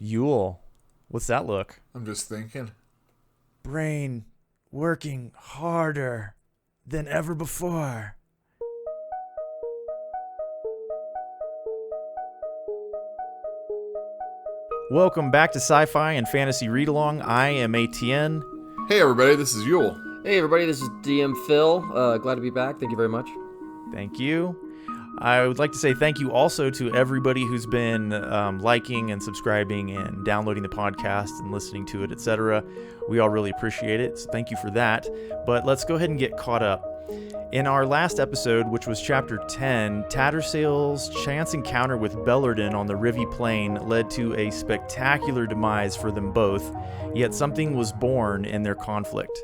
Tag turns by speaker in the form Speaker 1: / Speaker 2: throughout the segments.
Speaker 1: Yule, what's that look?
Speaker 2: I'm just thinking.
Speaker 1: Brain working harder than ever before. Welcome back to Sci-Fi and Fantasy Readalong. I am ATN.
Speaker 2: Hey everybody, this is Yule.
Speaker 3: Hey everybody, this is DM Phil. Glad to be back. Thank you very much.
Speaker 1: Thank you. I would like to say thank you also to everybody who's been liking and subscribing and downloading the podcast and listening to it, etc. We all really appreciate it, so thank you for that. But let's go ahead and get caught up. In our last episode, which was Chapter 10, Tattersail's chance encounter with Bellarden on the Rivy Plain led to a spectacular demise for them both, yet something was born in their conflict.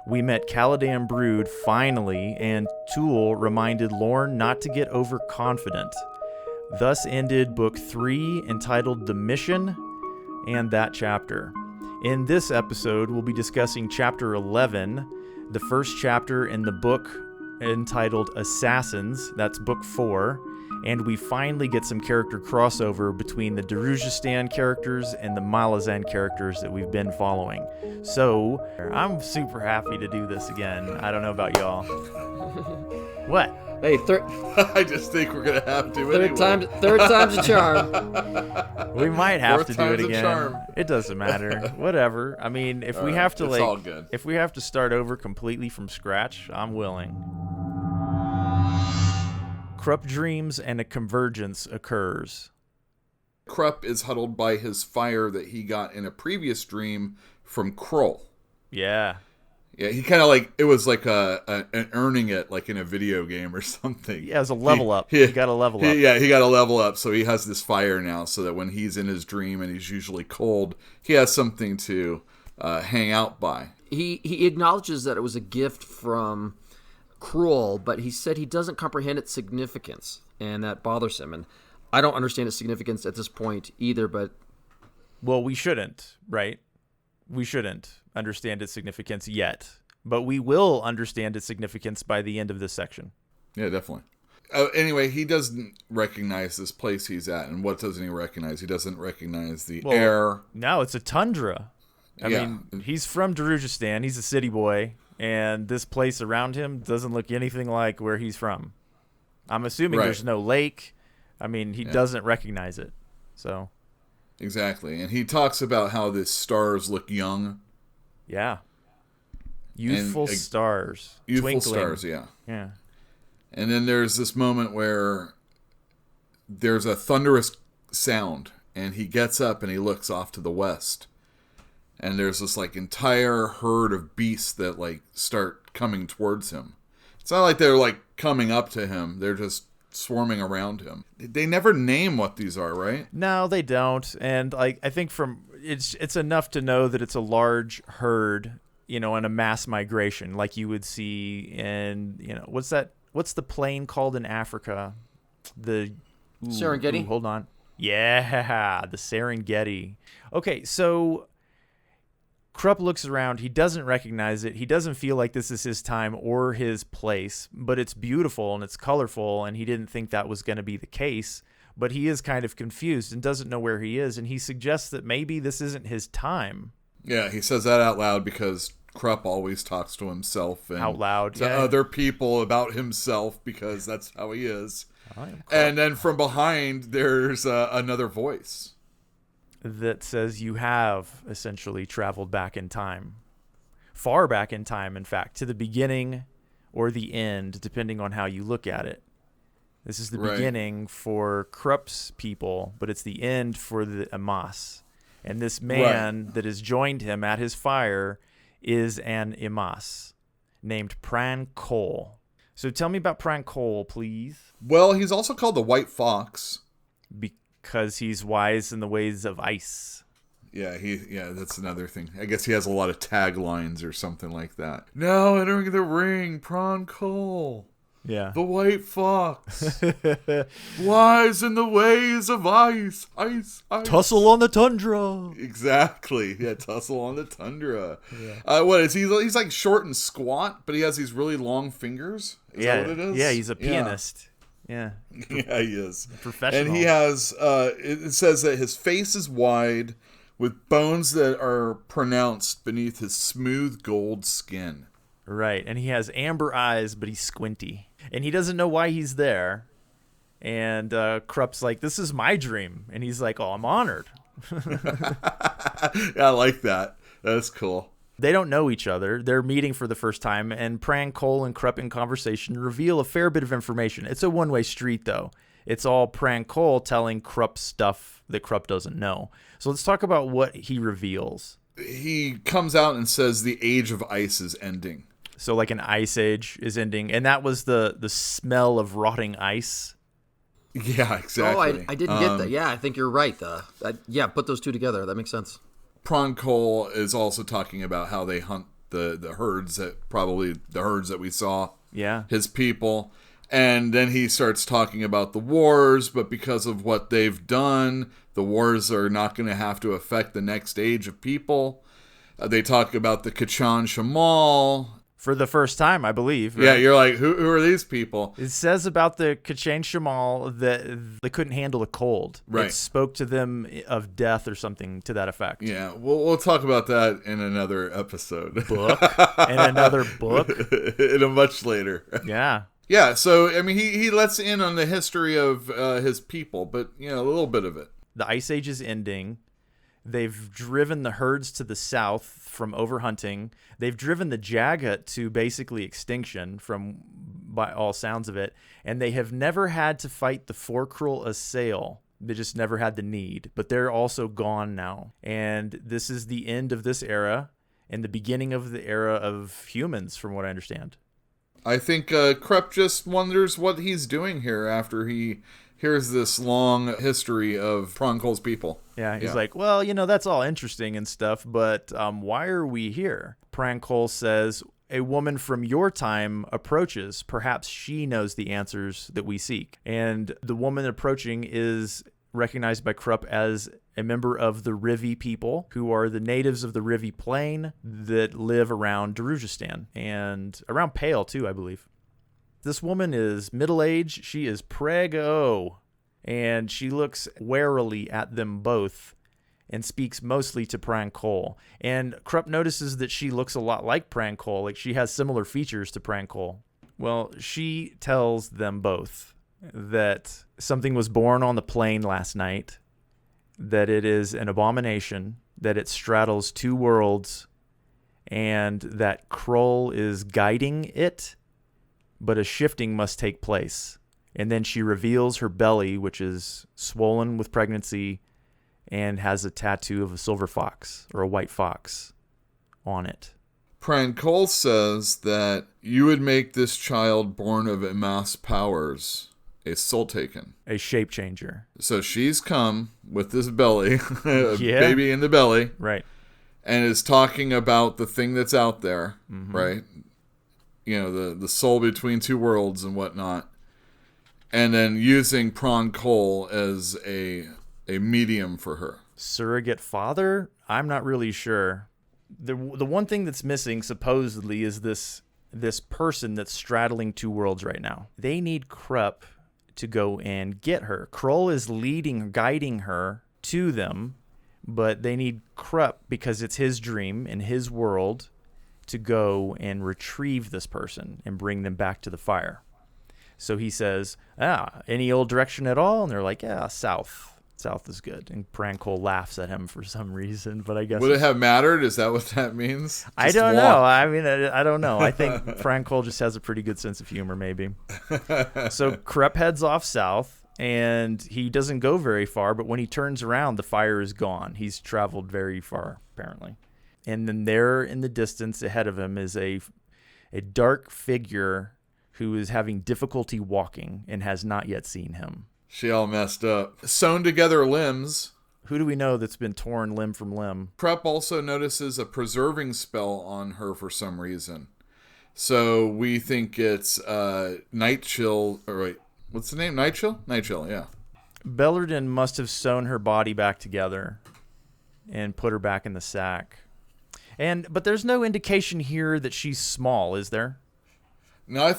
Speaker 1: We met Caladan Brood finally, and Tool reminded Lorne not to get overconfident. Thus ended Book 3, entitled The Mission, and that chapter. In this episode, we'll be discussing Chapter 11, the first chapter in the book entitled Assassins, that's Book 4, and we finally get some character crossover between the Darujhistan characters and the Malazan characters that we've been following. So, I'm super happy to do this again. I don't know about y'all. What?
Speaker 3: Hey,
Speaker 2: I just think we're gonna have to anyway.
Speaker 3: Third time's a charm.
Speaker 1: We might have
Speaker 2: Fourth
Speaker 1: to do it
Speaker 2: time's a
Speaker 1: again.
Speaker 2: charm.
Speaker 1: It doesn't matter. Whatever. I mean, if we
Speaker 2: right,
Speaker 1: have to
Speaker 2: it's all good.
Speaker 1: if we have to start over completely from scratch, I'm willing. Kruppe dreams and a convergence occurs.
Speaker 2: Kruppe is huddled by his fire that he got in a previous dream from Kroll.
Speaker 1: Yeah.
Speaker 2: Yeah, he kind of like, it was like an earning it like in a video game or something.
Speaker 1: Yeah, it was a level up. He got a level up.
Speaker 2: Yeah, he got a level up, so he has this fire now, so that when he's in his dream and he's usually cold, he has something to hang out by.
Speaker 3: He acknowledges that it was a gift from Kroll, but he said he doesn't comprehend its significance, and that bothers him. And I don't understand its significance at this point either, but...
Speaker 1: Well, we shouldn't, right? We shouldn't understand its significance yet, but we will understand its significance by the end of this section.
Speaker 2: Yeah, definitely. Anyway, he doesn't recognize this place he's at, and what doesn't he recognize? He doesn't recognize the air.
Speaker 1: No, it's a tundra. I mean, he's from Darujhistan. He's a city boy, and this place around him doesn't look anything like where he's from. I'm assuming there's no lake. I mean, he doesn't recognize it. So
Speaker 2: exactly, and he talks about how the stars look young.
Speaker 1: Yeah, youthful stars,
Speaker 2: youthful
Speaker 1: twinkling.
Speaker 2: stars. Yeah. And then there's this moment where there's a thunderous sound, and he gets up and he looks off to the west. And there's this like entire herd of beasts that like start coming towards him. It's not like they're like coming up to him. They're just swarming around him. They never name what these are, right?
Speaker 1: No, they don't. And like I think it's enough to know that it's a large herd, and a mass migration like you would see in, what's the plain called in Africa? The
Speaker 3: Serengeti?
Speaker 1: Hold on. Yeah, the Serengeti. Okay, so Kruppe looks around. He doesn't recognize it. He doesn't feel like this is his time or his place, but it's beautiful and it's colorful, and he didn't think that was going to be the case, but he is kind of confused and doesn't know where he is, and he suggests that maybe this isn't his time.
Speaker 2: Yeah, he says that out loud because Kruppe always talks to himself and
Speaker 1: out loud
Speaker 2: to other people about himself because that's how he is. And then from behind, there's another voice
Speaker 1: that says you have essentially traveled back in time. Far back in time, in fact, to the beginning or the end, depending on how you look at it. This is the beginning for Kruppe's people, but it's the end for the Imas. And this man that has joined him at his fire is an Imas named Pran Cole. So tell me about Pran Cole, please.
Speaker 2: Well, he's also called the White Fox.
Speaker 1: Because he's wise in the ways of ice.
Speaker 2: Yeah, that's another thing. I guess he has a lot of taglines or something like that. Now entering the ring, Pran Cole.
Speaker 1: Yeah.
Speaker 2: The White Fox. Wise in the ways of ice. Ice.
Speaker 1: Tussle on the tundra.
Speaker 2: Exactly. Yeah, tussle on the tundra. Yeah. What is he? He's like short and squat, but he has these really long fingers. Is that what it is?
Speaker 1: Yeah, he's a pianist. Yeah.
Speaker 2: Yeah, he is.
Speaker 1: Professional.
Speaker 2: And he has, it says that his face is wide with bones that are pronounced beneath his smooth gold skin.
Speaker 1: Right. And he has amber eyes, but he's squinty. And he doesn't know why he's there. And Kruppe's like, this is my dream. And he's like, oh, I'm honored.
Speaker 2: Yeah, I like that. That's cool.
Speaker 1: They don't know each other. They're meeting for the first time, and Pran Cole and Kruppe in conversation reveal a fair bit of information. It's a one-way street, though. It's all Pran Cole telling Kruppe stuff that Kruppe doesn't know. So let's talk about what he reveals.
Speaker 2: He comes out and says the age of ice is ending.
Speaker 1: So like an ice age is ending, and that was the smell of rotting ice.
Speaker 2: Yeah, exactly.
Speaker 3: Oh, I didn't get that. Yeah, I think you're right. Yeah, put those two together. That makes sense.
Speaker 2: Pran Cole is also talking about how they hunt the herds that we saw.
Speaker 1: Yeah.
Speaker 2: His people. And then he starts talking about the wars, but because of what they've done, the wars are not going to have to affect the next age of people. They talk about the Kachan Shamal.
Speaker 1: For the first time, I believe.
Speaker 2: Right? Yeah, you're like, who are these people?
Speaker 1: It says about the Kachan Shamal that they couldn't handle the cold.
Speaker 2: Right.
Speaker 1: It spoke to them of death or something to that effect.
Speaker 2: Yeah, we'll talk about that in another episode.
Speaker 1: Book? In another book?
Speaker 2: In a much later.
Speaker 1: Yeah.
Speaker 2: Yeah, so, I mean, he lets in on the history of his people, but, a little bit of it.
Speaker 1: The Ice Age is ending. They've driven the herds to the south from overhunting. They've driven the Jagat to basically extinction by all sounds of it. And they have never had to fight the Forkrul Assail. They just never had the need. But they're also gone now. And this is the end of this era and the beginning of the era of humans, from what I understand.
Speaker 2: I think Kruppe just wonders what he's doing here after he hears this long history of Pran Cole's people.
Speaker 1: Yeah, he's like, well, that's all interesting and stuff, but why are we here? Pran Cole says, a woman from your time approaches. Perhaps she knows the answers that we seek. And the woman approaching is recognized by Kruppe as a member of the Rivi people, who are the natives of the Rivi Plain that live around Darujistan and around Pale, too, I believe. This woman is middle-aged. She is preggo, and she looks warily at them both and speaks mostly to Pran Cole. And Kruppe notices that she looks a lot like Pran Cole, like she has similar features to Pran Cole. Well, she tells them both that something was born on the plain last night, that it is an abomination, that it straddles two worlds, and that Kroll is guiding it, but a shifting must take place. And then she reveals her belly, which is swollen with pregnancy and has a tattoo of a silver fox or a white fox on it.
Speaker 2: Pran Cole says that you would make this child born of immense powers a Sultaken.
Speaker 1: A shape changer.
Speaker 2: So she's come with this belly,
Speaker 1: Yeah.
Speaker 2: baby in the belly,
Speaker 1: Right.
Speaker 2: and is talking about the thing that's out there, right? The soul between two worlds and whatnot. And then using Pran Cole as a medium for her.
Speaker 1: Surrogate father? I'm not really sure. The one thing that's missing, supposedly, is this person that's straddling two worlds right now. They need Kruppe to go and get her. Kroll is guiding her to them, but they need Kruppe, because it's his dream in his world, to go and retrieve this person and bring them back to the fire. So he says, any old direction at all? And they're like, yeah, south. South is good. And Pran Cole laughs at him for some reason, but I guess...
Speaker 2: Would it have mattered? Is that what that means?
Speaker 1: I don't know. I mean, I don't know. I think Pran Cole just has a pretty good sense of humor, maybe. So Kruppe heads off south, and he doesn't go very far, but when he turns around, the fire is gone. He's traveled very far, apparently. And then there in the distance ahead of him is a dark figure who is having difficulty walking and has not yet seen him.
Speaker 2: She all messed up. Sewn together limbs.
Speaker 1: Who do we know that's been torn limb from limb?
Speaker 2: Kruppe also notices a preserving spell on her for some reason. So we think it's Night Chill. Or wait, what's the name? Night Chill? Night Chill, yeah.
Speaker 1: Bellerden must have sewn her body back together and put her back in the sack. But there's no indication here that she's small, is there?
Speaker 2: No,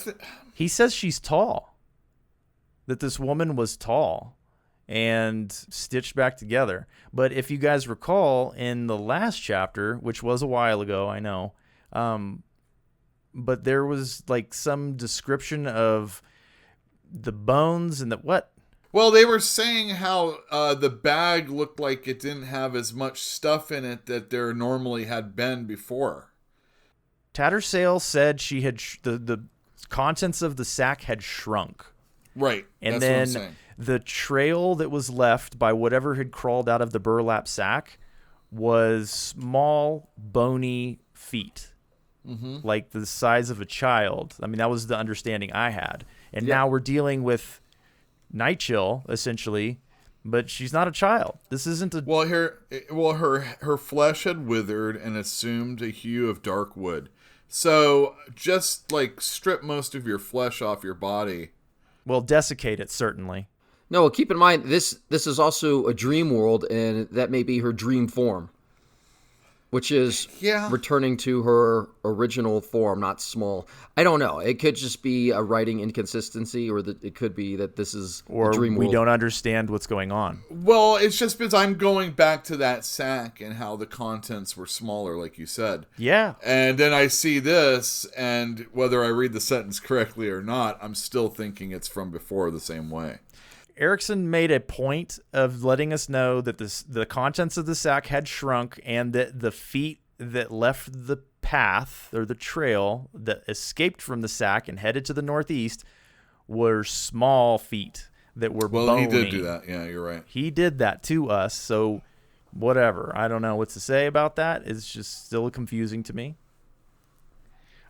Speaker 1: He says she's tall. that this woman was tall and stitched back together. But if you guys recall in the last chapter, which was a while ago, I know, but there was like some description of the bones and the what?
Speaker 2: Well, they were saying how the bag looked like it didn't have as much stuff in it that there normally had been before.
Speaker 1: Tattersail said she had the contents of the sack had shrunk.
Speaker 2: Right.
Speaker 1: And
Speaker 2: That's
Speaker 1: then
Speaker 2: what I'm saying.
Speaker 1: the trail that was left by whatever had crawled out of the burlap sack was small, bony feet, like the size of a child. I mean, that was the understanding I had. And now we're dealing with Night Chill, essentially, but she's not a child. This isn't a...
Speaker 2: her flesh had withered and assumed a hue of dark wood. So just like strip most of your flesh off your body.
Speaker 1: Well, desiccate it, certainly.
Speaker 3: No, well, keep in mind, this is also a dream world, and that may be her dream form, which is returning to her original form, not small. I don't know. It could just be a writing inconsistency, or it could be that this is
Speaker 1: or
Speaker 3: a dream world.
Speaker 1: We don't understand what's going on.
Speaker 2: Well, it's just because I'm going back to that sack and how the contents were smaller, like you said.
Speaker 1: Yeah.
Speaker 2: And then I see this, and whether I read the sentence correctly or not, I'm still thinking it's from before the same way.
Speaker 1: Erikson made a point of letting us know that the contents of the sack had shrunk and that the feet that left the path or the trail that escaped from the sack and headed to the northeast were small feet that were bony.
Speaker 2: He did do that. Yeah, you're right.
Speaker 1: He did that to us, so whatever. I don't know what to say about that. It's just still confusing to me.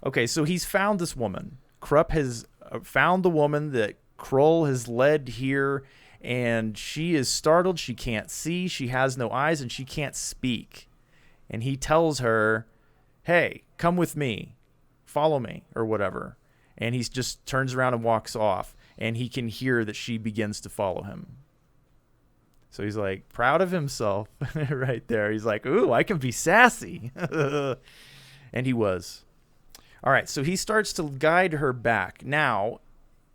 Speaker 1: Okay, so he's found this woman. Kruppe has found the woman that Kroll has led here, and she is startled. She can't see. She has no eyes, and she can't speak. And he tells her, hey, come with me. Follow me, or whatever. And he just turns around and walks off, and he can hear that she begins to follow him. So he's like proud of himself right there. He's like, ooh, I can be sassy. And he was. All right, so he starts to guide her back. Now,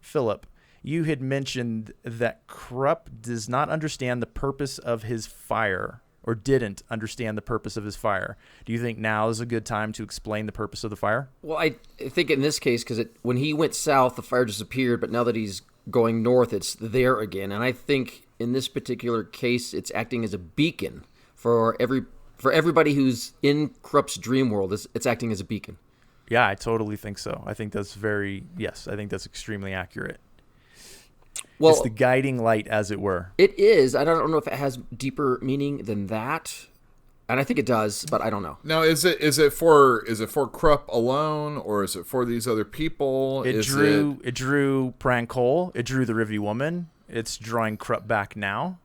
Speaker 1: Philip, you had mentioned that Kruppe does not understand the purpose of his fire, or didn't understand the purpose of his fire. Do you think now is a good time to explain the purpose of the fire?
Speaker 3: Well, I think in this case, because when he went south, the fire disappeared, but now that he's going north, it's there again. And I think in this particular case, it's acting as a beacon for everybody who's in Kruppe's dream world. It's acting as a beacon.
Speaker 1: Yeah, I totally think so. I think that's I think that's extremely accurate. Well, it's the guiding light, as it were.
Speaker 3: It is. I don't know if it has deeper meaning than that, and I think it does, but I don't know.
Speaker 2: Now, is it for Kruppe alone, or is it for these other people?
Speaker 1: It drew Prankol. It drew the Rivy woman. It's drawing Kruppe back now.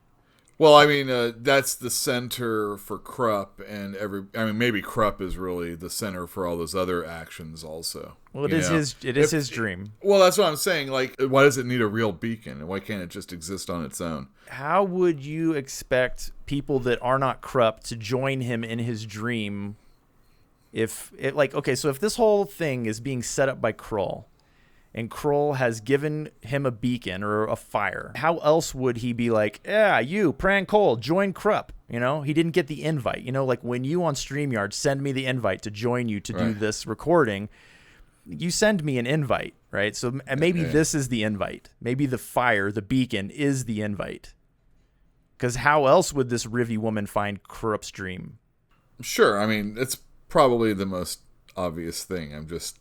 Speaker 2: Well, I mean, that's the center for Kruppe, and maybe Kruppe is really the center for all those other actions also.
Speaker 1: Well, it is his dream.
Speaker 2: Well, that's what I'm saying. Like, why does it need a real beacon? Why can't it just exist on its own?
Speaker 1: How would you expect people that are not Kruppe to join him in his dream? If this whole thing is being set up by Kroll, and Kroll has given him a beacon or a fire, how else would he be like, yeah, you, Prankol, join Kruppe? You know, he didn't get the invite. You know, like when you on StreamYard send me the invite to join you to do this recording, you send me an invite, right? So maybe this is the invite. Maybe the fire, the beacon, is the invite. Because how else would this Rivy woman find Kruppe's dream?
Speaker 2: Sure, I mean, it's probably the most obvious thing. I'm just,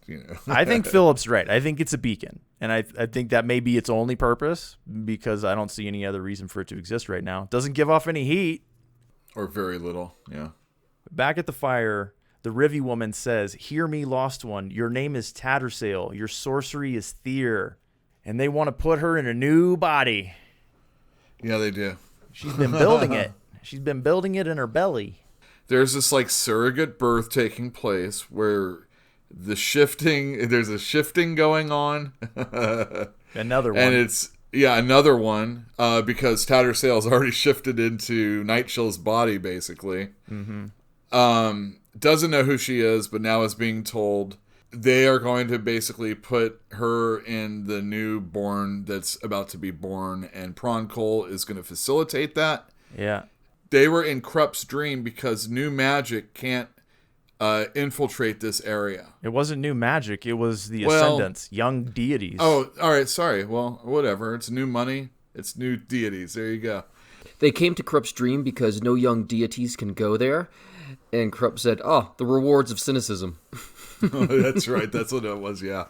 Speaker 1: I think Philip's right. I think it's a beacon. And I think that may be its only purpose, because I don't see any other reason for it to exist right now. It doesn't give off any heat.
Speaker 2: Or very little, yeah.
Speaker 1: Back at the fire, the Rivy woman says, hear me, lost one. Your name is Tattersail. Your sorcery is Thyr. And they want to put her in a new body.
Speaker 2: Yeah, they do.
Speaker 1: She's been building it. She's been building it in her belly.
Speaker 2: There's this like surrogate birth taking place where there's a shifting going on.
Speaker 1: Another one.
Speaker 2: And it's, another one, because Tattersail's already shifted into Nightchill's body, basically.
Speaker 1: Mm-hmm.
Speaker 2: Doesn't know who she is, but now is being told they are going to basically put her in the newborn that's about to be born, and Prankol is going to facilitate that.
Speaker 1: Yeah.
Speaker 2: They were in Kruppe's dream because new magic can't infiltrate this area.
Speaker 1: It wasn't new magic. It was the Ascendants, young deities.
Speaker 2: Oh, all right. Sorry. Well, whatever. It's new money. It's new deities. There you go.
Speaker 3: They came to Kruppe's dream because no young deities can go there. And Kruppe said, "Oh, the rewards of cynicism."
Speaker 2: Oh, that's right. That's what it was. Yeah.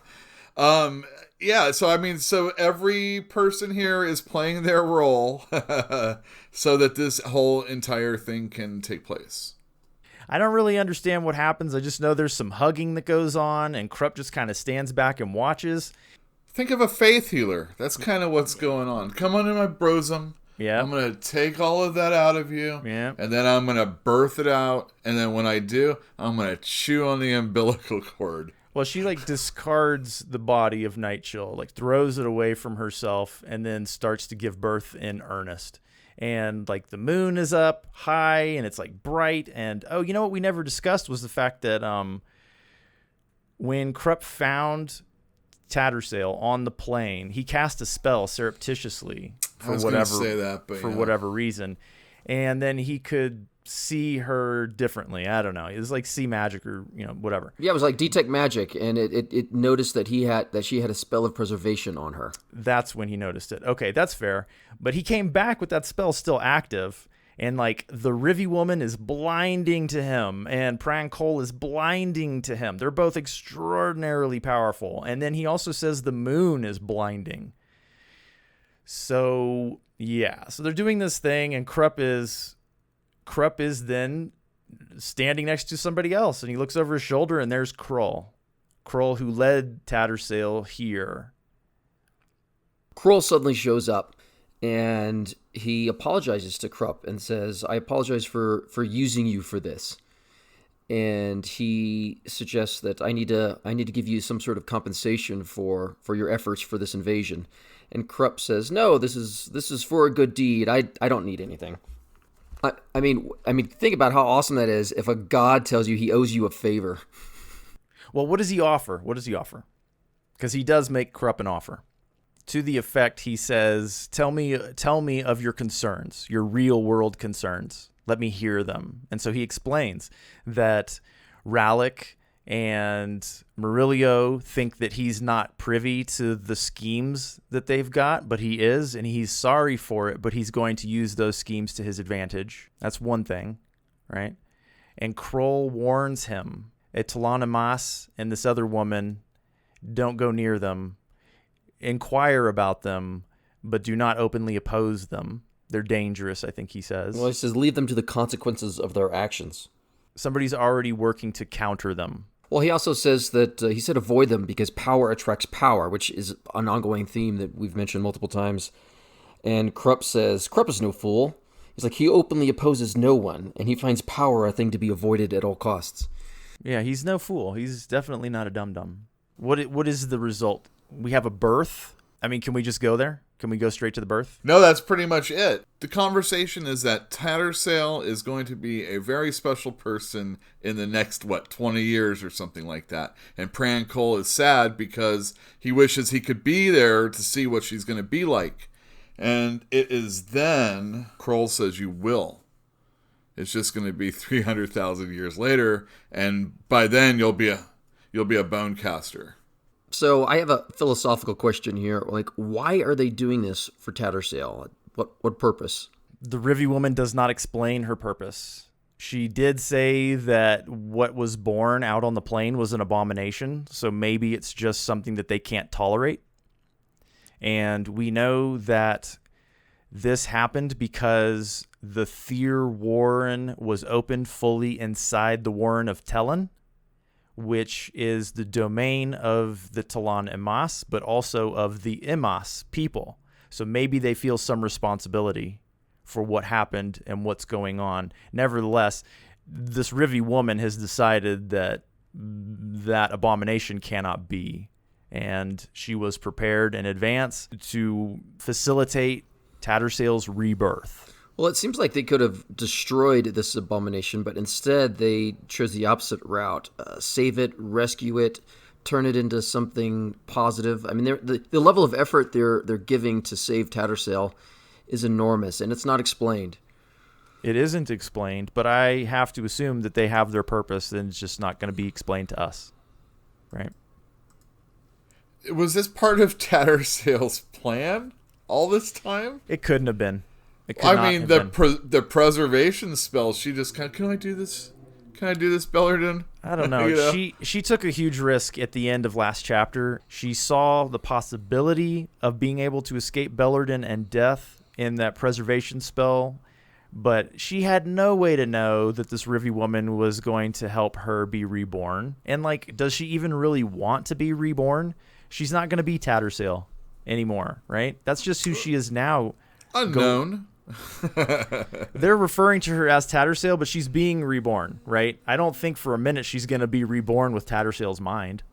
Speaker 2: Yeah. So every person here is playing their role so that this whole entire thing can take place.
Speaker 1: I don't really understand what happens. I just know there's some hugging that goes on, and Kruppe just kind of stands back and watches.
Speaker 2: Think of a faith healer. That's kind of what's going on. Come on in my brosum.
Speaker 1: Yeah.
Speaker 2: I'm going to take all of that out of you.
Speaker 1: Yeah.
Speaker 2: And then I'm going to birth it out. And then when I do, I'm going to chew on the umbilical cord.
Speaker 1: Well, she discards the body of Nightchill, throws it away from herself, and then starts to give birth in earnest. And the moon is up high and it's bright. And you know what we never discussed was the fact that when Kruppe found Tattersail on the plane, he cast a spell surreptitiously for whatever reason, and then he could see her differently. I don't know. It was see magic or whatever.
Speaker 3: Yeah, it was detect magic, and it noticed that she had a spell of preservation on her.
Speaker 1: That's when he noticed it. Okay, that's fair. But he came back with that spell still active, and the Rivi woman is blinding to him, and Prankol is blinding to him. They're both extraordinarily powerful. And then he also says the moon is blinding. So yeah, so they're doing this thing, and Kruppe is then standing next to somebody else, and he looks over his shoulder, and there's Krull, who led Tattersail here.
Speaker 3: Krull suddenly shows up, and he apologizes to Kruppe and says, "I apologize for using you for this." And he suggests that I need to give you some sort of compensation for your efforts for this invasion. And Kruppe says, "No, this is for a good deed. I don't need anything." I mean, think about how awesome that is if a god tells you he owes you a favor.
Speaker 1: Well, what does he offer? Because he does make Kruppe an offer. To the effect, he says, tell me of your concerns, your real world concerns. Let me hear them. And so he explains that Rallick and Murillo think that he's not privy to the schemes that they've got, but he is, and he's sorry for it, but he's going to use those schemes to his advantage. That's one thing, right? And Krull warns him, Setuniman and this other woman, don't go near them. Inquire about them, but do not openly oppose them. They're dangerous, I think he says.
Speaker 3: Well, he says leave them to the consequences of their actions.
Speaker 1: Somebody's already working to counter them.
Speaker 3: Well, he also says that he said avoid them because power attracts power, which is an ongoing theme that we've mentioned multiple times. And Kruppe says, Kruppe is no fool. He's he openly opposes no one, and he finds power a thing to be avoided at all costs.
Speaker 1: Yeah, he's no fool. He's definitely not a dum-dum. What is the result? We have a birth. I mean, can we just go there? Can we go straight to the birth?
Speaker 2: No, that's pretty much it. The conversation is that Tattersail is going to be a very special person in the next, 20 years or something like that. And Prankol is sad because he wishes he could be there to see what she's going to be like. And it is then Krull says you will. It's just going to be 300,000 years later, and by then you'll be a bone caster.
Speaker 3: So I have a philosophical question here. Why are they doing this for Tattersail? What purpose?
Speaker 1: The Rivi woman does not explain her purpose. She did say that what was born out on the plane was an abomination, so maybe it's just something that they can't tolerate. And we know that this happened because the Thyr Warren was opened fully inside the Warren of Tellan, which is the domain of the Talon Imas, but also of the Imas people. So maybe they feel some responsibility for what happened and what's going on. Nevertheless, this Rivi woman has decided that that abomination cannot be, and she was prepared in advance to facilitate Tattersail's rebirth.
Speaker 3: Well, it seems like they could have destroyed this abomination, but instead they chose the opposite route. Save it, rescue it, turn it into something positive. I mean, the level of effort they're giving to save Tattersail is enormous, and it's not explained.
Speaker 1: It isn't explained, but I have to assume that they have their purpose, and it's just not going to be explained to us, right?
Speaker 2: Was this part of Tattersail's plan all this time?
Speaker 1: It couldn't have been.
Speaker 2: The preservation spell. She just kind of, can I do this? Can I do this, Bellarden?
Speaker 1: I don't know. She took a huge risk at the end of last chapter. She saw the possibility of being able to escape Bellarden and death in that preservation spell, but she had no way to know that this Rivi woman was going to help her be reborn. And, like, does she even really want to be reborn? She's not going to be Tattersail anymore, right? That's just who she is now.
Speaker 2: Unknown.
Speaker 1: They're referring to her as Tattersail, but she's being reborn, right? I don't think for a minute she's going to be reborn with Tattersail's mind.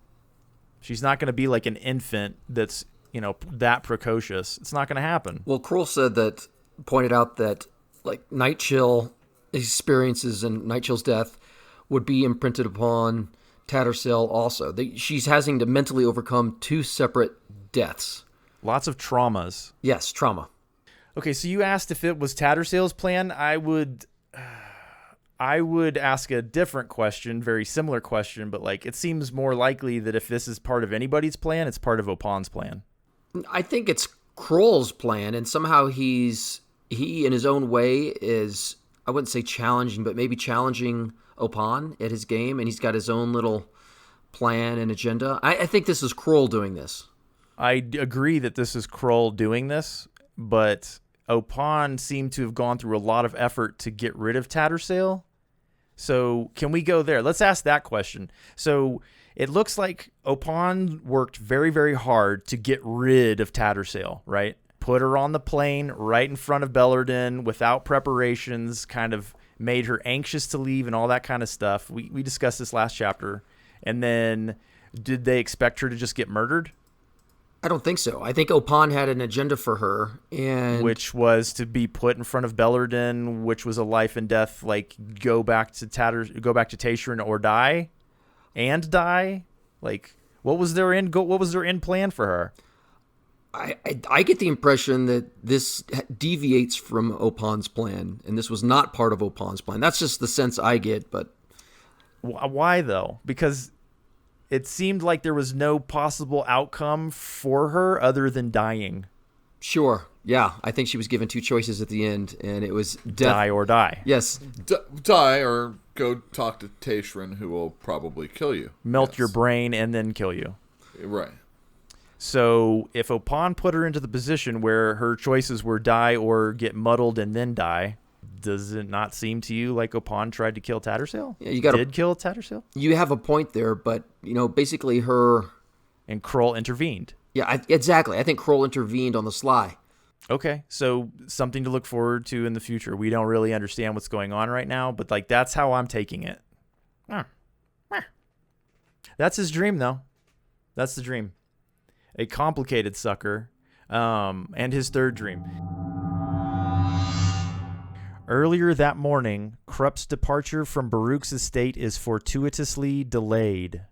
Speaker 1: She's not going to be like an infant that's, that precocious. It's not going to happen.
Speaker 3: Well, Krull pointed out that, like, Nightchill experiences and Nightchill's death would be imprinted upon Tattersail also. She's having to mentally overcome two separate deaths.
Speaker 1: Lots of traumas.
Speaker 3: Yes, trauma.
Speaker 1: Okay, so you asked if it was Tattersail's plan. I would ask a different question, very similar question, but like it seems more likely that if this is part of anybody's plan, it's part of Opan's plan.
Speaker 3: I think it's Krull's plan, and somehow he in his own way is, I wouldn't say challenging, but maybe challenging Opan at his game, and he's got his own little plan and agenda. I think this is Krull doing this.
Speaker 1: I agree that this is Krull doing this, but Opan seemed to have gone through a lot of effort to get rid of Tattersail. So can we go there? Let's ask that question. So it looks like Opan worked very, very hard to get rid of Tattersail, right? Put her on the plane right in front of Bellarden without preparations, kind of made her anxious to leave and all that kind of stuff. We discussed this last chapter. And then did they expect her to just get murdered?
Speaker 3: I don't think so. I think Opan had an agenda for her, and
Speaker 1: which was to be put in front of Bellarden, which was a life and death, like go back to Tayshrin or die, and die. Like, what was their end plan for her?
Speaker 3: I get the impression that this deviates from Opan's plan, and this was not part of Opan's plan. That's just the sense I get. But
Speaker 1: why though? Because it seemed like there was no possible outcome for her other than dying.
Speaker 3: Sure. Yeah. I think she was given two choices at the end, and it was death.
Speaker 1: Die or die.
Speaker 3: Yes.
Speaker 2: Die or go talk to Tayshrin, who will probably kill you.
Speaker 1: Melt your brain and then kill you.
Speaker 2: Right.
Speaker 1: So if Opan put her into the position where her choices were die or get muddled and then die, does it not seem to you like Opan tried to kill Tattersail?
Speaker 3: Yeah,
Speaker 1: did kill Tattersail?
Speaker 3: You have a point there, but basically her
Speaker 1: and Krull intervened.
Speaker 3: Yeah, exactly. I think Krull intervened on the sly.
Speaker 1: Okay, so something to look forward to in the future. We don't really understand what's going on right now, but like that's how I'm taking it. That's his dream, though. That's the dream. A complicated sucker, and his third dream. Earlier that morning, Kruppe's departure from Baruch's estate is fortuitously delayed.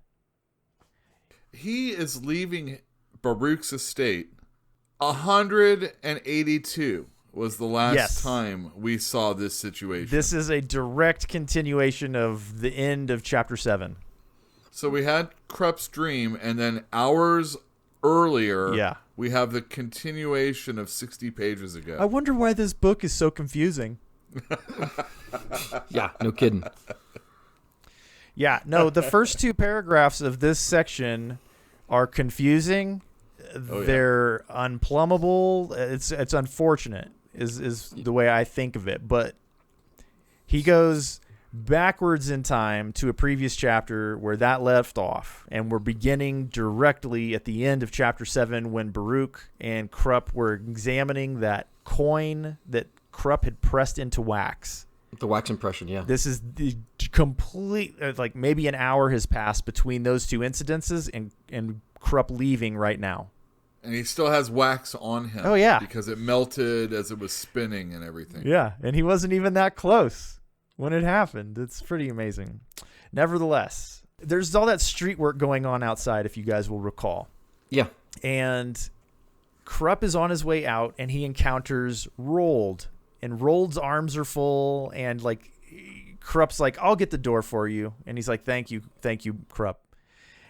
Speaker 2: He is leaving Baruch's estate. 182 was the last time we saw this situation.
Speaker 1: This is a direct continuation of the end of Chapter 7.
Speaker 2: So we had Kruppe's dream, and then hours earlier, we have the continuation of 60 pages ago.
Speaker 1: I wonder why this book is so confusing.
Speaker 3: Yeah, no kidding.
Speaker 1: Yeah, no, the first two paragraphs of this section are confusing. They're unplumbable. It's unfortunate is the way I think of it. But he goes backwards in time to a previous chapter where that left off. And we're beginning directly at the end of Chapter 7 when Baruch and Kruppe were examining that coin that Kruppe had pressed into wax.
Speaker 3: The wax impression, yeah.
Speaker 1: This is the complete, like maybe an hour has passed between those two incidences and Kruppe leaving right now.
Speaker 2: And he still has wax on him.
Speaker 1: Oh, yeah.
Speaker 2: Because it melted as it was spinning and everything.
Speaker 1: Yeah, and he wasn't even that close when it happened. It's pretty amazing. Nevertheless, there's all that street work going on outside, if you guys will recall.
Speaker 3: Yeah.
Speaker 1: And Kruppe is on his way out, and he encounters Rold. And Rold's arms are full, and like Kruppe's like, I'll get the door for you. And he's like, thank you, Kruppe.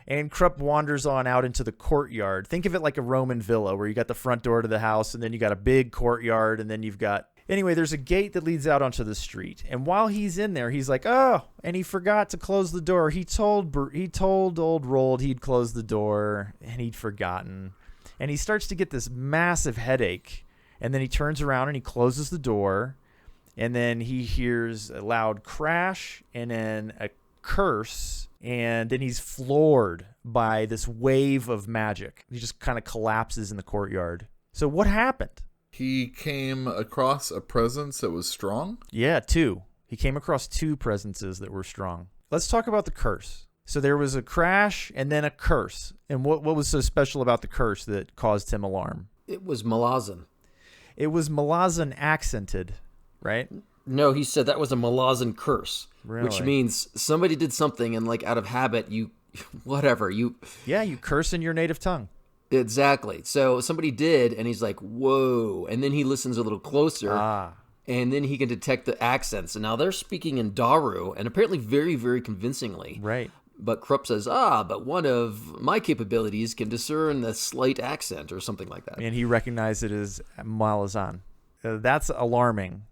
Speaker 1: And Kruppe wanders on out into the courtyard. Think of it like a Roman villa where you got the front door to the house, and then you got a big courtyard, and then you've got... Anyway, there's a gate that leads out onto the street. And while he's in there, he's like, oh, and he forgot to close the door. He told old Rold he'd close the door, and he'd forgotten. And he starts to get this massive headache. And then he turns around and he closes the door. And then he hears a loud crash and then a curse. And then he's floored by this wave of magic. He just kind of collapses in the courtyard. So what happened?
Speaker 2: He came across a presence that was strong?
Speaker 1: Yeah, 2. He came across 2 presences that were strong. Let's talk about the curse. So there was a crash and then a curse. And what was so special about the curse that caused him alarm?
Speaker 3: It was Malazan.
Speaker 1: It was Malazan accented, right?
Speaker 3: No, he said that was a Malazan curse.
Speaker 1: Really?
Speaker 3: Which means somebody did something and like out of habit, you
Speaker 1: curse in your native tongue.
Speaker 3: Exactly. So somebody did, and he's like, whoa. And then he listens a little closer, and then he can detect the accents. And now they're speaking in Daru, and apparently very, very convincingly.
Speaker 1: Right.
Speaker 3: But Kruppe says, but one of my capabilities can discern the slight accent or something like that.
Speaker 1: And he recognized it as Malazan. That's alarming.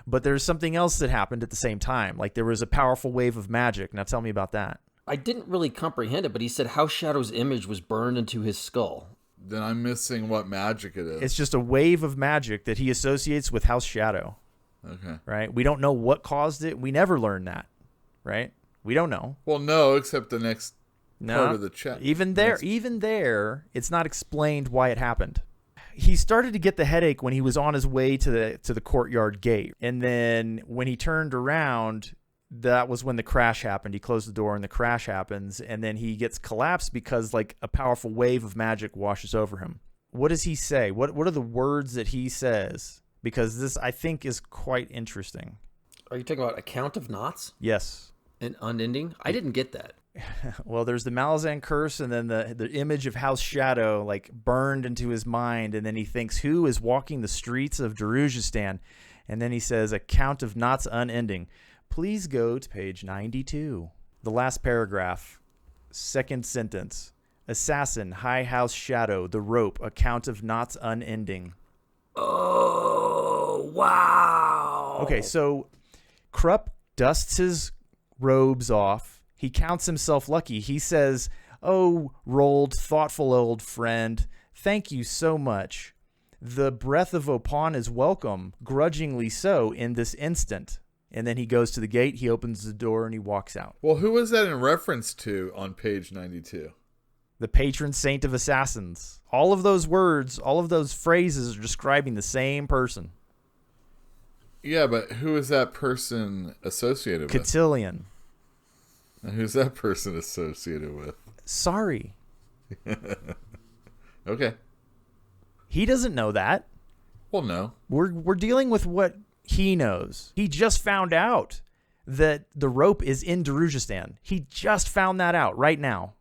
Speaker 1: But there's something else that happened at the same time. Like there was a powerful wave of magic. Now tell me about that.
Speaker 3: I didn't really comprehend it, but he said House Shadow's image was burned into his skull.
Speaker 2: Then I'm missing what magic it is.
Speaker 1: It's just a wave of magic that he associates with House Shadow.
Speaker 2: Okay.
Speaker 1: Right? We don't know what caused it. We never learn that. Right? We don't know.
Speaker 2: Well, no, except the next part of the chat.
Speaker 1: Even there, it's not explained why it happened. He started to get the headache when he was on his way to the courtyard gate. And then when he turned around, that was when the crash happened. He closed the door and the crash happens, and then he gets collapsed because like a powerful wave of magic washes over him. What does he say? What are the words that he says? Because this, I think, is quite interesting.
Speaker 3: Are you talking about a count of knots?
Speaker 1: Yes.
Speaker 3: And unending? I didn't get that.
Speaker 1: Well, there's the Malazan curse, and then the image of House Shadow like burned into his mind, and then he thinks, who is walking the streets of Darujistan? And then he says, a count of knots unending. Please go to page 92. The last paragraph, second sentence. Assassin, High House Shadow, the rope, a count of knots unending.
Speaker 3: Oh, wow.
Speaker 1: Okay, so Kruppe dusts his robes off. He counts himself lucky. He says, oh, Rold, thoughtful old friend, thank you so much. The breath of Opon is welcome, grudgingly so, in this instant. And then he goes to the gate, he opens the door, and he walks out.
Speaker 2: Well, who was that in reference to on page 92?
Speaker 1: The patron saint of assassins. All of those words, all of those phrases are describing the same person.
Speaker 2: Yeah, but who is that person associated with?
Speaker 1: Cotillion.
Speaker 2: And who's that person associated with?
Speaker 1: Sorry.
Speaker 2: Okay.
Speaker 1: He doesn't know that.
Speaker 2: Well, no.
Speaker 1: We're dealing with what he knows. He just found out that the rope is in Darujistan. He just found that out right now.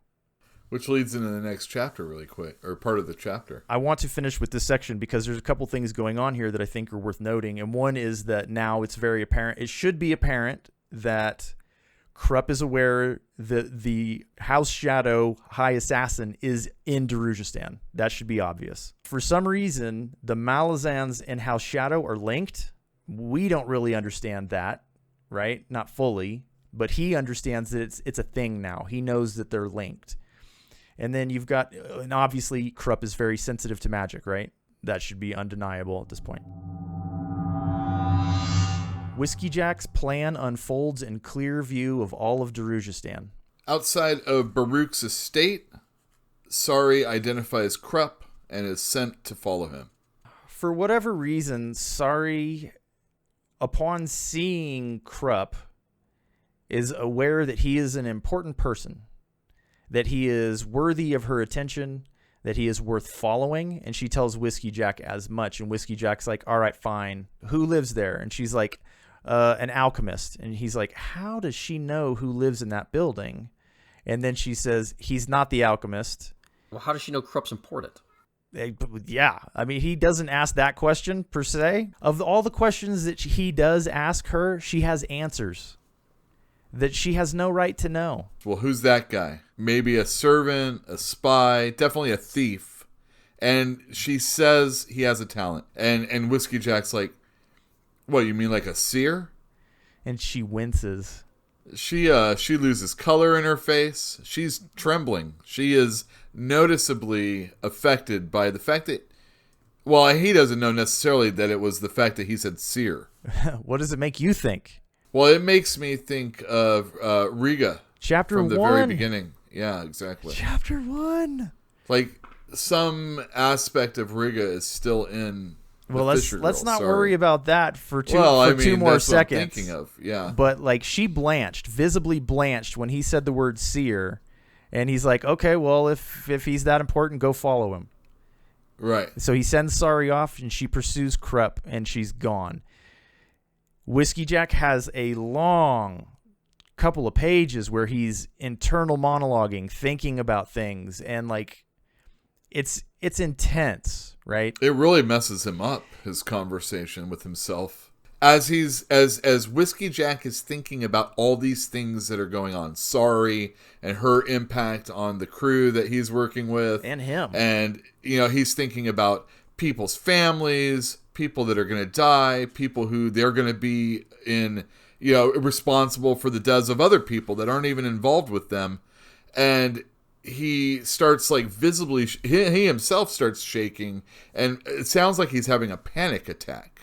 Speaker 2: Which leads into the next chapter really quick, or part of the chapter.
Speaker 1: I want to finish with this section because there's a couple things going on here that I think are worth noting. And one is that now it's very apparent. It should be apparent that Kruppe is aware that the House Shadow High Assassin is in Darujistan. That should be obvious. For some reason, the Malazans and House Shadow are linked. We don't really understand that, right? Not fully, but he understands that it's a thing now. He knows that they're linked. And then you've got, and obviously Kruppe is very sensitive to magic, right? That should be undeniable at this point. Whiskeyjack's plan unfolds in clear view of all of Darujistan.
Speaker 2: Outside of Baruch's estate, Sari identifies Kruppe and is sent to follow him.
Speaker 1: For whatever reason, Sari, upon seeing Kruppe, is aware that he is an important person, that he is worthy of her attention, that he is worth following, and she tells Whiskeyjack as much. And Whiskeyjack's like, all right, fine. Who lives there? And she's like, an alchemist. And he's like, how does she know who lives in that building? And then she says, he's not the alchemist.
Speaker 3: Well, how does she know Kruppe's important?
Speaker 1: Yeah. I mean, he doesn't ask that question per se. Of all the questions that he does ask her, she has answers that she has no right to know.
Speaker 2: Well, who's that guy? Maybe a servant, a spy, definitely a thief. And she says he has a talent. And Whiskeyjack's like, what, you mean like a seer?
Speaker 1: And she winces.
Speaker 2: She loses color in her face. She's trembling. She is noticeably affected by the fact that, well, he doesn't know necessarily that it was the fact that he said seer.
Speaker 1: What does it make you think?
Speaker 2: Well, it makes me think of Riga.
Speaker 1: Chapter 1.
Speaker 2: From the very beginning. Yeah, exactly.
Speaker 1: Chapter 1.
Speaker 2: Like, some aspect of Riga is still in
Speaker 1: Well, let's not
Speaker 2: Sorry.
Speaker 1: worry about that for two more
Speaker 2: that's
Speaker 1: seconds.
Speaker 2: What I'm thinking of, yeah.
Speaker 1: But like she blanched, visibly blanched when he said the word seer, and he's like, okay, well, if he's that important, go follow him.
Speaker 2: Right.
Speaker 1: So he sends Sari off, and she pursues Kruppe, and she's gone. Whiskeyjack has a long couple of pages where he's internal monologuing, thinking about things, and like it's intense. Right?
Speaker 2: It really messes him up, his conversation with himself. As Whiskeyjack is thinking about all these things that are going on, Sari and her impact on the crew that he's working with.
Speaker 1: And him.
Speaker 2: And, he's thinking about people's families, people that are going to die, people who they're going to be responsible for the deaths of other people that aren't even involved with them. And he starts like visibly, he himself starts shaking, and it sounds like he's having a panic attack,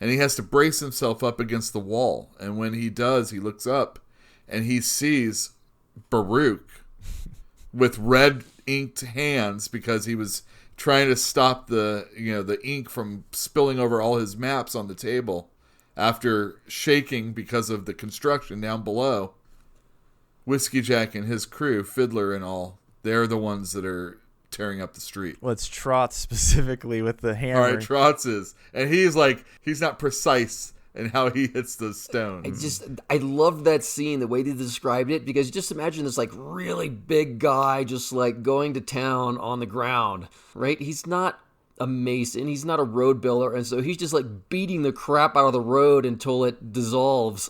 Speaker 2: and he has to brace himself up against the wall. And when he does, he looks up and he sees Baruch with red inked hands because he was trying to stop the ink from spilling over all his maps on the table after shaking because of the construction down below. Whiskeyjack and his crew, Fiddler and all, they're the ones that are tearing up the street.
Speaker 1: Well, it's Trotz specifically with the hammer.
Speaker 2: All right, Trotz is. And he's not precise in how he hits the stone.
Speaker 3: I love that scene, the way they described it, because just imagine this like really big guy just like going to town on the ground, right? He's not a mason, he's not a road builder, and so he's just like beating the crap out of the road until it dissolves.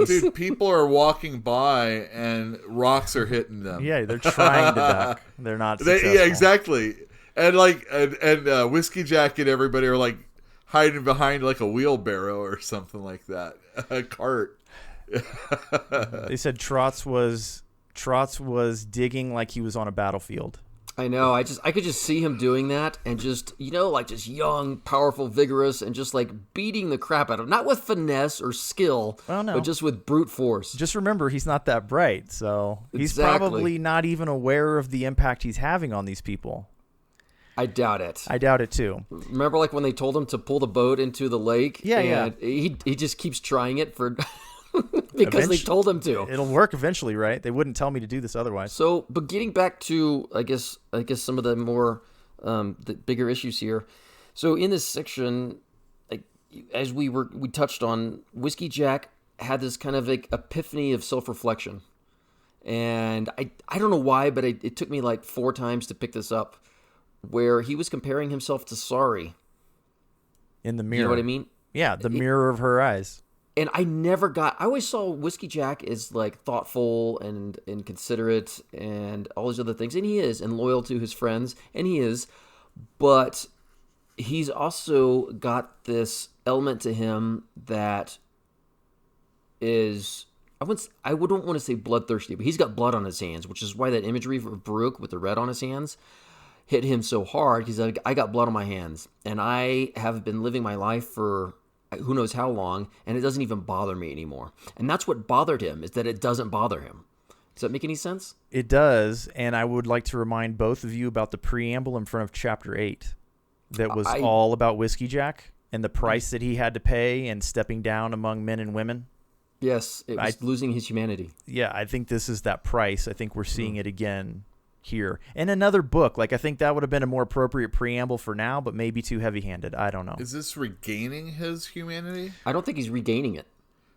Speaker 2: Dude, people are walking by and rocks are hitting them.
Speaker 1: Yeah, they're trying to duck. They're not successful.
Speaker 2: Yeah, exactly. And Whiskeyjack and everybody are like hiding behind like a wheelbarrow or something like that. A cart.
Speaker 1: They said Trotz was digging like he was on a battlefield.
Speaker 3: I know. I could just see him doing that, and just just young, powerful, vigorous, and just like beating the crap out of him. Not with finesse or skill, but just with brute force.
Speaker 1: Just remember, he's not that bright, so he's
Speaker 3: Exactly.
Speaker 1: probably not even aware of the impact he's having on these people.
Speaker 3: I doubt it.
Speaker 1: I doubt it too.
Speaker 3: Remember, like when they told him to pull the boat into the lake?
Speaker 1: Yeah.
Speaker 3: He just keeps trying it for. Because they told him to.
Speaker 1: It'll work eventually, right? They wouldn't tell me to do this otherwise.
Speaker 3: So, but getting back to, I guess some of the more, the bigger issues here. So in this section, like, as we touched on, Whiskeyjack had this kind of like epiphany of self-reflection. And I don't know why, but it took me like 4 times to pick this up, where he was comparing himself to Sari.
Speaker 1: In the mirror.
Speaker 3: You know what I mean?
Speaker 1: Yeah, the mirror of her eyes.
Speaker 3: And I always saw Whiskeyjack as like thoughtful and considerate and all these other things. And he is, and loyal to his friends, and he is. But he's also got this element to him that is, I wouldn't want to say bloodthirsty, but he's got blood on his hands, which is why that imagery of Baruch with the red on his hands hit him so hard. He's like, I got blood on my hands, and I have been living my life for who knows how long, and it doesn't even bother me anymore. And that's what bothered him, is that it doesn't bother him. Does that make any sense?
Speaker 1: It does, and I would like to remind both of you about the preamble in front of Chapter 8 that was all about Whiskeyjack and the price that he had to pay and stepping down among men and women.
Speaker 3: Yes, it was losing his humanity.
Speaker 1: Yeah, I think this is that price. I think we're seeing it again here. And another book, like I think that would have been a more appropriate preamble for now, but maybe too heavy-handed. I don't know.
Speaker 2: Is this regaining his humanity?
Speaker 3: I don't think he's regaining it.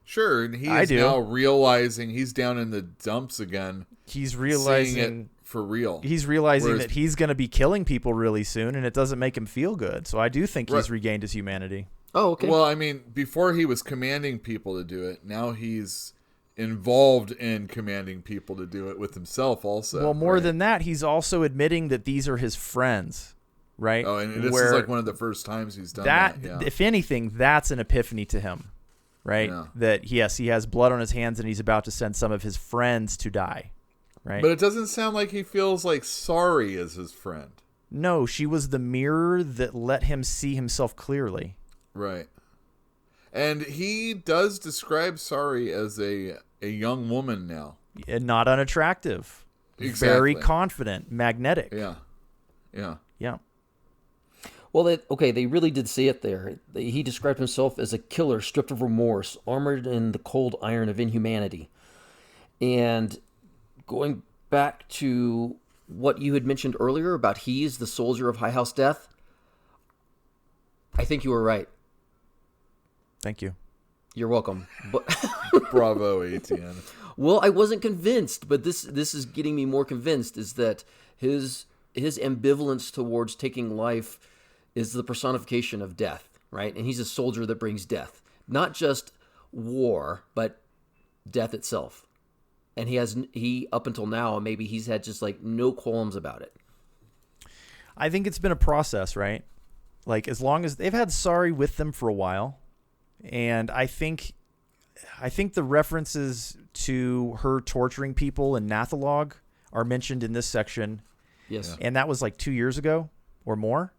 Speaker 2: Sure, and he is now realizing he's down in the dumps again.
Speaker 1: He's realizing
Speaker 2: seeing it for real.
Speaker 1: He's realizing that he's going to be killing people really soon, and it doesn't make him feel good. So I do think he's regained his humanity.
Speaker 3: Oh, okay.
Speaker 2: Well, I mean, before he was commanding people to do it. Now he's involved in commanding people to do it with himself also.
Speaker 1: Well, more than that, he's also admitting that these are his friends, right?
Speaker 2: Oh, and this is like one of the first times he's done that. Yeah.
Speaker 1: If anything, that's an epiphany to him, right? Yeah. That, yes, he has blood on his hands and he's about to send some of his friends to die, right?
Speaker 2: But it doesn't sound like he feels like Sari is his friend.
Speaker 1: No, she was the mirror that let him see himself clearly.
Speaker 2: Right. And he does describe Sari as a young woman now.
Speaker 1: And not unattractive.
Speaker 2: Exactly.
Speaker 1: Very confident, magnetic.
Speaker 2: Yeah.
Speaker 3: Well, they really did see it there. He described himself as a killer stripped of remorse, armored in the cold iron of inhumanity. And going back to what you had mentioned earlier about he's the soldier of High House Death, I think you were right.
Speaker 1: Thank you.
Speaker 3: You're welcome. But
Speaker 2: Bravo, ATN.
Speaker 3: Well, I wasn't convinced, but this is getting me more convinced, is that his ambivalence towards taking life is the personification of death, right? And he's a soldier that brings death. Not just war, but death itself. And he up until now, maybe he's had just like no qualms about it.
Speaker 1: I think it's been a process, right? Like, as long as they've had Sari with them for a while, and I think the references to her torturing people in Nathalog are mentioned in this section.
Speaker 3: Yes.
Speaker 1: And that was like 2 years ago or more.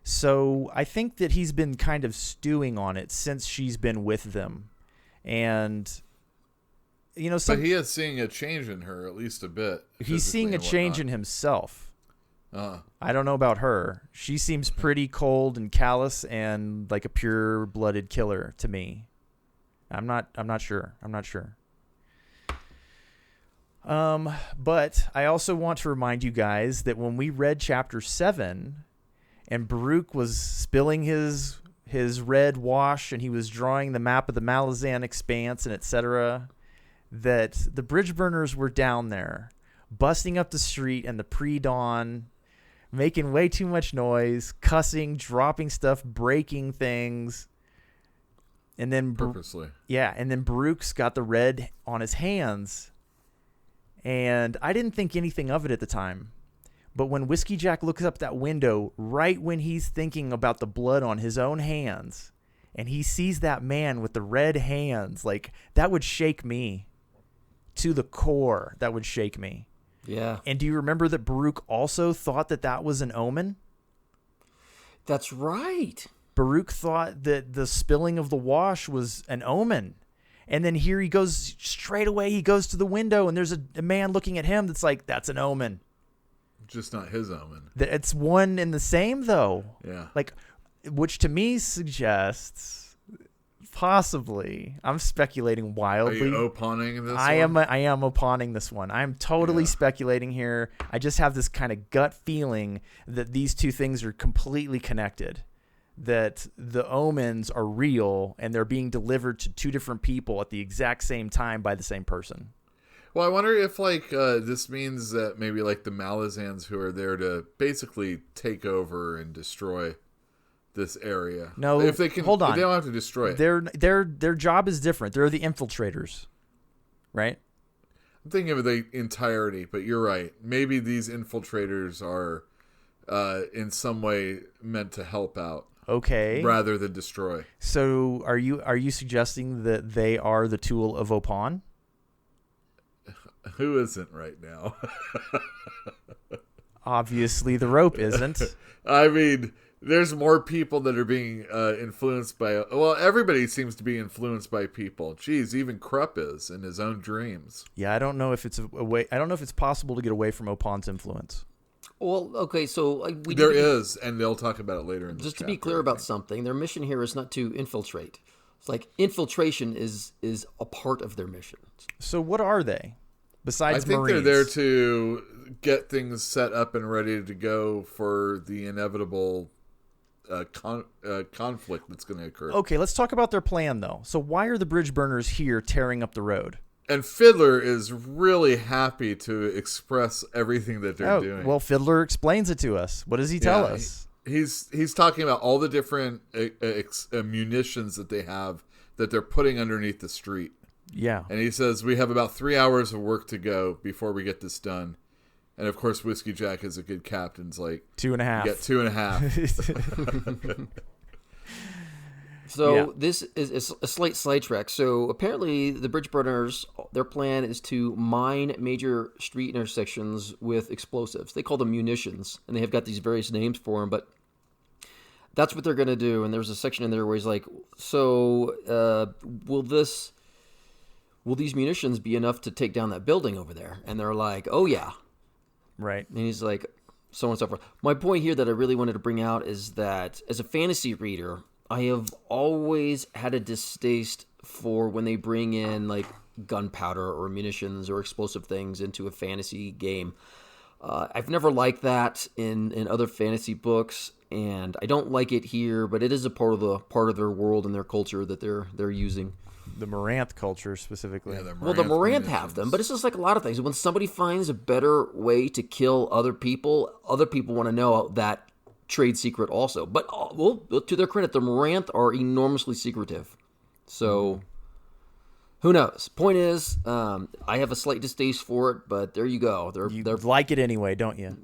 Speaker 1: So I think that he's been kind of stewing on it since she's been with them. And, you know,
Speaker 2: but he is seeing a change in her, at least a bit.
Speaker 1: He's seeing a change in himself. I don't know about her. She seems pretty cold and callous and like a pure-blooded killer to me. I'm not sure. But I also want to remind you guys that when we read chapter 7 and Baruch was spilling his red wash and he was drawing the map of the Malazan expanse and etc., that the bridge burners were down there busting up the street in the pre-dawn, making way too much noise, cussing, dropping stuff, breaking things. And then
Speaker 2: purposely.
Speaker 1: And then Baruch's got the red on his hands. And I didn't think anything of it at the time. But when Whiskeyjack looks up that window right when he's thinking about the blood on his own hands and he sees that man with the red hands, like, that would shake me to the core. That would shake me.
Speaker 3: Yeah.
Speaker 1: And do you remember that Baruch also thought that was an omen?
Speaker 3: That's right.
Speaker 1: Baruch thought that the spilling of the wash was an omen. And then here he goes straight away. He goes to the window and there's a man looking at him that's like, that's an omen.
Speaker 2: Just not his omen.
Speaker 1: It's one and the same, though.
Speaker 2: Yeah.
Speaker 1: Like, which to me suggests possibly, I'm speculating wildly.
Speaker 2: Are you oponing this
Speaker 1: I
Speaker 2: one?
Speaker 1: am oponing this one. I'm totally speculating here. I just have this kind of gut feeling that these two things are completely connected. That the omens are real and they're being delivered to two different people at the exact same time by the same person.
Speaker 2: Well, I wonder if this means that maybe like the Malazans who are there to basically take over and destroy this area.
Speaker 1: No,
Speaker 2: if they can,
Speaker 1: hold on.
Speaker 2: They don't have to destroy it.
Speaker 1: Their job is different. They're the infiltrators, right?
Speaker 2: I'm thinking of the entirety, but you're right. Maybe these infiltrators are in some way meant to help out.
Speaker 1: Okay.
Speaker 2: Rather than destroy.
Speaker 1: So are you suggesting that they are the tool of Opon?
Speaker 2: Who isn't right now?
Speaker 1: Obviously, the rope isn't.
Speaker 2: I mean, there's more people that are being influenced by... Well, everybody seems to be influenced by people. Geez, even Kruppe is in his own dreams.
Speaker 1: Yeah, I don't know if it's I don't know if it's possible to get away from Opon's influence.
Speaker 3: Well, okay, so...
Speaker 2: There is, and they'll talk about it later in this
Speaker 3: Just to
Speaker 2: chapter,
Speaker 3: be clear about something, their mission here is not to infiltrate. It's like infiltration is a part of their mission.
Speaker 1: So what are they? Besides
Speaker 2: I think
Speaker 1: Marines?
Speaker 2: they're there to get things set up and ready to go for the inevitable conflict that's going to occur.
Speaker 1: Okay, let's talk about their plan, though. So why are the bridge burners here tearing up the road?
Speaker 2: And Fiddler is really happy to express everything that they're doing.
Speaker 1: Well, Fiddler explains it to us. What does he tell us?
Speaker 2: He's talking about all the different munitions that they have that they're putting underneath the street.
Speaker 1: Yeah.
Speaker 2: And he says, we have about 3 hours of work to go before we get this done. And, of course, Whiskeyjack is a good captain's like...
Speaker 1: 2.5.
Speaker 2: You get 2.5.
Speaker 3: So this is a slight sidetrack. So apparently the bridge burners, their plan is to mine major street intersections with explosives. They call them munitions, and they have got these various names for them, but that's what they're going to do. And there's a section in there where he's like, so will these munitions be enough to take down that building over there? And they're like, oh, yeah.
Speaker 1: Right.
Speaker 3: And he's like, so on and so forth. My point here that I really wanted to bring out is that as a fantasy reader, I have always had a distaste for when they bring in like gunpowder or munitions or explosive things into a fantasy game. I've never liked that in other fantasy books, and I don't like it here. But it is a part of their world and their culture that they're using.
Speaker 1: The Moranth culture specifically.
Speaker 2: Yeah,
Speaker 3: the Moranth have them, but it's just like a lot of things. When somebody finds a better way to kill other people want to know that trade secret also. But to their credit, the Moranth are enormously secretive. So, who knows? Point is, I have a slight distaste for it, but there you go.
Speaker 1: They're like it anyway, don't you?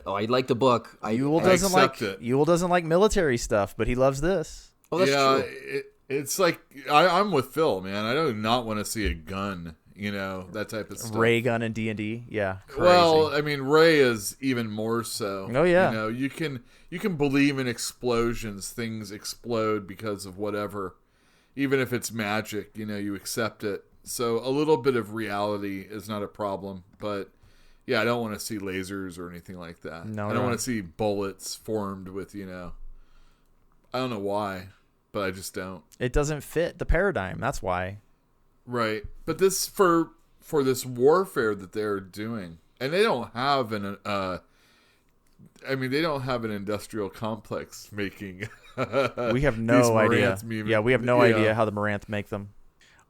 Speaker 3: I like the book.
Speaker 1: Ewell doesn't like military stuff, but he loves this.
Speaker 3: Oh, that's true.
Speaker 2: It's like I'm with Phil, man. I do not want to see a gun, that type of stuff.
Speaker 1: Ray gun in D&D, yeah. Crazy.
Speaker 2: Well, I mean, Ray is even more so.
Speaker 1: Oh yeah.
Speaker 2: You can believe in explosions. Things explode because of whatever, even if it's magic. You accept it. So a little bit of reality is not a problem. But yeah, I don't want to see lasers or anything like that.
Speaker 1: No,
Speaker 2: I don't want to see bullets formed with I don't know why. But I just don't.
Speaker 1: It doesn't fit the paradigm. That's why.
Speaker 2: Right. But this for this warfare that they're doing, and they don't have an industrial complex making.
Speaker 1: We have no idea. Yeah, we have no idea how the Moranth make them.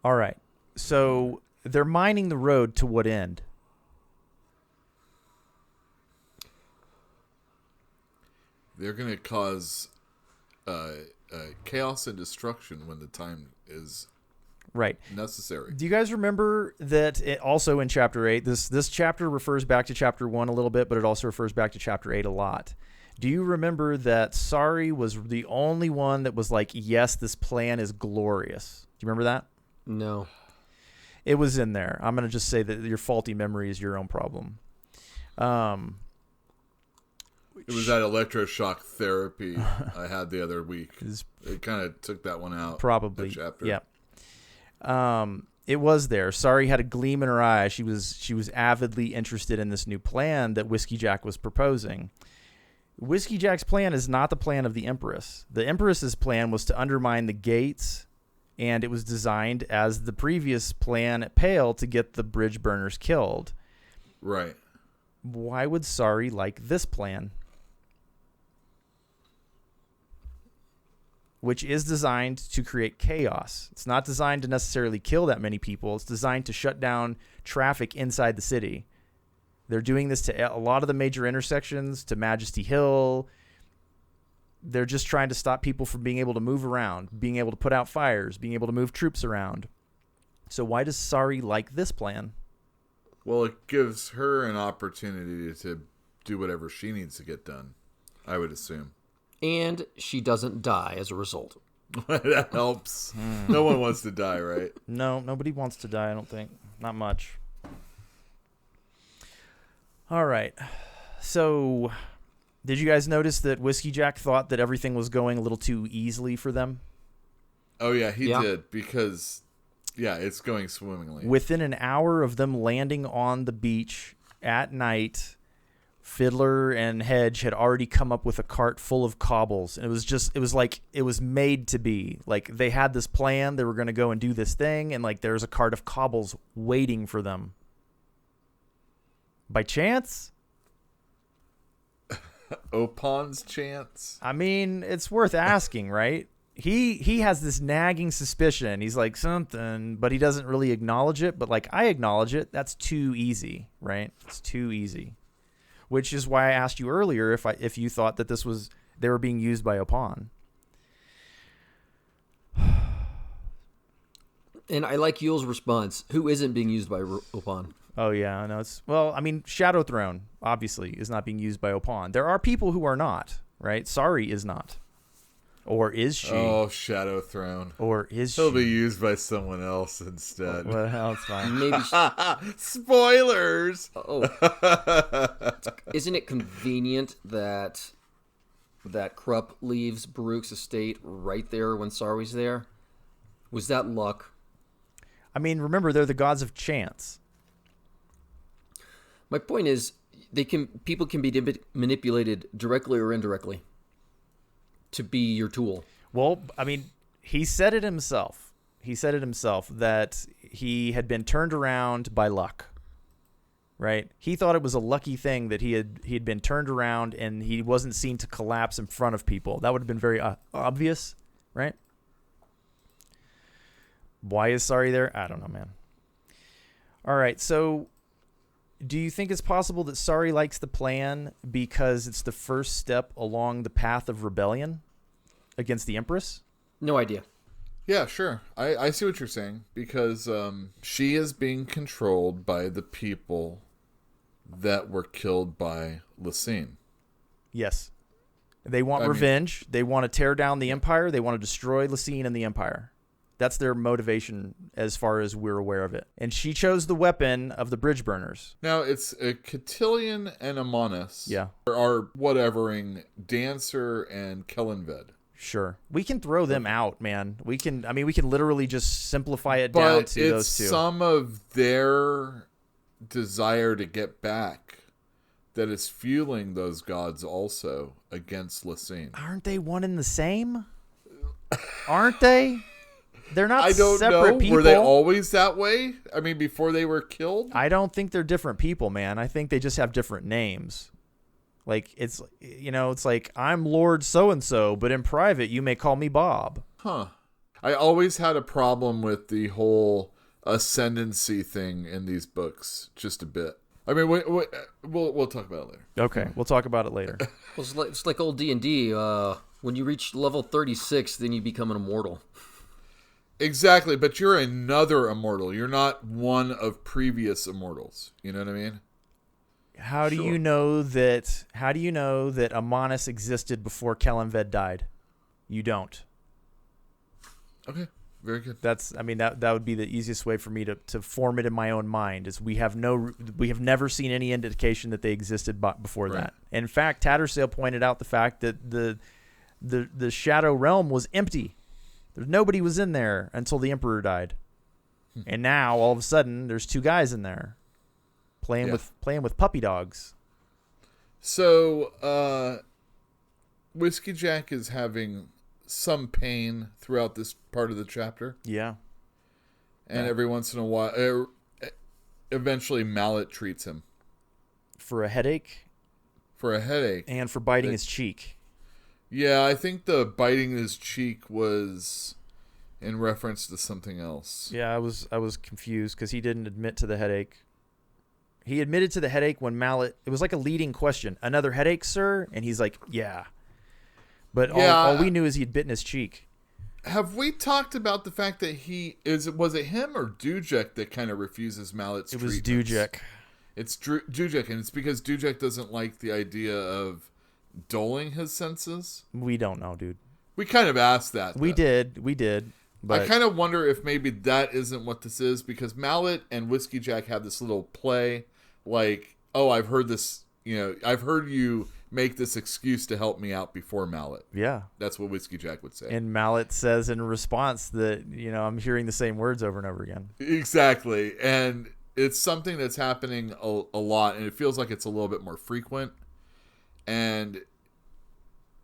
Speaker 1: All right. So they're mining the road to what end?
Speaker 2: They're going to cause chaos and destruction when the time is necessary.
Speaker 1: Do you guys remember that also in Chapter 8, this chapter refers back to Chapter 1 a little bit, but it also refers back to Chapter 8 a lot. Do you remember that Sari was the only one that was like, yes, this plan is glorious? Do you remember that?
Speaker 3: No.
Speaker 1: It was in there. I'm going to just say that your faulty memory is your own problem.
Speaker 2: It was that electroshock therapy I had the other week. It kind of took that one out.
Speaker 1: Probably.
Speaker 2: Chapter.
Speaker 1: Yeah. It was there. Sari had a gleam in her eye. She was avidly interested in this new plan that Whiskeyjack was proposing. Whiskeyjack's plan is not the plan of the Empress. The Empress's plan was to undermine the gates, and it was designed as the previous plan at Pale to get the bridge burners killed.
Speaker 2: Right.
Speaker 1: Why would Sari like this plan? Which is designed to create chaos. It's not designed to necessarily kill that many people. It's designed to shut down traffic inside the city. They're doing this to a lot of the major intersections, to Majesty Hill. They're just trying to stop people from being able to move around, being able to put out fires, being able to move troops around. So why does Sari like this plan?
Speaker 2: Well, it gives her an opportunity to do whatever she needs to get done, I would assume.
Speaker 3: And she doesn't die as a result.
Speaker 2: That helps. No one wants to die, right?
Speaker 1: No, nobody wants to die, I don't think. Not much. All right. So, did you guys notice that Whiskeyjack thought that everything was going a little too easily for them?
Speaker 2: Oh, yeah, he did. Because, it's going swimmingly.
Speaker 1: Within an hour of them landing on the beach at night, Fiddler and Hedge had already come up with a cart full of cobbles. And it was made to be. Like, they had this plan. They were going to go and do this thing. And, like, there's a cart of cobbles waiting for them. By chance?
Speaker 2: Opon's chance?
Speaker 1: I mean, it's worth asking, right? He has this nagging suspicion. He's like something, but he doesn't really acknowledge it. But like, I acknowledge it. That's too easy, right? It's too easy. Which is why I asked you earlier if you thought that they were being used by Opon.
Speaker 3: And I like Yule's response. Who isn't being used by Opon?
Speaker 1: Oh yeah, I know. I mean, Shadow Throne obviously is not being used by Opon. There are people who are not, right? Sari is not. Or is she?
Speaker 2: Oh, Shadow Throne.
Speaker 1: Or is she?
Speaker 2: He'll be used by someone else instead.
Speaker 1: Well, it's fine.
Speaker 3: Maybe.
Speaker 2: Spoilers.
Speaker 3: Oh. Isn't it convenient that Kruppe leaves Baruch's estate right there when Sari's there? Was that luck?
Speaker 1: I mean, remember, they're the gods of chance.
Speaker 3: My point is, people can be manipulated directly or indirectly to be your tool.
Speaker 1: Well, I mean, he said it himself. That he had been turned around by luck. Right? He thought it was a lucky thing that he had been turned around and he wasn't seen to collapse in front of people. That would have been very obvious, right? Why is Sari there? I don't know, man. All right, so do you think it's possible that Sari likes the plan because it's the first step along the path of rebellion against the Empress?
Speaker 3: No idea.
Speaker 2: Yeah, sure. I see what you're saying, because she is being controlled by the people that were killed by Lysine.
Speaker 1: Yes. They want revenge. They want to tear down the Empire. They want to destroy Lysine and the Empire. That's their motivation as far as we're aware of it. And she chose the weapon of the bridge burners.
Speaker 2: Now, it's a Cotillion and a Monas.
Speaker 1: Yeah.
Speaker 2: Are whatevering Dancer and Kellenved.
Speaker 1: Sure. We can throw them out, man. We can literally just simplify it down to those two.
Speaker 2: But it's some of their desire to get back that is fueling those gods also against Lysine.
Speaker 1: Aren't they one and the same? Aren't they? They're not
Speaker 2: I don't
Speaker 1: separate
Speaker 2: know.
Speaker 1: people.
Speaker 2: Were they always that way? I mean, before they were killed?
Speaker 1: I don't think they're different people, man. I think they just have different names. Like, it's like, I'm Lord so-and-so, but in private, you may call me Bob.
Speaker 2: Huh. I always had a problem with the whole ascendancy thing in these books, just a bit. I mean, we'll talk about it later.
Speaker 1: Okay, we'll talk about it later.
Speaker 3: Well, it's like old D&D. When you reach level 36, then you become an immortal.
Speaker 2: Exactly, but you're another immortal. You're not one of previous immortals. You know what I mean?
Speaker 1: How do you know that Amonis existed before Kellenved died? You don't.
Speaker 2: Okay, very good.
Speaker 1: That would be the easiest way for me to form it in my own mind, is we have never seen any indication that they existed before that. In fact, Tattersail pointed out the fact that the Shadow Realm was empty. Nobody was in there until the Emperor died. And now all of a sudden there's two guys in there playing with puppy dogs.
Speaker 2: So Whiskeyjack is having some pain throughout this part of the chapter.
Speaker 1: Yeah.
Speaker 2: And every once in a while eventually Mallet treats him
Speaker 1: For a headache and for biting his cheek.
Speaker 2: Yeah, I think the biting his cheek was in reference to something else.
Speaker 1: Yeah, I was confused because he didn't admit to the headache. He admitted to the headache when Mallet... It was like a leading question. Another headache, sir? And he's like, yeah. But all we knew is he'd bitten his cheek.
Speaker 2: Have we talked about the fact that was it him or Dujek that kind of refuses Mallet's treatments?
Speaker 1: It was Dujek.
Speaker 2: It's Dujek, and it's because Dujek doesn't like the idea of dulling his senses.
Speaker 1: We don't know, dude.
Speaker 2: We kind of asked that.
Speaker 1: We did. But
Speaker 2: I kind of wonder if maybe that isn't what this is, because Mallet and Whiskeyjack have this little play, like, oh, I've heard this, I've heard you make this excuse to help me out before, Mallet.
Speaker 1: Yeah.
Speaker 2: That's what Whiskeyjack would say.
Speaker 1: And Mallet says in response that, I'm hearing the same words over and over again.
Speaker 2: Exactly. And it's something that's happening a lot, and it feels like it's a little bit more frequent. And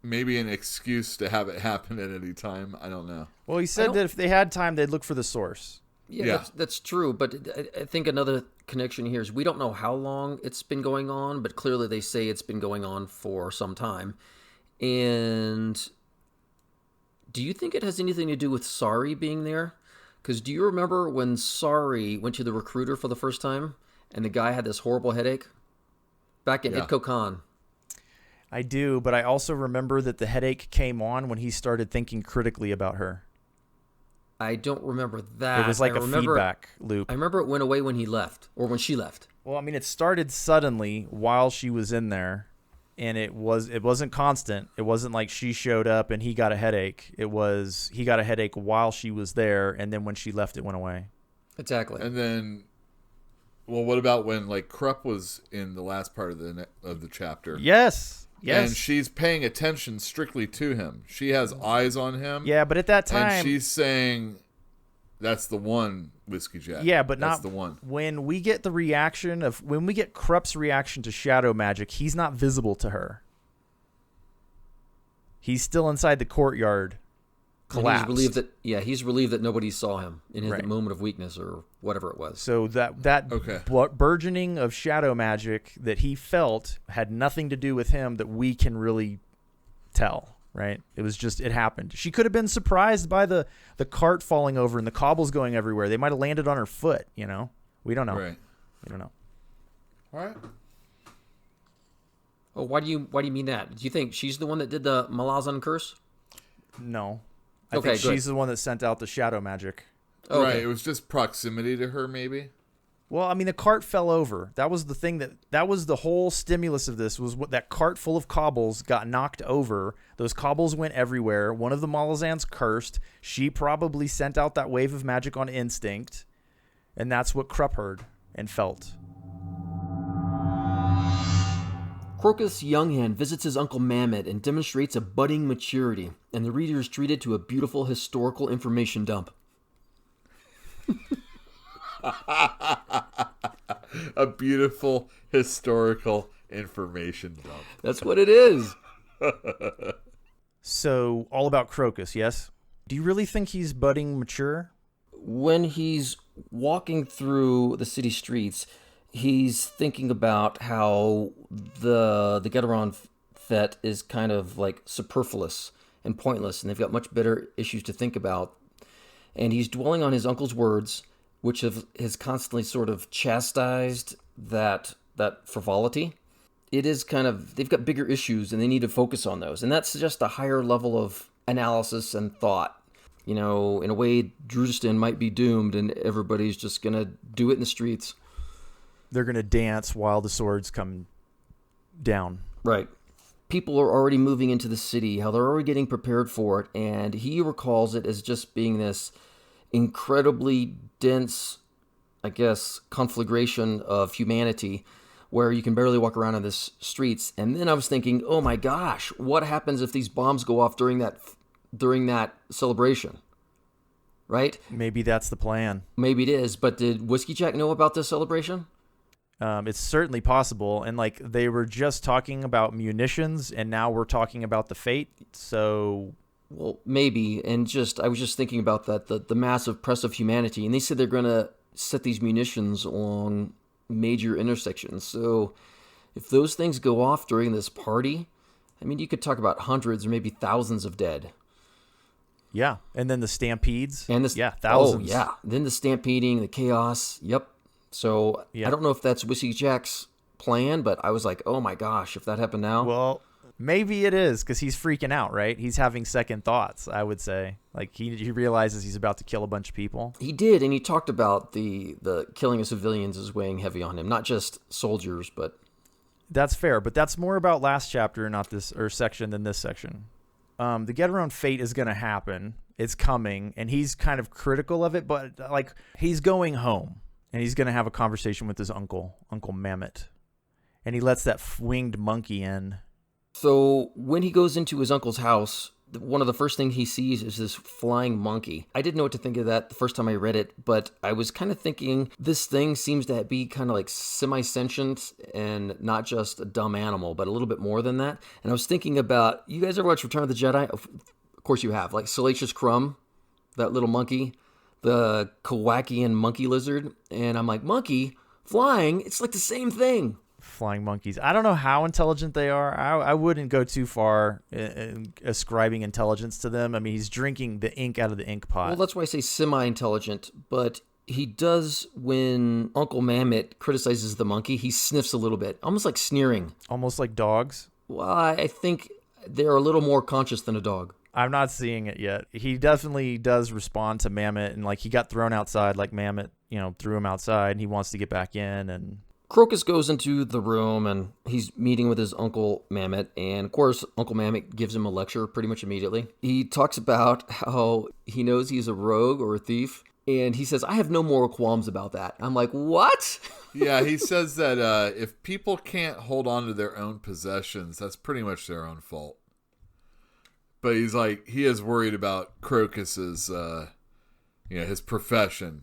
Speaker 2: maybe an excuse to have it happen at any time. I don't know.
Speaker 1: Well, he said that if they had time, they'd look for the source.
Speaker 3: Yeah, that's true. But I think another connection here is we don't know how long it's been going on, but clearly they say it's been going on for some time. And do you think it has anything to do with Sari being there? Because do you remember when Sari went to the recruiter for the first time and the guy had this horrible headache? Back in Itko Khan.
Speaker 1: I do, but I also remember that the headache came on when he started thinking critically about her.
Speaker 3: I don't remember that.
Speaker 1: It was like a feedback loop.
Speaker 3: I remember it went away when he left, or when she left.
Speaker 1: Well, I mean, it started suddenly while she was in there, and it wasn't constant. It wasn't like she showed up and he got a headache. It was he got a headache while she was there, and then when she left, it went away.
Speaker 3: Exactly.
Speaker 2: And then, well, what about when like Kruppe was in the last part of the chapter?
Speaker 1: Yes.
Speaker 2: And she's paying attention strictly to him. She has eyes on him.
Speaker 1: Yeah, but at that time...
Speaker 2: And she's saying, that's the one, Whiskeyjack.
Speaker 1: Yeah, but
Speaker 2: that's
Speaker 1: not
Speaker 2: the one.
Speaker 1: When we get the reaction of... When we get Kruppe's reaction to shadow magic, he's not visible to her. He's still inside the courtyard. Collapsed.
Speaker 3: He's relieved that nobody saw him in his moment of weakness or whatever it was.
Speaker 1: So that burgeoning of shadow magic that he felt had nothing to do with him that we can really tell, right? It was just, it happened. She could have been surprised by the cart falling over and the cobbles going everywhere. They might have landed on her foot, you know? We don't know.
Speaker 2: Right.
Speaker 1: We don't know.
Speaker 2: All right.
Speaker 3: Oh, why do you mean that? Do you think she's the one that did the Malazan curse?
Speaker 1: No. I think she's the one that sent out the shadow magic.
Speaker 2: Okay. Right. It was just proximity to her, maybe.
Speaker 1: Well, I mean, the cart fell over. That was the thing that was the whole stimulus of this was what that cart full of cobbles got knocked over. Those cobbles went everywhere. One of the Malazans cursed. She probably sent out that wave of magic on instinct, and that's what Kruppe heard and felt.
Speaker 3: Crocus Younghand visits his Uncle Mammoth and demonstrates a budding maturity, and the reader is treated to a beautiful historical information dump.
Speaker 2: A beautiful historical information dump.
Speaker 3: That's what it is.
Speaker 1: So, all about Crocus, yes? Do you really think he's budding mature?
Speaker 3: When he's walking through the city streets, he's thinking about how the Getaron Fete is kind of like superfluous and pointless, and they've got much better issues to think about. And he's dwelling on his uncle's words, which has constantly sort of chastised that frivolity. It is kind of, they've got bigger issues and they need to focus on those. And that's just a higher level of analysis and thought. You know, in a way, Drustin might be doomed and everybody's just going to do it in the streets.
Speaker 1: They're going to dance while the swords come down.
Speaker 3: Right. People are already moving into the city, how they're already getting prepared for it, and he recalls it as just being this incredibly dense, I guess, conflagration of humanity where you can barely walk around in the streets. And then I was thinking, oh my gosh, what happens if these bombs go off during that celebration? Right?
Speaker 1: Maybe that's the plan.
Speaker 3: Maybe it is, but did Whiskeyjack know about this celebration?
Speaker 1: It's certainly possible, and like they were just talking about munitions, and now we're talking about the fate. So,
Speaker 3: well, maybe. And I was just thinking about that the massive press of humanity, and they said they're going to set these munitions on major intersections. So, if those things go off during this party, I mean, you could talk about hundreds or maybe thousands of dead.
Speaker 1: Yeah, and then the stampedes.
Speaker 3: Thousands. Oh, yeah. Then the stampeding, the chaos. Yep. So, I don't know if that's Whiskeyjack's plan, but I was like, oh my gosh, if that happened now.
Speaker 1: Well, maybe it is, because he's freaking out, right? He's having second thoughts, I would say. Like, he realizes he's about to kill a bunch of people.
Speaker 3: He did, and he talked about the killing of civilians is weighing heavy on him. Not just soldiers, but...
Speaker 1: That's fair, but that's more about last chapter, not this or section, than this section. The Getaron Fate is going to happen. It's coming, and he's kind of critical of it, but, like, he's going home. And he's going to have a conversation with his Uncle Mammoth. And he lets that winged monkey in.
Speaker 3: So when he goes into his uncle's house, one of the first things he sees is this flying monkey. I didn't know what to think of that the first time I read it, but I was kind of thinking this thing seems to be kind of like semi-sentient and not just a dumb animal, but a little bit more than that. And I was thinking about, you guys ever watch Return of the Jedi? Of course you have. Like Salacious Crumb, that little monkey the Kowakian monkey lizard. And I'm like, monkey, flying, it's like the same thing.
Speaker 1: Flying monkeys. I don't know how intelligent they are. I wouldn't go too far in ascribing intelligence to them. I mean, he's drinking the ink out of the ink pot.
Speaker 3: Well, that's why I say semi-intelligent, but he does, when Uncle Mammoth criticizes the monkey, he sniffs a little bit, almost like sneering.
Speaker 1: Almost like dogs?
Speaker 3: Well, I think they're a little more conscious than a dog.
Speaker 1: I'm not seeing it yet. He definitely does respond to Mammoth, and like he got thrown outside, like Mammoth, threw him outside, and he wants to get back in. And
Speaker 3: Crocus goes into the room, and he's meeting with his Uncle Mammoth, and of course, Uncle Mammoth gives him a lecture pretty much immediately. He talks about how he knows he's a rogue or a thief, and he says, I have no moral qualms about that. I'm like, what?
Speaker 2: Yeah, he says that if people can't hold on to their own possessions, that's pretty much their own fault. But he's like, he is worried about Crocus's, his profession.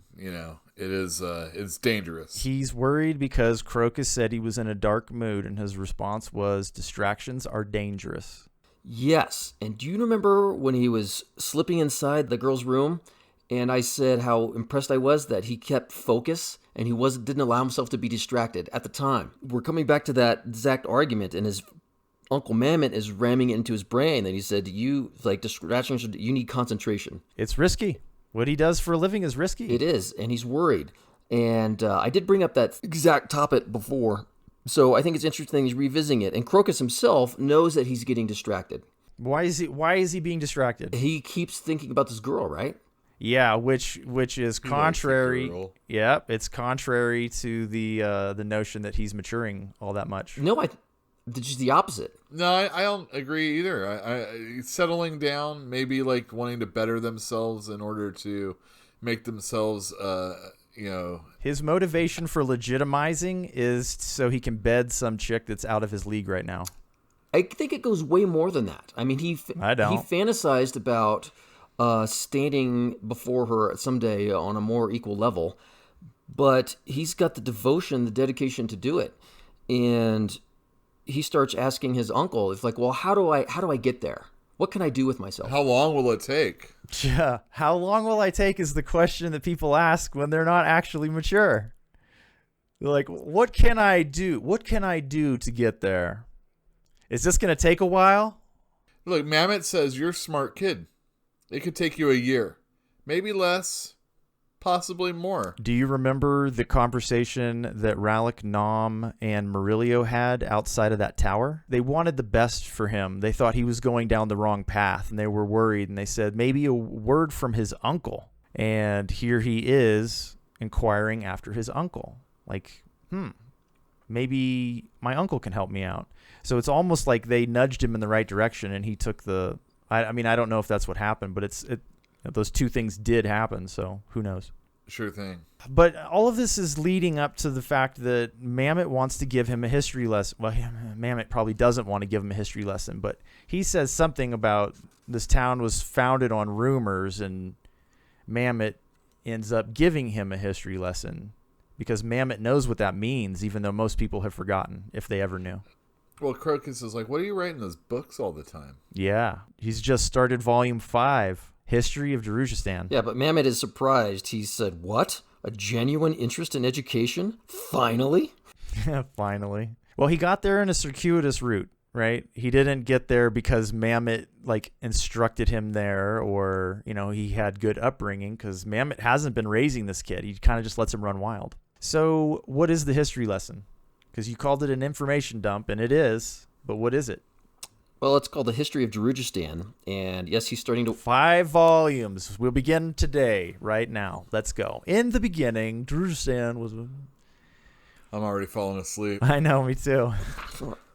Speaker 2: It's dangerous.
Speaker 1: He's worried because Crocus said he was in a dark mood, and his response was, distractions are dangerous.
Speaker 3: Yes. And do you remember when he was slipping inside the girl's room, and I said how impressed I was that he kept focus and he didn't allow himself to be distracted at the time? We're coming back to that exact argument, and his Uncle Mammoth is ramming it into his brain, and he said, distractions, you need concentration.
Speaker 1: It's risky. What he does for a living is risky.
Speaker 3: It is, and he's worried. And I did bring up that exact topic before, so I think it's interesting he's revisiting it. And Crocus himself knows that he's getting distracted.
Speaker 1: Why is he being distracted?
Speaker 3: He keeps thinking about this girl, right?
Speaker 1: Yeah, which is contrary. Yep, it's contrary to the notion that he's maturing all that much.
Speaker 3: No, just the opposite.
Speaker 2: No, I don't agree either. I settling down, maybe like wanting to better themselves in order to make themselves,
Speaker 1: His motivation for legitimizing is so he can bed some chick that's out of his league right now.
Speaker 3: I think it goes way more than that. I mean, he fantasized about standing before her someday on a more equal level, but he's got the devotion, the dedication to do it, and he starts asking his uncle, it's like, well, how do I get there? What can I do with myself?
Speaker 2: How long will it take?
Speaker 1: Yeah, how long will I take is the question that people ask when they're not actually mature. They're like, what can I do? What can I do to get there? Is this going to take a while?
Speaker 2: Look, Mammoth says you're a smart kid. It could take you a year. Maybe less. Possibly more.
Speaker 1: Do you remember the conversation that Rallick, Nom, and Murillo had outside of that tower? They wanted the best for him. They thought he was going down the wrong path, and they were worried, and they said, maybe a word from his uncle. And here he is inquiring after his uncle. Like, maybe my uncle can help me out. So it's almost like they nudged him in the right direction, and he took the... I mean, I don't know if that's what happened, but those two things did happen, so who knows?
Speaker 2: Sure thing.
Speaker 1: But all of this is leading up to the fact that Mammoth wants to give him a history lesson. Well, Mammoth probably doesn't want to give him a history lesson, but he says something about this town was founded on rumors, and Mammoth ends up giving him a history lesson because Mammoth knows what that means, even though most people have forgotten, if they ever knew.
Speaker 2: Well, Crocus is like, what are you writing those books all the time?
Speaker 1: Yeah, he's just started volume 5, History of Darujistan.
Speaker 3: Yeah, but Mammoth is surprised. He said, what? A genuine interest in education? Finally?
Speaker 1: Finally. Well, he got there in a circuitous route, right? He didn't get there because Mammoth, instructed him there or, he had good upbringing, because Mammoth hasn't been raising this kid. He kind of just lets him run wild. So what is the history lesson? Because you called it an information dump, and it is, but what is it?
Speaker 3: Well, it's called The History of Darujistan, and yes, he's starting to...
Speaker 1: 5 volumes. We'll begin today, right now. Let's go. In the beginning, Darujistan was...
Speaker 2: I'm already falling asleep.
Speaker 1: I know, me too.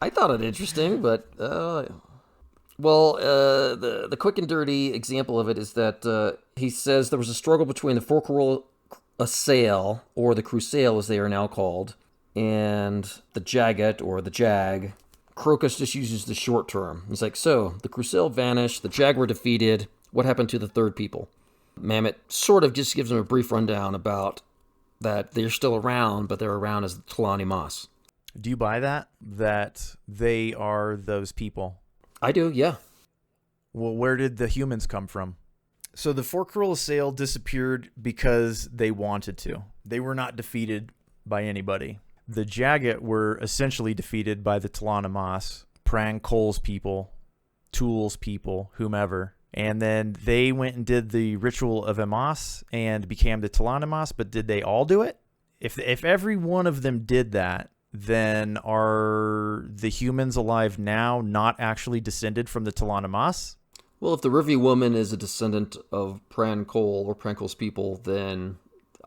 Speaker 3: I thought it interesting, but... the quick and dirty example of it is that he says there was a struggle between the Forquerolles Assail, or the Crusail as they are now called, and the Jagat, or the Jag. Crocus just uses the short term. He's like, so, the Crusail vanished, the Jag were defeated, what happened to the third people? Mammoth sort of just gives him a brief rundown about that they're still around, but they're around as the Talani Mas.
Speaker 1: Do you buy that? That they are those people?
Speaker 3: I do, yeah.
Speaker 1: Well, where did the humans come from? So the Forkroll Sail disappeared because they wanted to. They were not defeated by anybody. The Jagat were essentially defeated by the Talanamas, Prang Cole's people, Tool's people, whomever. And then they went and did the ritual of Amos and became the Talanamas, but did they all do it? If every one of them did that, then are the humans alive now not actually descended from the Talanamas?
Speaker 3: Well, if the Rivi woman is a descendant of Pran Cole or Pran Cole's people, then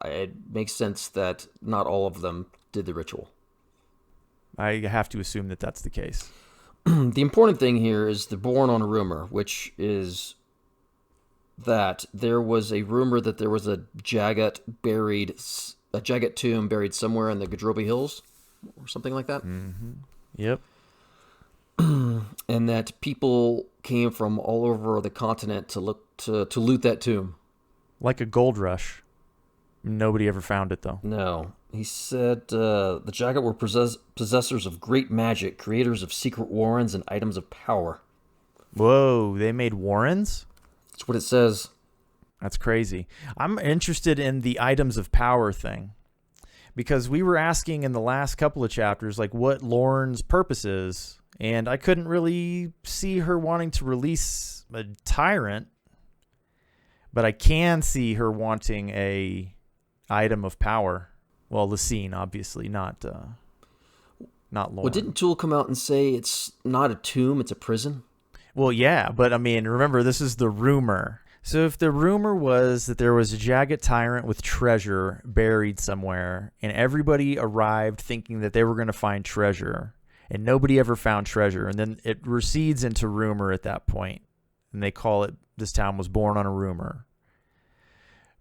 Speaker 3: it makes sense that not all of them did the ritual.
Speaker 1: I have to assume that that's the case.
Speaker 3: The important thing here is they're born on a rumor, which is that there was a rumor that there was a Jagat tomb buried somewhere in the Gadrobi Hills, or something like that.
Speaker 1: Mm-hmm. Yep.
Speaker 3: And that people came from all over the continent to loot that tomb.
Speaker 1: Like a gold rush. Nobody ever found it, though.
Speaker 3: No. He said the Jagat were possessors of great magic, creators of secret warrens and items of power.
Speaker 1: Whoa, they made warrens?
Speaker 3: That's what it says.
Speaker 1: That's crazy. I'm interested in the items of power thing. Because we were asking in the last couple of chapters, like, what Lorne's purpose is. And I couldn't really see her wanting to release a tyrant. But I can see her wanting a item of power. Well, Lysine, obviously, not Lorne.
Speaker 3: Well, didn't Tool come out and say it's not a tomb, it's a prison?
Speaker 1: Well, yeah, but I mean, remember, this is the rumor. So if the rumor was that there was a Jagat tyrant with treasure buried somewhere, and everybody arrived thinking that they were going to find treasure, and nobody ever found treasure, and then it recedes into rumor at that point, and they call it, this town was born on a rumor.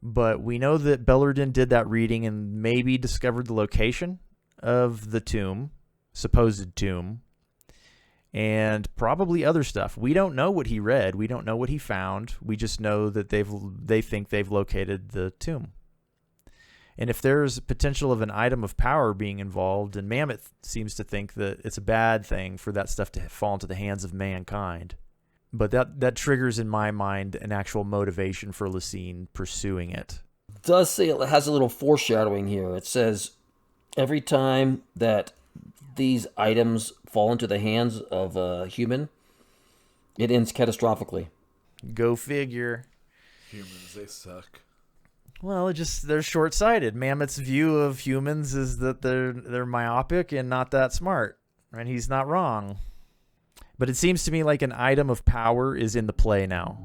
Speaker 1: But we know that Bellerden did that reading and maybe discovered the location of the tomb, supposed tomb, and probably other stuff. We don't know what he read. We don't know what he found. We just know that they think they've located the tomb. And if there's potential of an item of power being involved, and Mammoth seems to think that it's a bad thing for that stuff to fall into the hands of mankind. But that triggers in my mind an actual motivation for Lysine pursuing it.
Speaker 3: It does say it has a little foreshadowing here. It says every time that these items fall into the hands of a human, it ends catastrophically.
Speaker 1: Go figure.
Speaker 2: Humans, they suck.
Speaker 1: Well, they're short-sighted. Mammoth's view of humans is that they're myopic and not that smart. And he's not wrong. But it seems to me like an item of power is in the play now.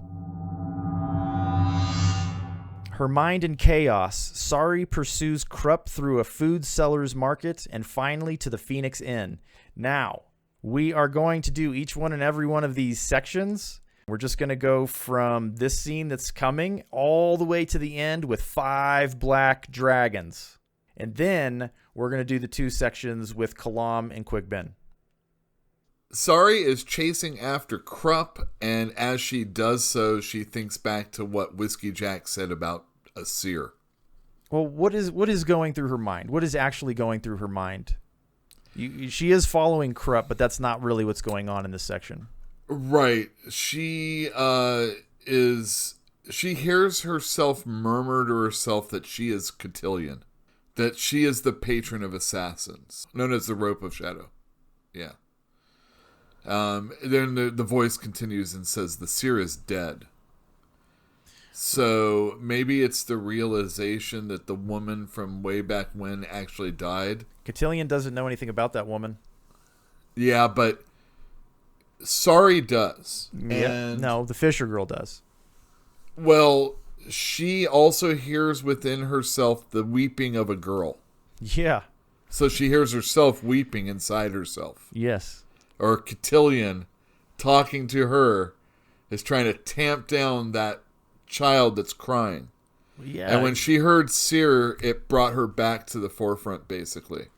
Speaker 1: Her mind in chaos, Sari pursues Kruppe through a food seller's market and finally to the Phoenix Inn. Now, we are going to do each one and every one of these sections. We're just going to go from this scene that's coming all the way to the end with 5 black dragons. And then we're going to do the 2 sections with Kalam and Quick Ben.
Speaker 2: Sari is chasing after Kruppe, and as she does so, she thinks back to what Whiskeyjack said about a seer.
Speaker 1: Well, what is going through her mind? What is actually going through her mind? She is following Kruppe, but that's not really what's going on in this section.
Speaker 2: Right. She hears herself murmur to herself that she is Cotillion, that she is the patron of assassins, known as the Rope of Shadow. Yeah. Then the voice continues and says, the seer is dead. So maybe it's the realization that the woman from way back when actually died.
Speaker 1: Cotillion doesn't know anything about that woman.
Speaker 2: Yeah, but Sari does.
Speaker 1: Yeah. No, the Fisher girl does.
Speaker 2: Well, she also hears within herself the weeping of a girl.
Speaker 1: Yeah.
Speaker 2: So she hears herself weeping inside herself.
Speaker 1: Yes.
Speaker 2: Or Cotillion talking to her is trying to tamp down that child that's crying.
Speaker 1: Yeah.
Speaker 2: And when she heard Seer, it brought her back to the forefront, basically.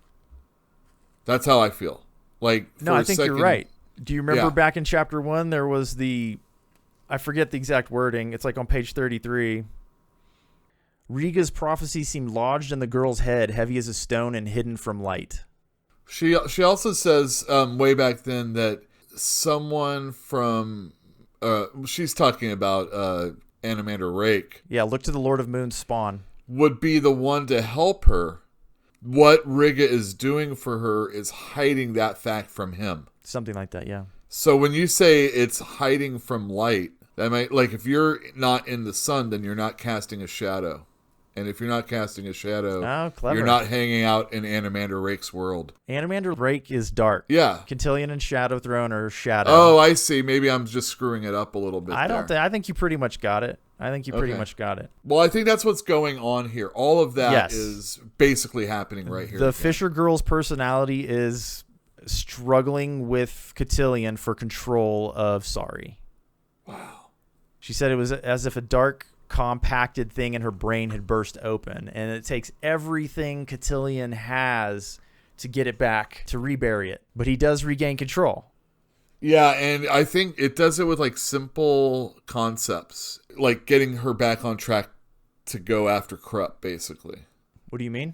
Speaker 2: That's how I feel. Like,
Speaker 1: no, I think you're right. Do you remember back in chapter 1, there was I forget the exact wording. It's like on page 33. Riga's prophecy seemed lodged in the girl's head, heavy as a stone and hidden from light.
Speaker 2: She also says way back then that someone from she's talking about Animander Rake.
Speaker 1: Yeah, look to the Lord of Moon's spawn.
Speaker 2: Would be the one to help her. What Riga is doing for her is hiding that fact from him.
Speaker 1: Something like that, yeah.
Speaker 2: So when you say it's hiding from light, that might, like, if you're not in the sun, then you're not casting a shadow. And if you're not casting a shadow, you're not hanging out in Animander Rake's world.
Speaker 1: Animander Rake is dark.
Speaker 2: Yeah.
Speaker 1: Cotillion and Shadow Throne are shadow.
Speaker 2: Oh, I see. Maybe I'm just screwing it up a little bit.
Speaker 1: I think you pretty much got it. Well,
Speaker 2: I think that's what's going on here. All of that is basically happening right here.
Speaker 1: The Fisher girl's personality is struggling with Cotillion for control of Sari.
Speaker 2: Wow.
Speaker 1: She said it was as if a dark, compacted thing in her brain had burst open, and it takes everything Cotillion has to get it back, to rebury it. But he does regain control.
Speaker 2: Yeah, and I think it does it with like simple concepts, like getting her back on track to go after Kruppe, basically.
Speaker 1: What do you mean?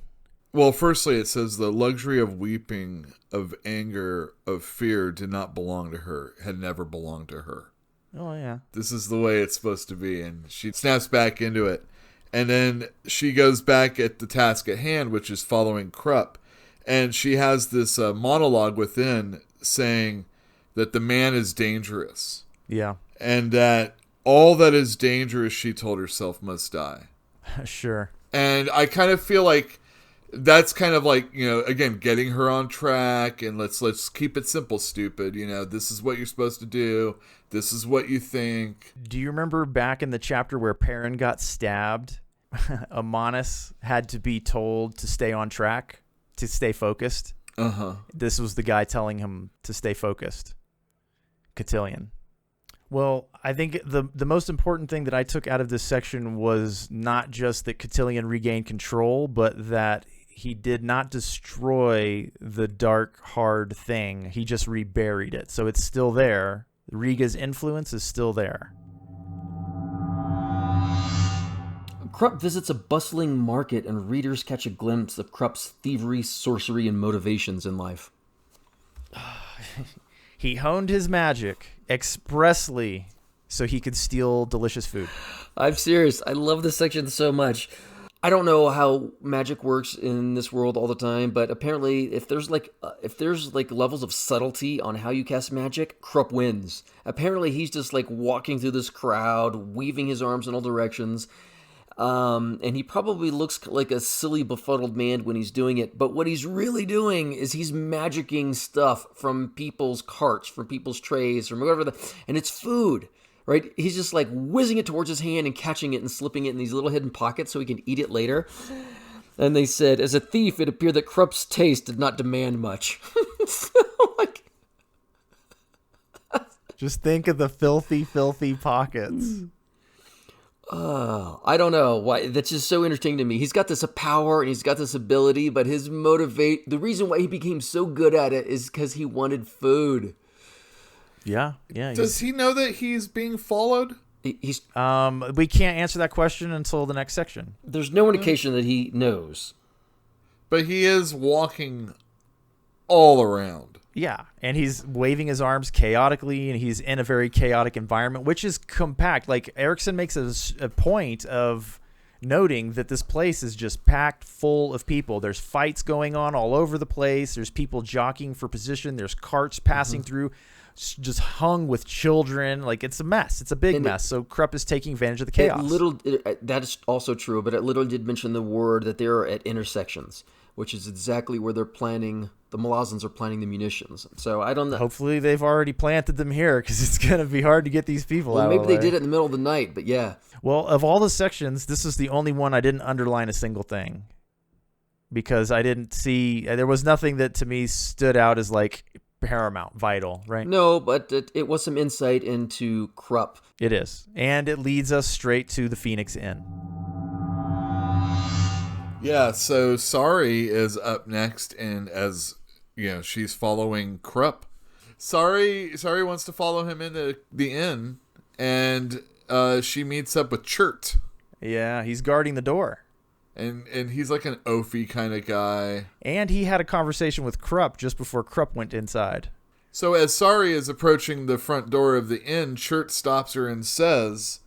Speaker 2: Well, firstly, it says the luxury of weeping, of anger, of fear did not belong to her, had never belonged to her.
Speaker 1: Oh, yeah.
Speaker 2: This is the way it's supposed to be. And she snaps back into it. And then she goes back at the task at hand, which is following Kruppe. And she has this monologue within saying that the man is dangerous.
Speaker 1: Yeah.
Speaker 2: And that all that is dangerous, she told herself, must die.
Speaker 1: Sure.
Speaker 2: And I kind of feel like that's kind of like, you know, again, getting her on track, and let's keep it simple, stupid. You know, this is what you're supposed to do. This is what you think.
Speaker 1: Do you remember back in the chapter where Perrin got stabbed? Amonis had to be told to stay on track, to stay focused.
Speaker 2: Uh-huh.
Speaker 1: This was the guy telling him to stay focused. Cotillion. Well, I think the most important thing that I took out of this section was not just that Cotillion regained control, but that he did not destroy the dark, hard thing. He just reburied it. So it's still there. Riga's influence is still there.
Speaker 3: Kruppe visits a bustling market, and readers catch a glimpse of Kruppe's thievery, sorcery, and motivations in life.
Speaker 1: He honed his magic expressly so he could steal delicious food.
Speaker 3: I'm serious. I love this section so much. I don't know how magic works in this world all the time, but apparently if there's like levels of subtlety on how you cast magic, Kruppe wins. Apparently he's just like walking through this crowd, weaving his arms in all directions. And he probably looks like a silly, befuddled man when he's doing it. But what he's really doing is he's magicking stuff from people's carts, from people's trays, from whatever, and it's food, right? He's just like whizzing it towards his hand and catching it and slipping it in these little hidden pockets so he can eat it later. And they said, as a thief, it appeared that Kruppe's taste did not demand much. So, like,
Speaker 1: just think of the filthy, filthy pockets.
Speaker 3: I don't know why. That's just so interesting to me. He's got this power and he's got this ability, but the reason why he became so good at it is because he wanted food.
Speaker 1: Yeah.
Speaker 2: Does he know that he's being followed?
Speaker 3: He's.
Speaker 1: We can't answer that question until the next section.
Speaker 3: There's no indication that he knows.
Speaker 2: But he is walking all around.
Speaker 1: Yeah, and he's waving his arms chaotically, and he's in a very chaotic environment, which is compact. Like, Erikson makes a point of noting that this place is just packed full of people. There's fights going on all over the place. There's people jockeying for position. There's carts passing through, just hung with children. Like, it's a mess. It's a big mess. So Kruppe is taking advantage of the chaos.
Speaker 3: That is also true, but it literally did mention the word that they're at intersections, which is exactly where they're planning. The Malazans are planning the munitions. So I don't know.
Speaker 1: Hopefully they've already planted them here, because it's going to be hard to get these people out.
Speaker 3: Maybe they did it in the middle of the night, but yeah.
Speaker 1: Well, of all the sections, this is the only one I didn't underline a single thing, because I didn't see, there was nothing that to me stood out as like paramount, vital, right?
Speaker 3: No, but it was some insight into Kruppe.
Speaker 1: It is. And it leads us straight to the Phoenix Inn.
Speaker 2: Yeah, so Sari is up next, and as you know, she's following Kruppe. Sari wants to follow him into the inn, and she meets up with Chert.
Speaker 1: Yeah, he's guarding the door.
Speaker 2: And he's like an oafy kind of guy.
Speaker 1: And he had a conversation with Kruppe just before Kruppe went inside.
Speaker 2: So as Sari is approaching the front door of the inn, Chert stops her and says,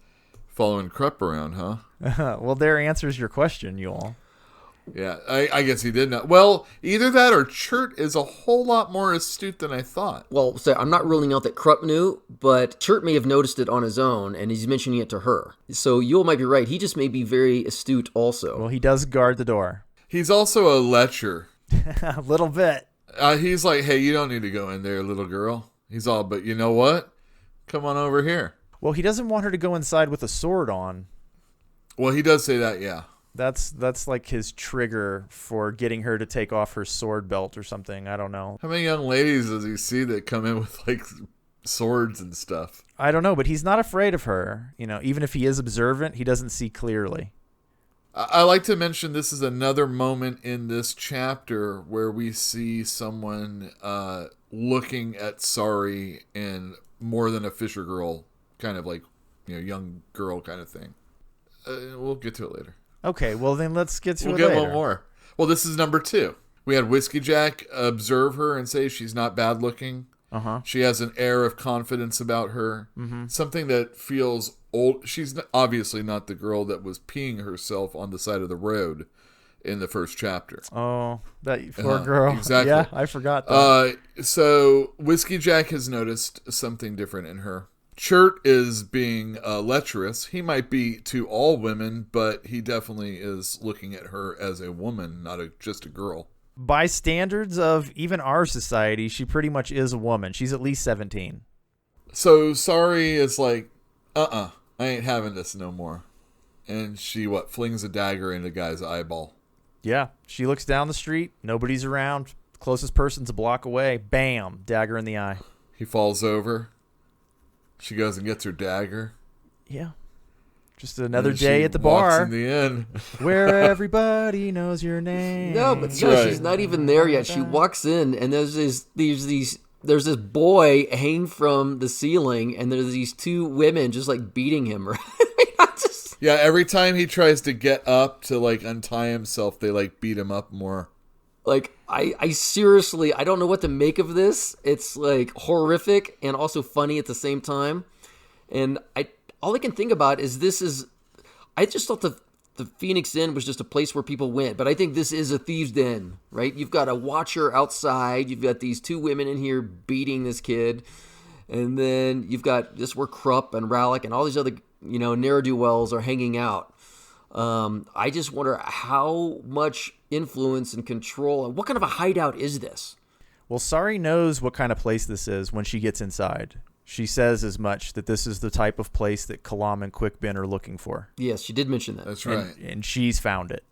Speaker 2: Following Kruppe around, huh?
Speaker 1: Well, there answers your question, you all.
Speaker 2: Yeah, I guess he did know. Well, either that or Chert is a whole lot more astute than I thought.
Speaker 3: Well, so I'm not ruling out that Kruppe knew, but Chert may have noticed it on his own, and he's mentioning it to her. So Yule might be right. He just may be very astute also.
Speaker 1: Well, he does guard the door.
Speaker 2: He's also a lecher.
Speaker 1: A little bit.
Speaker 2: He's like, hey, you don't need to go in there, little girl. He's all, but you know what? Come on over here.
Speaker 1: Well, he doesn't want her to go inside with a sword on.
Speaker 2: Well, he does say that, yeah.
Speaker 1: That's like his trigger for getting her to take off her sword belt or something. I don't know.
Speaker 2: How many young ladies does he see that come in with like swords and stuff?
Speaker 1: I don't know, but he's not afraid of her. You know, even if he is observant, he doesn't see clearly.
Speaker 2: I like to mention this is another moment in this chapter where we see someone looking at Sari in more than a fisher girl, kind of like, you know, young girl kind of thing. We'll get to it later.
Speaker 1: Okay, well then let's get to it
Speaker 2: later.
Speaker 1: later.
Speaker 2: We'll get one more. Well, this is number 2. We had Whiskeyjack observe her and say she's not bad looking.
Speaker 1: Uh-huh.
Speaker 2: She has an air of confidence about her. Mm-hmm. Something that feels old. She's obviously not the girl that was peeing herself on the side of the road in the first chapter.
Speaker 1: Oh, that poor girl.
Speaker 2: Exactly.
Speaker 1: Yeah, I forgot that.
Speaker 2: So Whiskeyjack has noticed something different in her. Chert is being lecherous. He might be to all women, but he definitely is looking at her as a woman, not just a girl.
Speaker 1: By standards of even our society, she pretty much is a woman. She's at least 17.
Speaker 2: So Sari is like, I ain't having this no more. And she, flings a dagger in the guy's eyeball.
Speaker 1: Yeah, she looks down the street. Nobody's around. Closest person's a block away. Bam, dagger in the eye.
Speaker 2: He falls over. She goes and gets her dagger.
Speaker 1: Yeah. Just another day at the bar.
Speaker 2: In the inn.
Speaker 1: Where everybody knows your name.
Speaker 3: No, but she's not even there yet. She walks in, and there's this boy hanging from the ceiling, and there's these 2 women just like beating him. Right?
Speaker 2: Yeah, every time he tries to get up to like untie himself, they like beat him up more.
Speaker 3: Like, I seriously, I don't know what to make of this. It's like horrific and also funny at the same time. And all I can think about is I just thought the Phoenix Inn was just a place where people went. But I think this is a thieves' den, right? You've got a watcher outside. You've got these 2 women in here beating this kid. And then you've got this where Kruppe and Rallick and all these other, ne'er-do-wells are hanging out. I just wonder how much influence and control, and what kind of a hideout is this?
Speaker 1: Well, Sari knows what kind of place this is when she gets inside. She says as much, that this is the type of place that Kalam and Quickbin are looking for.
Speaker 3: Yes, she did mention that.
Speaker 2: That's right.
Speaker 1: And she's found it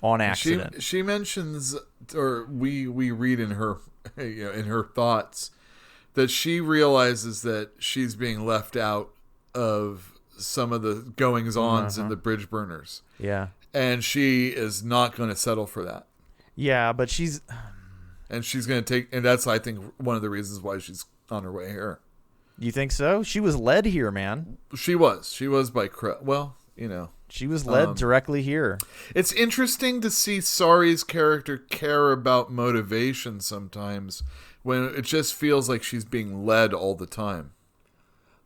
Speaker 1: on accident.
Speaker 2: She mentions, or we read in her, in her thoughts, that she realizes that she's being left out of some of the goings-ons in the bridge burners.
Speaker 1: Yeah.
Speaker 2: And she is not going to settle for that.
Speaker 1: Yeah, but she's
Speaker 2: going to take, and that's, I think, one of the reasons why she's on her way here.
Speaker 1: You think so? She was led here, man.
Speaker 2: She was by Kruppe. Well,
Speaker 1: she was led directly here.
Speaker 2: It's interesting to see Sari's character care about motivation sometimes when it just feels like she's being led all the time.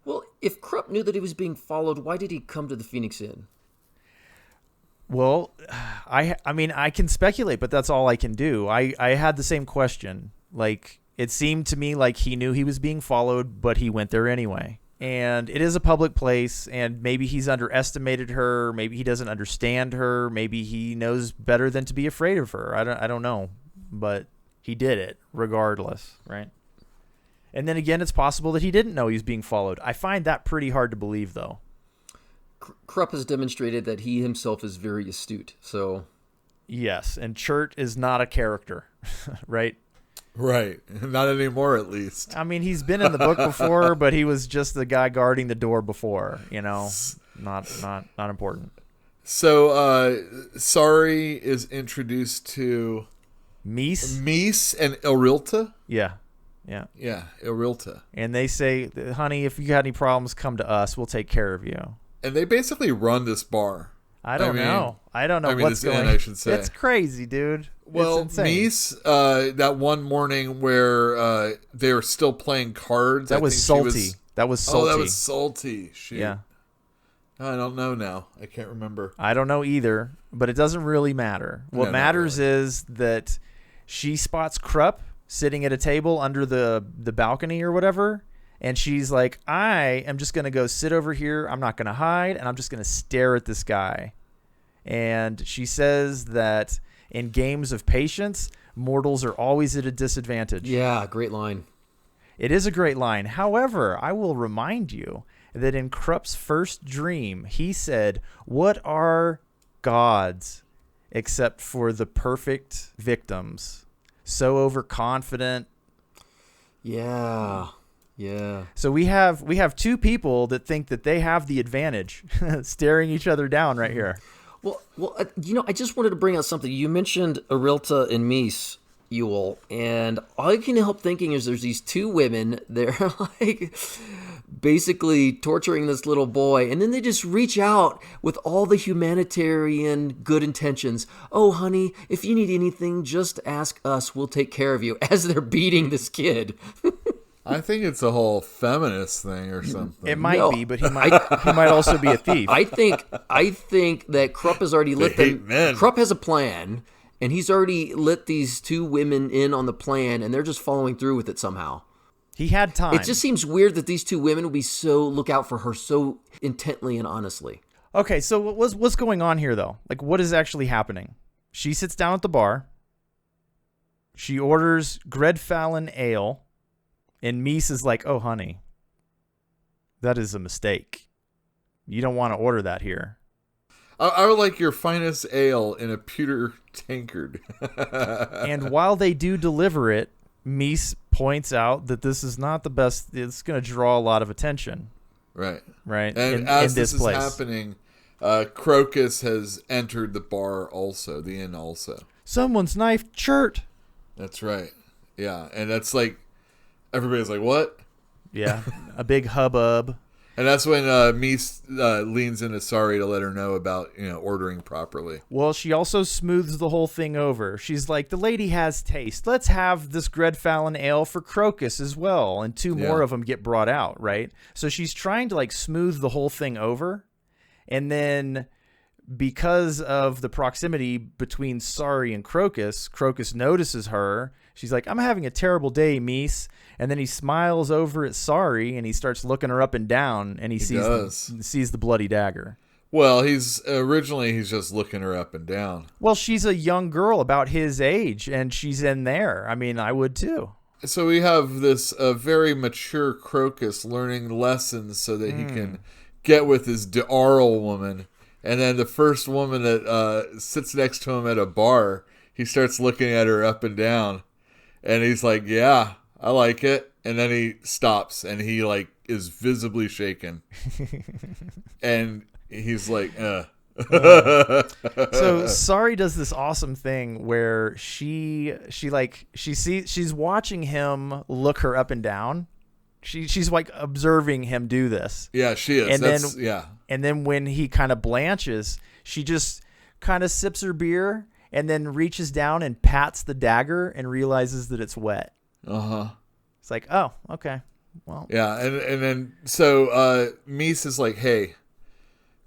Speaker 3: Well, if Kruppe knew that he was being followed, why did he come to the Phoenix Inn?
Speaker 1: Well, I mean, I can speculate, but that's all I can do. I had the same question. Like, it seemed to me like he knew he was being followed, but he went there anyway. And it is a public place, and maybe he's underestimated her. Maybe he doesn't understand her. Maybe he knows better than to be afraid of her. I don't know, but he did it regardless, right? And then again, it's possible that he didn't know he was being followed. I find that pretty hard to believe, though.
Speaker 3: Kruppe has demonstrated that he himself is very astute. So,
Speaker 1: yes, and Chert is not a character, right?
Speaker 2: Right, not anymore, at least.
Speaker 1: I mean, he's been in the book before, but he was just the guy guarding the door before. Not important.
Speaker 2: So, Sari is introduced to Mies and Ilrilta.
Speaker 1: Yeah,
Speaker 2: Ilrilta.
Speaker 1: And they say, honey, if you got any problems, come to us. We'll take care of you.
Speaker 2: And they basically run this bar.
Speaker 1: I don't know what's going on.
Speaker 2: I should say.
Speaker 1: It's crazy, dude.
Speaker 2: Well,
Speaker 1: it's insane.
Speaker 2: Mies, that one morning where they were still playing cards.
Speaker 1: That was salty. That was salty.
Speaker 2: Oh, that was salty. Shoot.
Speaker 1: Yeah.
Speaker 2: I don't know now. I can't remember.
Speaker 1: I don't know either, but it doesn't really matter. What matters is that she spots Kruppe sitting at a table under the balcony or whatever, and she's like, I am just going to go sit over here. I'm not going to hide, and I'm just going to stare at this guy. And she says that in games of patience, mortals are always at a disadvantage.
Speaker 3: Yeah, great line.
Speaker 1: It is a great line. However, I will remind you that in Kruppe's first dream, he said, what are gods except for the perfect victims? So overconfident.
Speaker 3: Yeah.
Speaker 1: So we have two people that think that they have the advantage, staring each other down right here.
Speaker 3: Well, I just wanted to bring out something. You mentioned Arilta and Mies, Ewell, and all I can help thinking is there's these two women. They're like basically torturing this little boy, and then they just reach out with all the humanitarian good intentions. Oh, honey, if you need anything, just ask us. We'll take care of you. As they're beating this kid.
Speaker 2: I think it's a whole feminist thing or something.
Speaker 1: It might be, but he might also be a thief.
Speaker 3: I think that Kruppe has already lit them. Kruppe has a plan, and he's already lit these two women in on the plan, and they're just following through with it somehow.
Speaker 1: He had time.
Speaker 3: It just seems weird that these two women would be so look out for her so intently and honestly.
Speaker 1: Okay, so what's going on here, though? Like, what is actually happening? She sits down at the bar. She orders Gredfallen ale. And Mies is like, oh, honey, that is a mistake. You don't want to order that here.
Speaker 2: I would like your finest ale in a pewter tankard.
Speaker 1: And while they do deliver it, Mies points out that this is not the best. It's going to draw a lot of attention.
Speaker 2: Right.
Speaker 1: And
Speaker 2: as
Speaker 1: in
Speaker 2: this
Speaker 1: place.
Speaker 2: is happening, Crocus has entered the bar also, the inn also.
Speaker 1: Someone's knifed Chert.
Speaker 2: That's right. Yeah, and that's like, everybody's like, what?
Speaker 1: Yeah, a big hubbub.
Speaker 2: And that's when Mies leans into Sari to let her know about, ordering properly.
Speaker 1: Well, she also smooths the whole thing over. She's like, the lady has taste. Let's have this Gredfallen ale for Crocus as well. And two more of them get brought out, right? So she's trying to smooth the whole thing over. And then because of the proximity between Sari and Crocus notices her. She's like, I'm having a terrible day, Mies. And then he smiles over at Sari, and he starts looking her up and down, and he sees the bloody dagger.
Speaker 2: Well, he's just looking her up and down.
Speaker 1: Well, she's a young girl about his age, and she's in there. I mean, I would too.
Speaker 2: So we have this very mature Crocus learning lessons so that he can get with his D'Arl woman. And then the first woman that sits next to him at a bar, he starts looking at her up and down. And he's like, yeah, I like it. And then he stops and he is visibly shaken. And he's like,
Speaker 1: So Sari does this awesome thing where she's watching him look her up and down. She's observing him do this.
Speaker 2: Yeah, she is.
Speaker 1: And then when he kind of blanches, she just kind of sips her beer and then reaches down and pats the dagger and realizes that it's wet. It's like, oh, okay. Well.
Speaker 2: Yeah, and then so Mies is like, hey,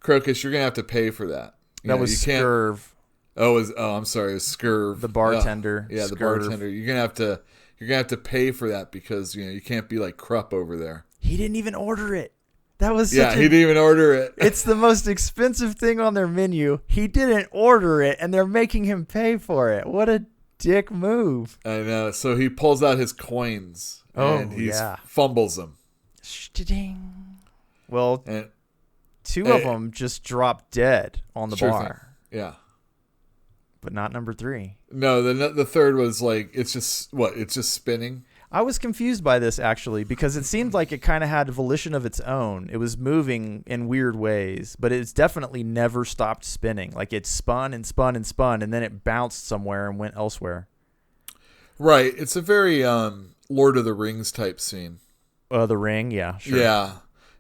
Speaker 2: Crocus, you're gonna have to pay for that.
Speaker 1: That was Scurv.
Speaker 2: I'm sorry, it was Scurv.
Speaker 1: The bartender.
Speaker 2: Yeah, the bartender. You're gonna have to pay for that because you can't be like Kruppe over there.
Speaker 1: He didn't even order it. That was
Speaker 2: he didn't even order it.
Speaker 1: It's the most expensive thing on their menu. He didn't order it, and they're making him pay for it. What a dick move!
Speaker 2: I know. So he pulls out his coins and he fumbles them.
Speaker 1: Ding. Well, two of them just dropped dead on the bar.
Speaker 2: Yeah.
Speaker 1: But not number 3.
Speaker 2: No, the third was it's just spinning.
Speaker 1: I was confused by this actually because it seemed like it kind of had a volition of its own. It was moving in weird ways, but it's definitely never stopped spinning. Like it spun and spun and spun, and then it bounced somewhere and went elsewhere.
Speaker 2: Right. It's a very Lord of the Rings type scene.
Speaker 1: The Ring, yeah, sure.
Speaker 2: Yeah.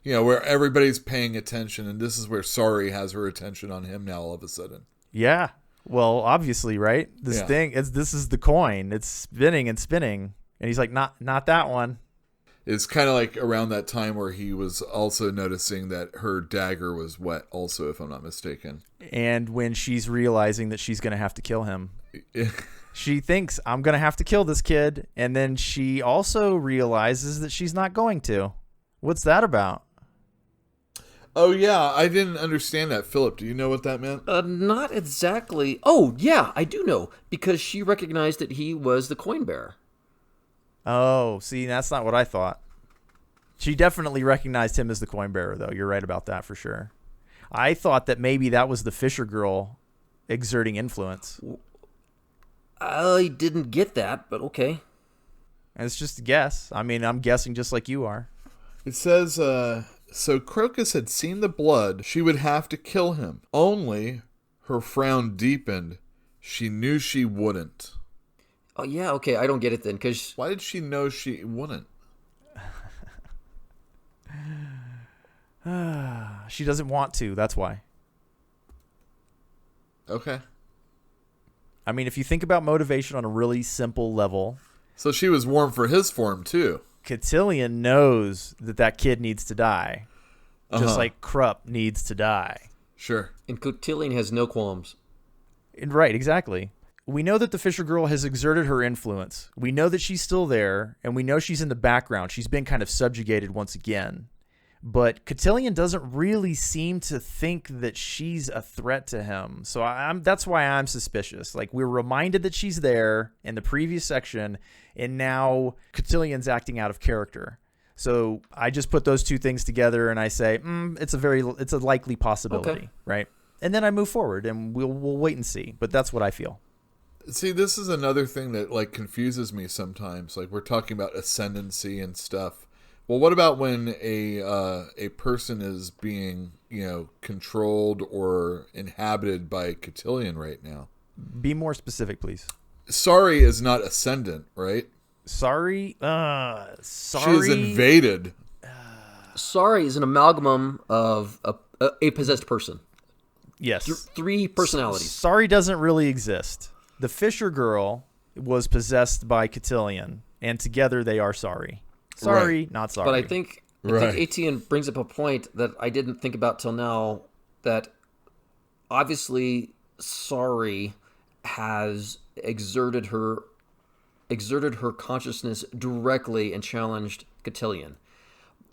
Speaker 2: Where everybody's paying attention, and this is where Sari has her attention on him now all of a sudden.
Speaker 1: Yeah. Well, obviously, right? This is the coin. It's spinning and spinning. And he's like, not that one.
Speaker 2: is kind of like around that time where he was also noticing that her dagger was wet also, if I'm not mistaken.
Speaker 1: And when she's realizing that she's going to have to kill him. She thinks, I'm going to have to kill this kid. And then she also realizes that she's not going to. What's that about?
Speaker 2: Oh, yeah. I didn't understand that. Philip, do you know what that meant?
Speaker 3: Not exactly. Oh, yeah, I do know. Because she recognized that he was the coin bearer.
Speaker 1: Oh, see, that's not what I thought. She definitely recognized him as the coin bearer, though. You're right about that for sure. I thought that maybe that was the Fisher girl exerting influence.
Speaker 2: I didn't get that, but okay.
Speaker 1: And it's just a guess. I mean, I'm guessing just like you are.
Speaker 2: It says, so Crocus had seen the blood. She would have to kill him. Only her frown deepened. She knew she wouldn't.
Speaker 3: Oh, yeah, okay. I don't get it then. Cause...
Speaker 2: Why did she know she wouldn't?
Speaker 1: She doesn't want to. That's why.
Speaker 2: Okay.
Speaker 1: I mean, if you think about motivation on a really simple level.
Speaker 2: So she was warm for his form, too.
Speaker 1: Cotillion knows that kid needs to die. Just like Kruppe needs to die.
Speaker 2: Sure.
Speaker 3: And Cotillion has no qualms.
Speaker 1: Right, exactly. We know that the Fisher girl has exerted her influence. We know that she's still there, and we know she's in the background. She's been kind of subjugated once again. But Cotillion doesn't really seem to think that she's a threat to him. So that's why I'm suspicious. Like, we're reminded that she's there in the previous section, and now Cotillion's acting out of character. So I just put those two things together, and I say, it's a likely possibility, right? And then I move forward, and we'll wait and see. But that's what I feel.
Speaker 2: See, this is another thing that like confuses me sometimes. Like, we're talking about ascendancy and stuff. Well, what about when a person is being, controlled or inhabited by Cotillion right now?
Speaker 1: Be more specific, please.
Speaker 2: Sari is not ascendant, right?
Speaker 1: Sari?
Speaker 2: She is invaded.
Speaker 3: Sari is an amalgam of a possessed person.
Speaker 1: Yes.
Speaker 3: Three personalities.
Speaker 1: Sari doesn't really exist. The Fisher girl was possessed by Cotillion, and together they are Sari. Sorry, right. Not sorry.
Speaker 3: But I think Etienne brings up a point that I didn't think about till now, that obviously Sari has exerted her consciousness directly and challenged Cotillion.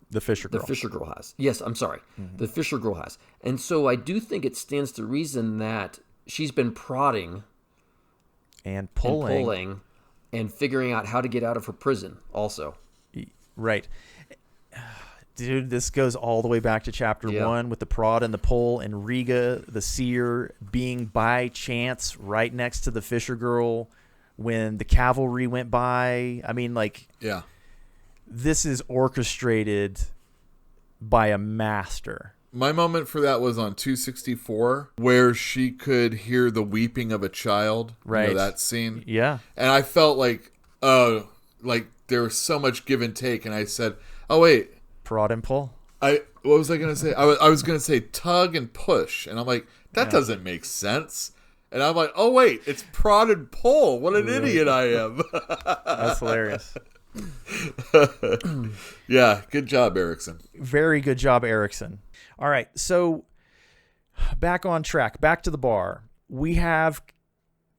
Speaker 1: The Fisher girl.
Speaker 3: The Fisher girl has. Yes, I'm sorry. Mm-hmm. The Fisher girl has. And so I do think it stands to reason that she's been prodding
Speaker 1: and pulling
Speaker 3: and figuring out how to get out of her prison also.
Speaker 1: Right. Dude, this goes all the way back to chapter 1 with the prod and the pull, and Riga, the seer, being by chance right next to the Fisher girl when the cavalry went by. I mean, this is orchestrated by a master.
Speaker 2: My moment for that was on 264, where she could hear the weeping of a child.
Speaker 1: Right.
Speaker 2: That scene.
Speaker 1: Yeah.
Speaker 2: And I felt like there was so much give and take, and I said, "Oh wait,
Speaker 1: prod and pull."
Speaker 2: What was I gonna say? I was gonna say tug and push, and I'm like, that doesn't make sense. And I'm like, oh wait, it's prod and pull. What an idiot I am!
Speaker 1: That's hilarious.
Speaker 2: Yeah, good job, Erikson.
Speaker 1: Very good job, Erikson. All right, so back on track, back to the bar. We have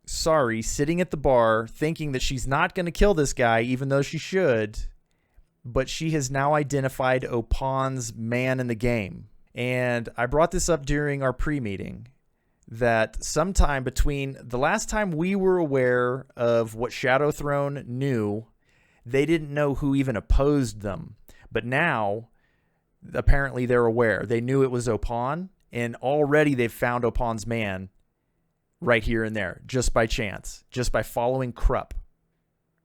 Speaker 1: Sari sitting at the bar thinking that she's not going to kill this guy, even though she should, but she has now identified Opon's man in the game. And I brought this up during our pre-meeting, that sometime between the last time we were aware of what Shadow Throne knew, they didn't know who even opposed them. But now, apparently they're aware. They knew it was Opon, and already they've found Opon's man right here and there, just by chance, just by following Kruppe,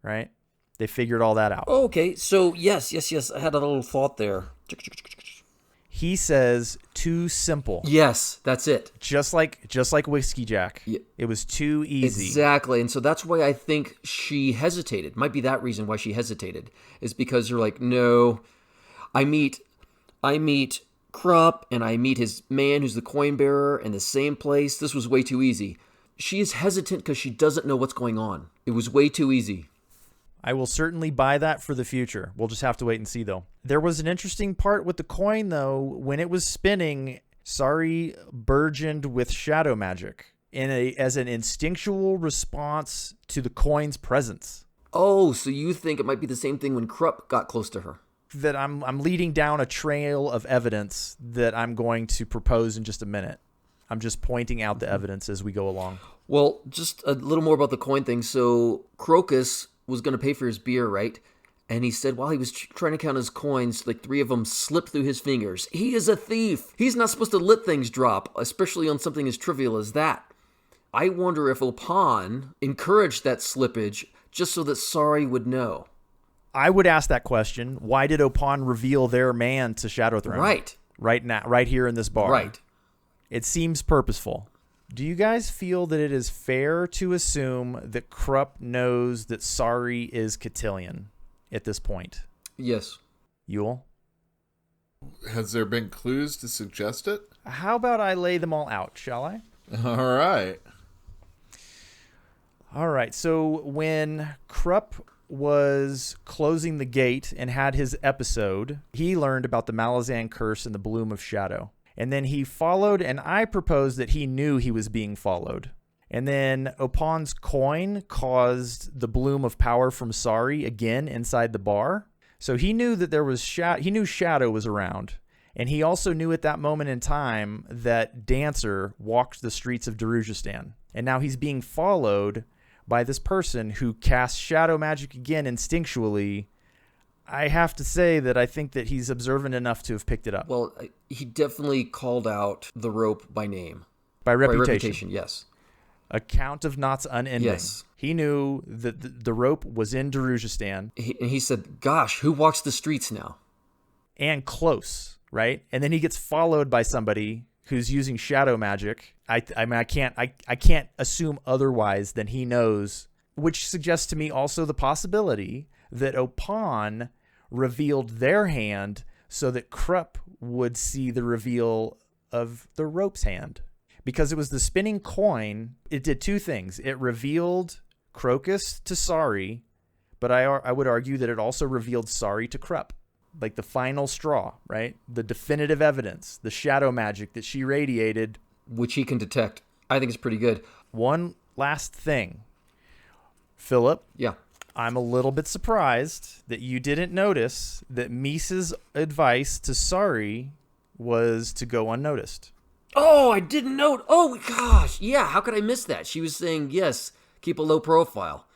Speaker 1: right? They figured all that out.
Speaker 3: Oh, okay, so yes. I had a little thought there.
Speaker 1: He says, too simple.
Speaker 3: Yes, that's it.
Speaker 1: Just like Whiskeyjack. Yeah. It was too easy.
Speaker 3: Exactly, and so that's why I think she hesitated. Might be that reason why she hesitated, is because you're like, no, I meet Kruppe, and I meet his man who's the coin bearer in the same place. This was way too easy. She is hesitant because she doesn't know what's going on. It was way too easy.
Speaker 1: I will certainly buy that for the future. We'll just have to wait and see, though. There was an interesting part with the coin, though. When it was spinning, Sari burgeoned with shadow magic as an instinctual response to the coin's presence.
Speaker 3: Oh, so you think it might be the same thing when Kruppe got close to her?
Speaker 1: That I'm leading down a trail of evidence that I'm going to propose in just a minute. I'm just pointing out the evidence as we go along.
Speaker 3: Well, just a little more about the coin thing. So Crocus was going to pay for his beer, right? And he said while he was trying to count his coins, like 3 of them slipped through his fingers. He is a thief. He's not supposed to let things drop, especially on something as trivial as that. I wonder if Opon encouraged that slippage just so that Sari would know.
Speaker 1: I would ask that question. Why did Opon reveal their man to Shadowthrone?
Speaker 3: Right.
Speaker 1: Right now, right here in this bar.
Speaker 3: Right.
Speaker 1: It seems purposeful. Do you guys feel that it is fair to assume that Kruppe knows that Sari is Cotillion at this point?
Speaker 3: Yes.
Speaker 1: Yule?
Speaker 2: Has there been clues to suggest it?
Speaker 1: How about I lay them all out, shall I?
Speaker 2: All right.
Speaker 1: All right. So when Kruppe was closing the gate and had his episode, he learned about the Malazan curse and the Bloom of Shadow. And then he followed, and I proposed that he knew he was being followed. And then Opon's coin caused the Bloom of Power from Sari again inside the bar. So he knew that there was he knew Shadow was around. And he also knew at that moment in time that Dancer walked the streets of Darujhistan. And now he's being followed by this person who casts shadow magic again instinctually. I have to say that I think that he's observant enough to have picked it up.
Speaker 3: Well, he definitely called out the rope by name.
Speaker 1: By reputation.
Speaker 3: By reputation, yes.
Speaker 1: A count of knots unending.
Speaker 3: Yes.
Speaker 1: He knew that the rope was in Darujhistan.
Speaker 3: And he said, gosh, who walks the streets now?
Speaker 1: And close, right? And then he gets followed by somebody who's using shadow magic. I mean, I can't assume otherwise than he knows, which suggests to me also the possibility that Opon revealed their hand so that Kruppe would see the reveal of the rope's hand. Because it was the spinning coin, it did 2 things. It revealed Crocus to Sari, but I would argue that it also revealed Sari to Kruppe. Like the final straw, right? The definitive evidence, the shadow magic that she radiated.
Speaker 3: Which he can detect. I think it's pretty good.
Speaker 1: One last thing. Philip.
Speaker 3: Yeah.
Speaker 1: I'm a little bit surprised that you didn't notice that Misa's advice to Sari was to go unnoticed.
Speaker 3: Oh, I didn't know. Oh, gosh. Yeah, how could I miss that? She was saying, yes, keep a low profile.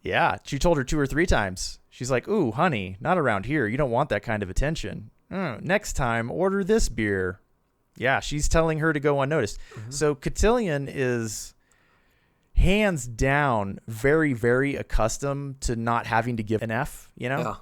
Speaker 1: Yeah, she told her 2 or 3 times. She's like, ooh, honey, not around here. You don't want that kind of attention. Next time, order this beer. Yeah, she's telling her to go unnoticed. Mm-hmm. So Cotillion is hands down very, very accustomed to not having to give an F, you know?
Speaker 3: Yeah.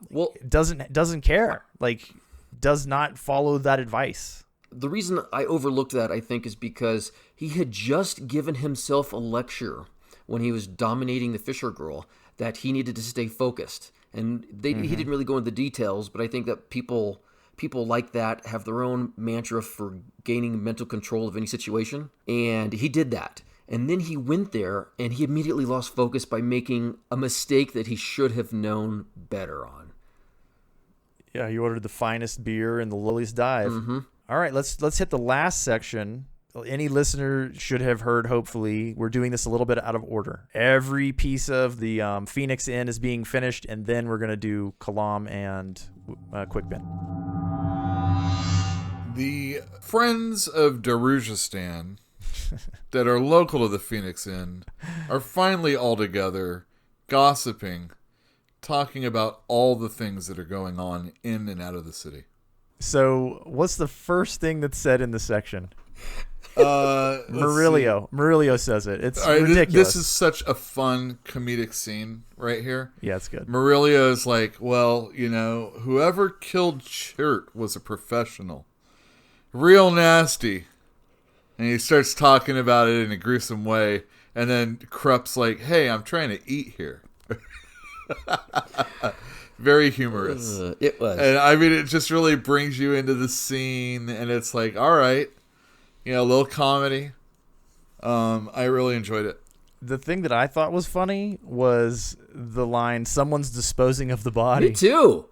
Speaker 3: Well,
Speaker 1: doesn't care. Like, does not follow that advice.
Speaker 3: The reason I overlooked that, I think, is because he had just given himself a lecture when he was dominating the Fisher girl that he needed to stay focused. And he didn't really go into the details, but I think that people like that have their own mantra for gaining mental control of any situation. And he did that. And then he went there and he immediately lost focus by making a mistake that he should have known better on.
Speaker 1: Yeah, he ordered the finest beer in the Lily's Dive.
Speaker 3: Mm-hmm.
Speaker 1: All right, let's hit the last section. Any listener should have heard, hopefully. We're doing this a little bit out of order. Every piece of the Phoenix Inn is being finished, and then we're going to do Kalam and Quickbin.
Speaker 2: The friends of Darujhistan that are local to the Phoenix Inn are finally all together, gossiping, talking about all the things that are going on in and out of the city.
Speaker 1: So, what's the first thing that's said in this section?
Speaker 2: Murillo
Speaker 1: says it. It's ridiculous.
Speaker 2: This is such a fun comedic scene right here.
Speaker 1: Yeah, it's good.
Speaker 2: Murillo is like, well, whoever killed Chert was a professional. Real nasty. And he starts talking about it in a gruesome way. And then Kruppe's like, hey, I'm trying to eat here. Very humorous.
Speaker 3: It was.
Speaker 2: And I mean, it just really brings you into the scene. And it's like, all right. A little comedy. I really enjoyed it.
Speaker 1: The thing that I thought was funny was the line, "Someone's disposing of the body."
Speaker 3: Me too.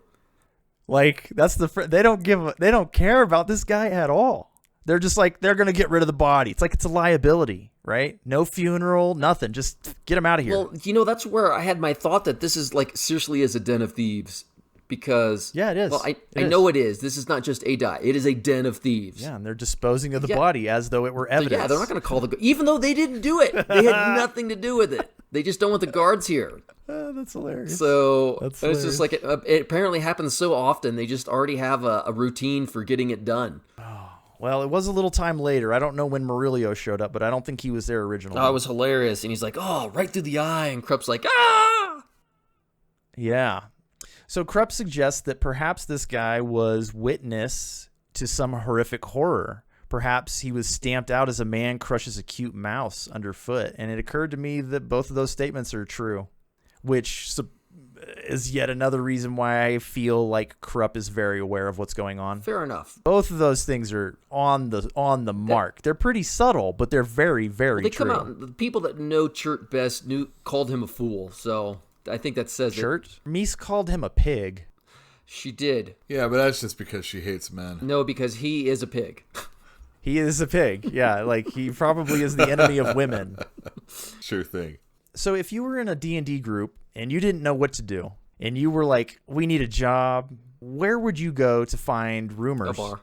Speaker 1: Like, that's they don't care about this guy at all. They're just like, they're going to get rid of the body. It's like it's a liability, right? No funeral, nothing. Just get him out of here.
Speaker 3: Well, that's where I had my thought that this is like seriously is a den of thieves. Because
Speaker 1: yeah, it is.
Speaker 3: Well, I know it is. This is not just a die. It is a den of thieves.
Speaker 1: Yeah, and they're disposing of the body as though it were evidence.
Speaker 3: Yeah, they're not going to call even though they didn't do it. They had nothing to do with it. They just don't want the guards here.
Speaker 1: That's hilarious.
Speaker 3: So it's just like it apparently happens so often. They just already have a routine for getting it done.
Speaker 1: Well, it was a little time later. I don't know when Murillo showed up, but I don't think he was there originally.
Speaker 3: Oh, it was hilarious. And he's like, "Oh, right through the eye," and Kruppe's like, "Ah!"
Speaker 1: Yeah. So Kruppe suggests that perhaps this guy was witness to some horrific horror. Perhaps he was stamped out as a man crushes a cute mouse underfoot. And it occurred to me that both of those statements are true, which is yet another reason why I feel like Kruppe is very aware of what's going on.
Speaker 3: Fair enough.
Speaker 1: Both of those things are on the mark. They're pretty subtle, but they're very, very true.
Speaker 3: They come out. The people that know Chert best called him a fool, so I think that says
Speaker 1: Chert? Mies called him a pig.
Speaker 3: She did.
Speaker 2: Yeah, but that's just because she hates men.
Speaker 3: No, because he is a pig.
Speaker 1: He is a pig. Yeah, like he probably is the enemy of women.
Speaker 2: Sure thing.
Speaker 1: So if you were in a D&D group and you didn't know what to do, and you were like, we need a job, where would you go to find rumors?
Speaker 3: A bar.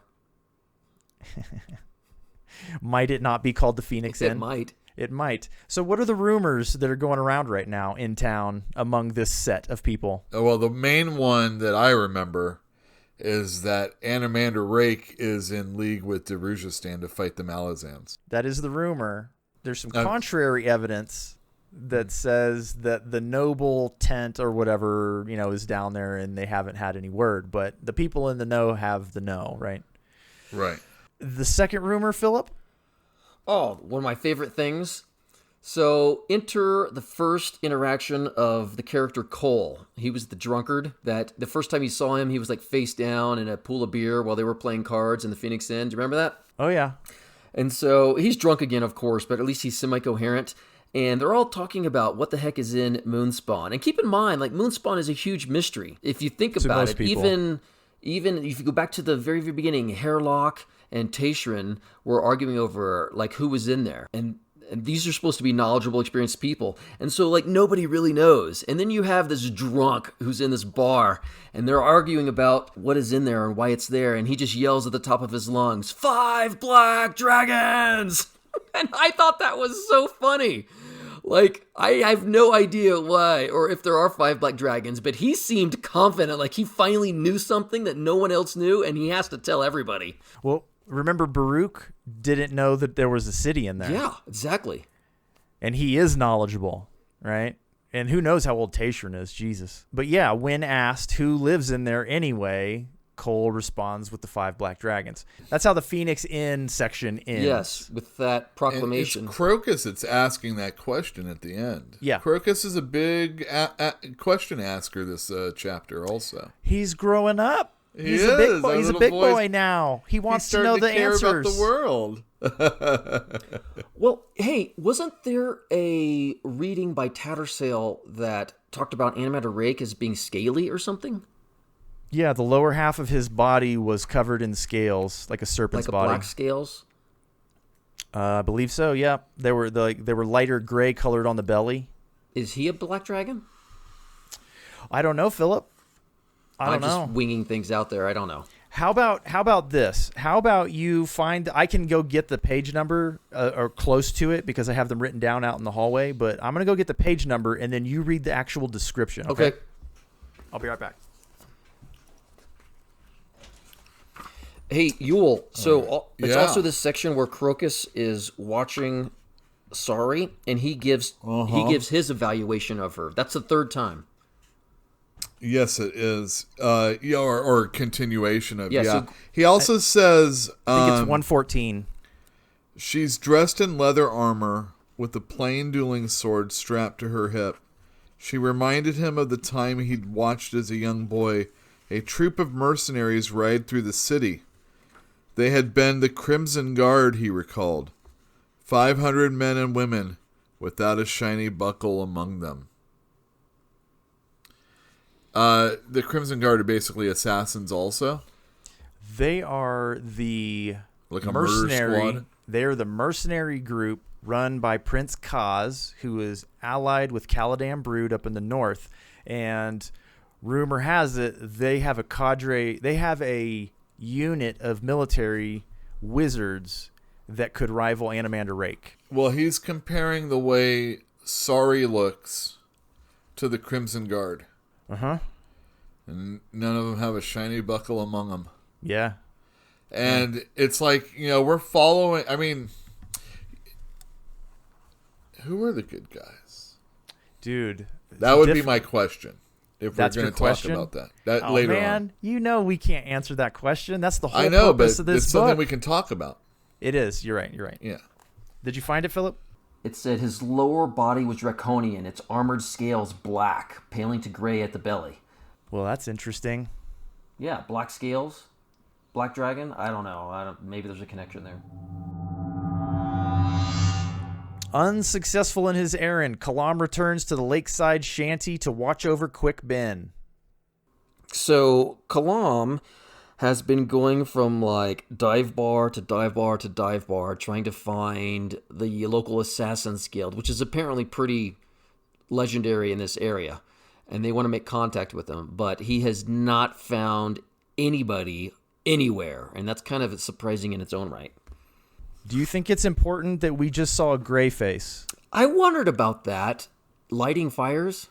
Speaker 1: Might it not be called the Phoenix Inn?
Speaker 3: It might.
Speaker 1: It might. So what are the rumors that are going around right now in town among this set of people?
Speaker 2: Well, the main one that I remember is that Animander Rake is in league with Darujhistan to fight the Malazans.
Speaker 1: That is the rumor. There's some contrary evidence that says that the noble tent or whatever, is down there and they haven't had any word. But the people in the know have the know, right?
Speaker 2: Right.
Speaker 1: The second rumor, Philip?
Speaker 3: Oh, one of my favorite things. So enter the first interaction of the character Cole. He was the drunkard that the first time you saw him, he was like face down in a pool of beer while they were playing cards in the Phoenix Inn. Do you remember that?
Speaker 1: Oh, yeah.
Speaker 3: And so he's drunk again, of course, but at least he's semi-coherent. And they're all talking about what the heck is in Moonspawn. And keep in mind, like, Moonspawn is a huge mystery. If you think about it, even if you go back to the very, very beginning, Hairlock and Tayshrin were arguing over, like, who was in there. And these are supposed to be knowledgeable, experienced people. And so, like, nobody really knows. And then you have this drunk who's in this bar, and they're arguing about what is in there and why it's there. And he just yells at the top of his lungs, 5 black dragons! And I thought that was so funny. Like, I have no idea why, or if there are 5 black dragons, but he seemed confident, like he finally knew something that no one else knew, and he has to tell everybody.
Speaker 1: Well, remember Baruch didn't know that there was a city in there.
Speaker 3: Yeah, exactly.
Speaker 1: And he is knowledgeable, right? And who knows how old Tayshrin is, Jesus. But yeah, when asked who lives in there anyway, Cole responds with the 5 black dragons. That's how the Phoenix Inn section ends.
Speaker 3: Yes, with that proclamation.
Speaker 2: And it's Crocus that's asking that question at the end.
Speaker 1: Yeah.
Speaker 2: Crocus is a big question asker this chapter also.
Speaker 1: He's growing up. He's
Speaker 2: a
Speaker 1: big boy. He's a big boy now. He wants to know the answers.
Speaker 2: About the world.
Speaker 3: Well, hey, wasn't there a reading by Tattersale that talked about Animander Rake as being scaly or something?
Speaker 1: Yeah, the lower half of his body was covered in scales, like a serpent's body.
Speaker 3: Black scales?
Speaker 1: I believe so. Yeah, they were lighter gray colored on the belly.
Speaker 3: Is he a black dragon?
Speaker 1: I don't know, Philip. I'm
Speaker 3: just winging things out there. I don't know.
Speaker 1: How about this? How about you find? I can go get the page number or close to it because I have them written down out in the hallway. But I'm gonna go get the page number and then you read the actual description. Okay. I'll be right back.
Speaker 3: Hey, Yule, so it's also this section where Crocus is watching Sari, and he gives his evaluation of her. That's the third time.
Speaker 2: Yes, it is. Or continuation of,
Speaker 1: So
Speaker 2: he also says...
Speaker 1: I think it's 114.
Speaker 2: She's dressed in leather armor with a plain dueling sword strapped to her hip. She reminded him of the time he'd watched as a young boy a troop of mercenaries ride through the city. They had been the Crimson Guard, he recalled. 500 men and women, without a shiny buckle among them. The Crimson Guard are basically assassins also.
Speaker 1: They are the
Speaker 2: Like a
Speaker 1: mercenary.
Speaker 2: murder squad?
Speaker 1: They're the mercenary group run by Prince Kaz, who is allied with Caladan Brood up in the north. And rumor has it they have a cadre. They have a unit of military wizards that could rival Animander Rake.
Speaker 2: Well, he's comparing the way Sorry looks to the Crimson Guard.
Speaker 1: Uh-huh.
Speaker 2: And none of them have a shiny buckle among them.
Speaker 1: Yeah.
Speaker 2: And it's like, we're following... I mean, who are the good guys?
Speaker 1: Dude.
Speaker 2: That would be my question. If
Speaker 1: That's
Speaker 2: we're going to talk about that later on.
Speaker 1: We can't answer that question. That's the whole
Speaker 2: I know,
Speaker 1: purpose
Speaker 2: but
Speaker 1: of this
Speaker 2: it's
Speaker 1: book.
Speaker 2: something we can talk about.
Speaker 1: It is. You're right.
Speaker 2: Yeah.
Speaker 1: Did you find it, Philip?
Speaker 4: It said his lower body was draconian, its armored scales black, paling to gray at the belly.
Speaker 1: Well, that's interesting.
Speaker 4: Yeah, black scales, black dragon. I don't know. Maybe there's a connection there.
Speaker 1: Unsuccessful in his errand, Kalam returns to the lakeside shanty to watch over Quick Ben.
Speaker 3: So Kalam has been going from like dive bar to dive bar to dive bar, trying to find the local Assassins Guild, which is apparently pretty legendary in this area, and they want to make contact with them, but he has not found anybody anywhere, and that's kind of surprising in its own right.
Speaker 1: Do you think it's important that we just saw a gray face?
Speaker 3: I wondered about that. Lighting fires?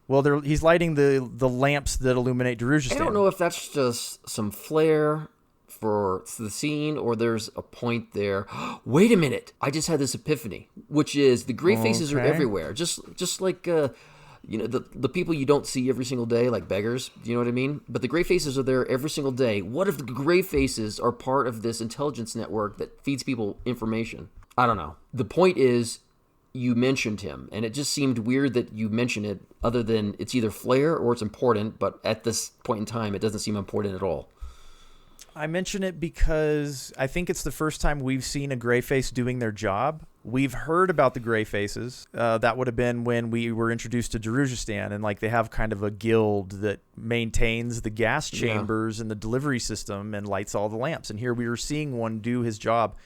Speaker 1: Well, he's lighting the lamps that illuminate Darujistan.
Speaker 3: I don't know if that's just some flair for the scene or there's a point there. Wait a minute. I just had this epiphany, which is the gray faces are everywhere. Just like the people you don't see every single day, like beggars. Do you know what I mean? But the gray faces are there every single day. What if the gray faces are part of this intelligence network that feeds people information? I don't know. The point is, you mentioned him, and it just seemed weird that you mentioned it, other than it's either flair or it's important, but at this point in time, it doesn't seem important at all.
Speaker 1: I mention it because I think it's the first time we've seen a gray face doing their job. We've heard about the gray faces. That would have been when we were introduced to Darujistan, and like they have kind of a guild that maintains the gas chambers and the delivery system and lights all the lamps. And here we were seeing one do his job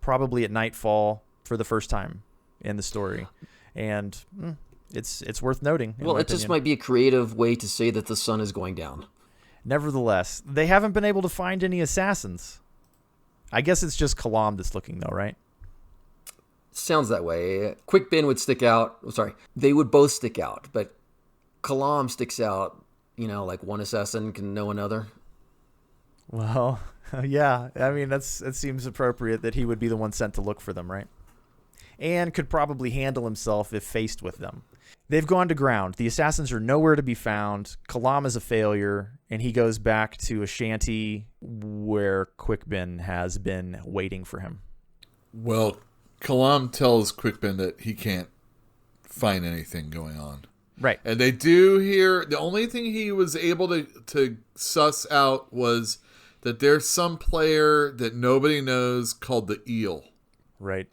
Speaker 1: probably at nightfall for the first time in the story. And it's worth noting.
Speaker 3: Well, it just might be a creative way to say that the sun is going down.
Speaker 1: Nevertheless, they haven't been able to find any assassins. I guess it's just Kalam that's looking, though, right?
Speaker 3: Sounds that way. Quick Ben would stick out. Sorry, they would both stick out, but Kalam sticks out, like one assassin can know another.
Speaker 1: Well, yeah. I mean, it seems appropriate that he would be the one sent to look for them, right? And could probably handle himself if faced with them. They've gone to ground. The assassins are nowhere to be found. Kalam is a failure, and he goes back to a shanty where Quick Ben has been waiting for him.
Speaker 2: Well, Kalam tells Quick Ben that he can't find anything going on.
Speaker 1: Right.
Speaker 2: And they do hear, the only thing he was able to suss out was that there's some player that nobody knows called the Eel.
Speaker 1: Right.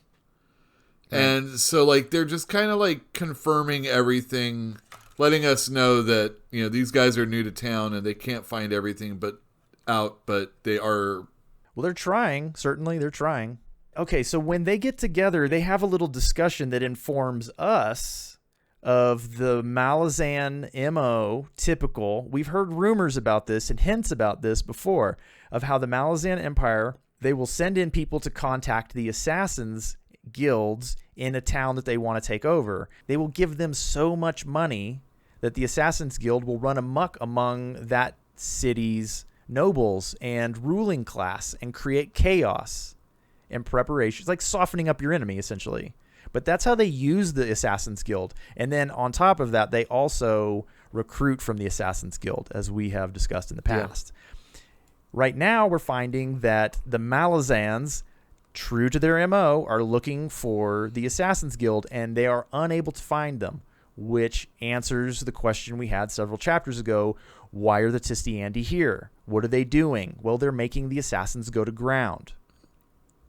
Speaker 2: And so, like, they're just kind of, like, confirming everything, letting us know that, these guys are new to town and they can't find everything but they are...
Speaker 1: Well, they're trying. Certainly, they're trying. Okay, so when they get together, they have a little discussion that informs us of the Malazan MO, typical. We've heard rumors about this and hints about this before, of how the Malazan Empire, they will send in people to contact the assassins guilds in a town that they want to take over. They will give them so much money that the Assassins Guild will run amok among that city's nobles and ruling class and create chaos and preparations, like softening up your enemy, essentially. But that's how they use the Assassins Guild. And then on top of that, they also recruit from the Assassins Guild, as we have discussed in the past. Yeah. Right now, we're finding that the Malazans, true to their MO, are looking for the Assassins Guild, and they are unable to find them, which answers the question we had several chapters ago. Why are the Tistiandi here? What are they doing? Well, they're making the assassins go to ground.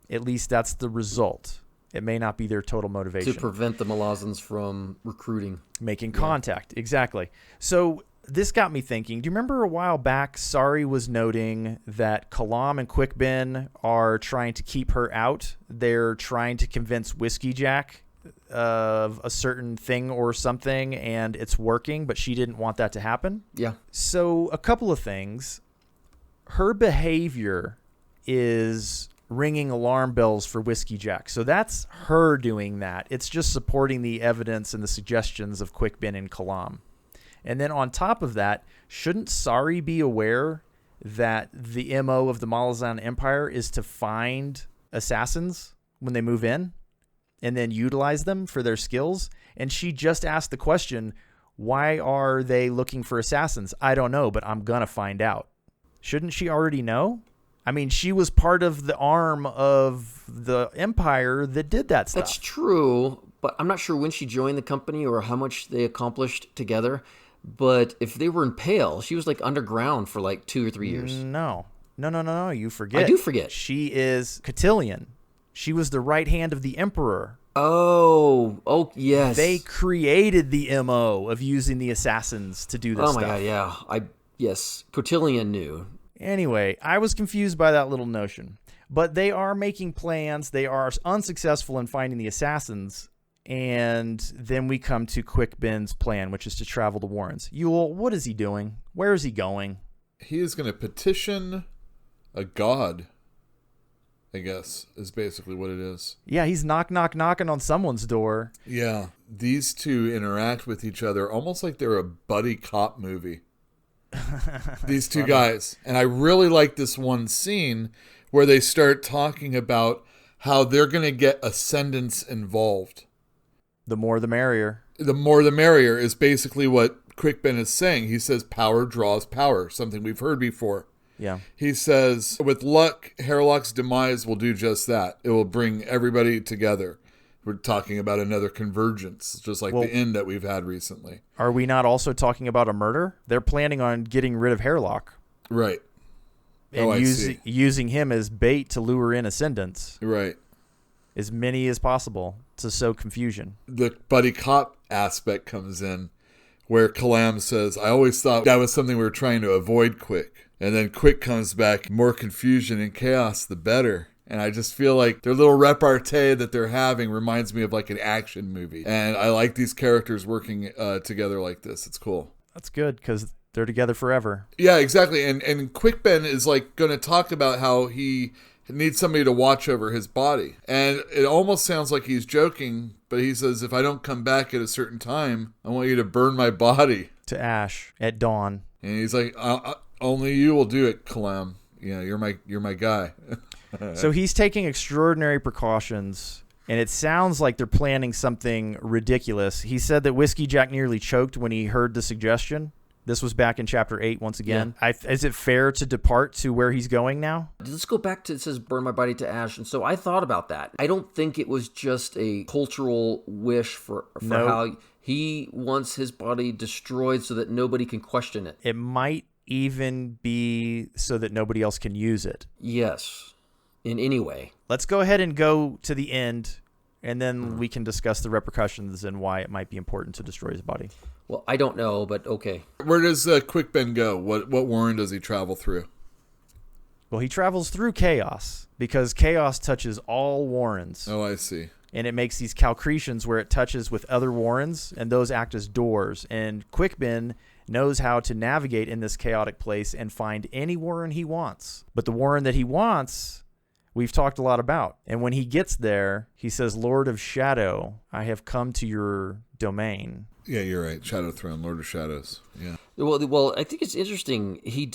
Speaker 1: At least that's the result. It may not be their total motivation.
Speaker 3: To prevent the Malazans from recruiting.
Speaker 1: Making contact, exactly. So this got me thinking, do you remember a while back, Sari was noting that Kalam and Quickben are trying to keep her out? They're trying to convince Whiskeyjack of a certain thing or something, and it's working, but she didn't want that to happen?
Speaker 3: Yeah.
Speaker 1: So a couple of things. Her behavior is ringing alarm bells for Whiskeyjack. So that's her doing that. It's just supporting the evidence and the suggestions of Quickben and Kalam. And then on top of that, shouldn't Sari be aware that the MO of the Malazan Empire is to find assassins when they move in and then utilize them for their skills? And she just asked the question, why are they looking for assassins? I don't know, but I'm going to find out. Shouldn't she already know? I mean, she was part of the arm of the Empire that did that stuff.
Speaker 3: That's true, but I'm not sure when she joined the company or how much they accomplished together. But if they were in Pale, she was like underground for like 2 or 3 years.
Speaker 1: No. You forget.
Speaker 3: I do forget.
Speaker 1: She is Cotillion. She was the right hand of the Emperor.
Speaker 3: Oh, yes.
Speaker 1: They created the MO of using the assassins to do this stuff.
Speaker 3: Oh my god, yeah. Yes, Cotillion knew.
Speaker 1: Anyway, I was confused by that little notion. But they are making plans. They are unsuccessful in finding the assassins. And then we come to Quickben's plan, which is to travel to Warren's. Yule, what is he doing? Where is he going?
Speaker 2: He is going to petition a god, I guess, is basically what it is.
Speaker 1: Yeah, he's knocking on someone's door.
Speaker 2: Yeah. These two interact with each other almost like they're a buddy cop movie. These two guys. And I really like this one scene where they start talking about how they're going to get ascendants involved.
Speaker 1: The more the merrier.
Speaker 2: The more the merrier is basically what Quickben is saying. He says power draws power, something we've heard before.
Speaker 1: Yeah.
Speaker 2: He says, with luck, Hairlock's demise will do just that. It will bring everybody together. We're talking about another convergence, just like the end that we've had recently.
Speaker 1: Are we not also talking about a murder? They're planning on getting rid of Hairlock.
Speaker 2: Right.
Speaker 1: And using him as bait to lure in ascendants.
Speaker 2: Right.
Speaker 1: As many as possible to sow confusion.
Speaker 2: The buddy cop aspect comes in where Kalam says, I always thought that was something we were trying to avoid, Quick. And then Quick comes back, more confusion and chaos, the better. And I just feel like their little repartee that they're having reminds me of like an action movie. And I like these characters working together like this. It's cool.
Speaker 1: That's good because they're together forever.
Speaker 2: Yeah, exactly. And Quickben is like going to talk about how he needs somebody to watch over his body. And it almost sounds like he's joking, but he says, if I don't come back at a certain time, I want you to burn my body.
Speaker 1: To ash at dawn.
Speaker 2: And he's like, only you will do it, Kalam. You know, you're my guy.
Speaker 1: So he's taking extraordinary precautions, and it sounds like they're planning something ridiculous. He said that Whiskeyjack nearly choked when he heard the suggestion. This was back in Chapter 8 once again. Yeah. Is it fair to depart to where he's going now?
Speaker 3: Let's go back to, it says, burn my body to ash. And so I thought about that. I don't think it was just a cultural wish for how he wants his body destroyed so that nobody can question it.
Speaker 1: It might even be so that nobody else can use it.
Speaker 3: Yes, in any way.
Speaker 1: Let's go ahead and go to the end, and then we can discuss the repercussions and why it might be important to destroy his body.
Speaker 3: Well, I don't know, but okay.
Speaker 2: Where does Quickben go? What Warren does he travel through?
Speaker 1: Well, he travels through chaos because chaos touches all Warrens.
Speaker 2: Oh, I see.
Speaker 1: And it makes these calcretions where it touches with other Warrens, and those act as doors. And Quickben knows how to navigate in this chaotic place and find any Warren he wants. But the Warren that he wants, we've talked a lot about. And when he gets there, he says, Lord of Shadow, I have come to your domain.
Speaker 2: Yeah, you're right. Shadow Throne, Lord of Shadows. Yeah.
Speaker 3: Well, I think it's interesting. He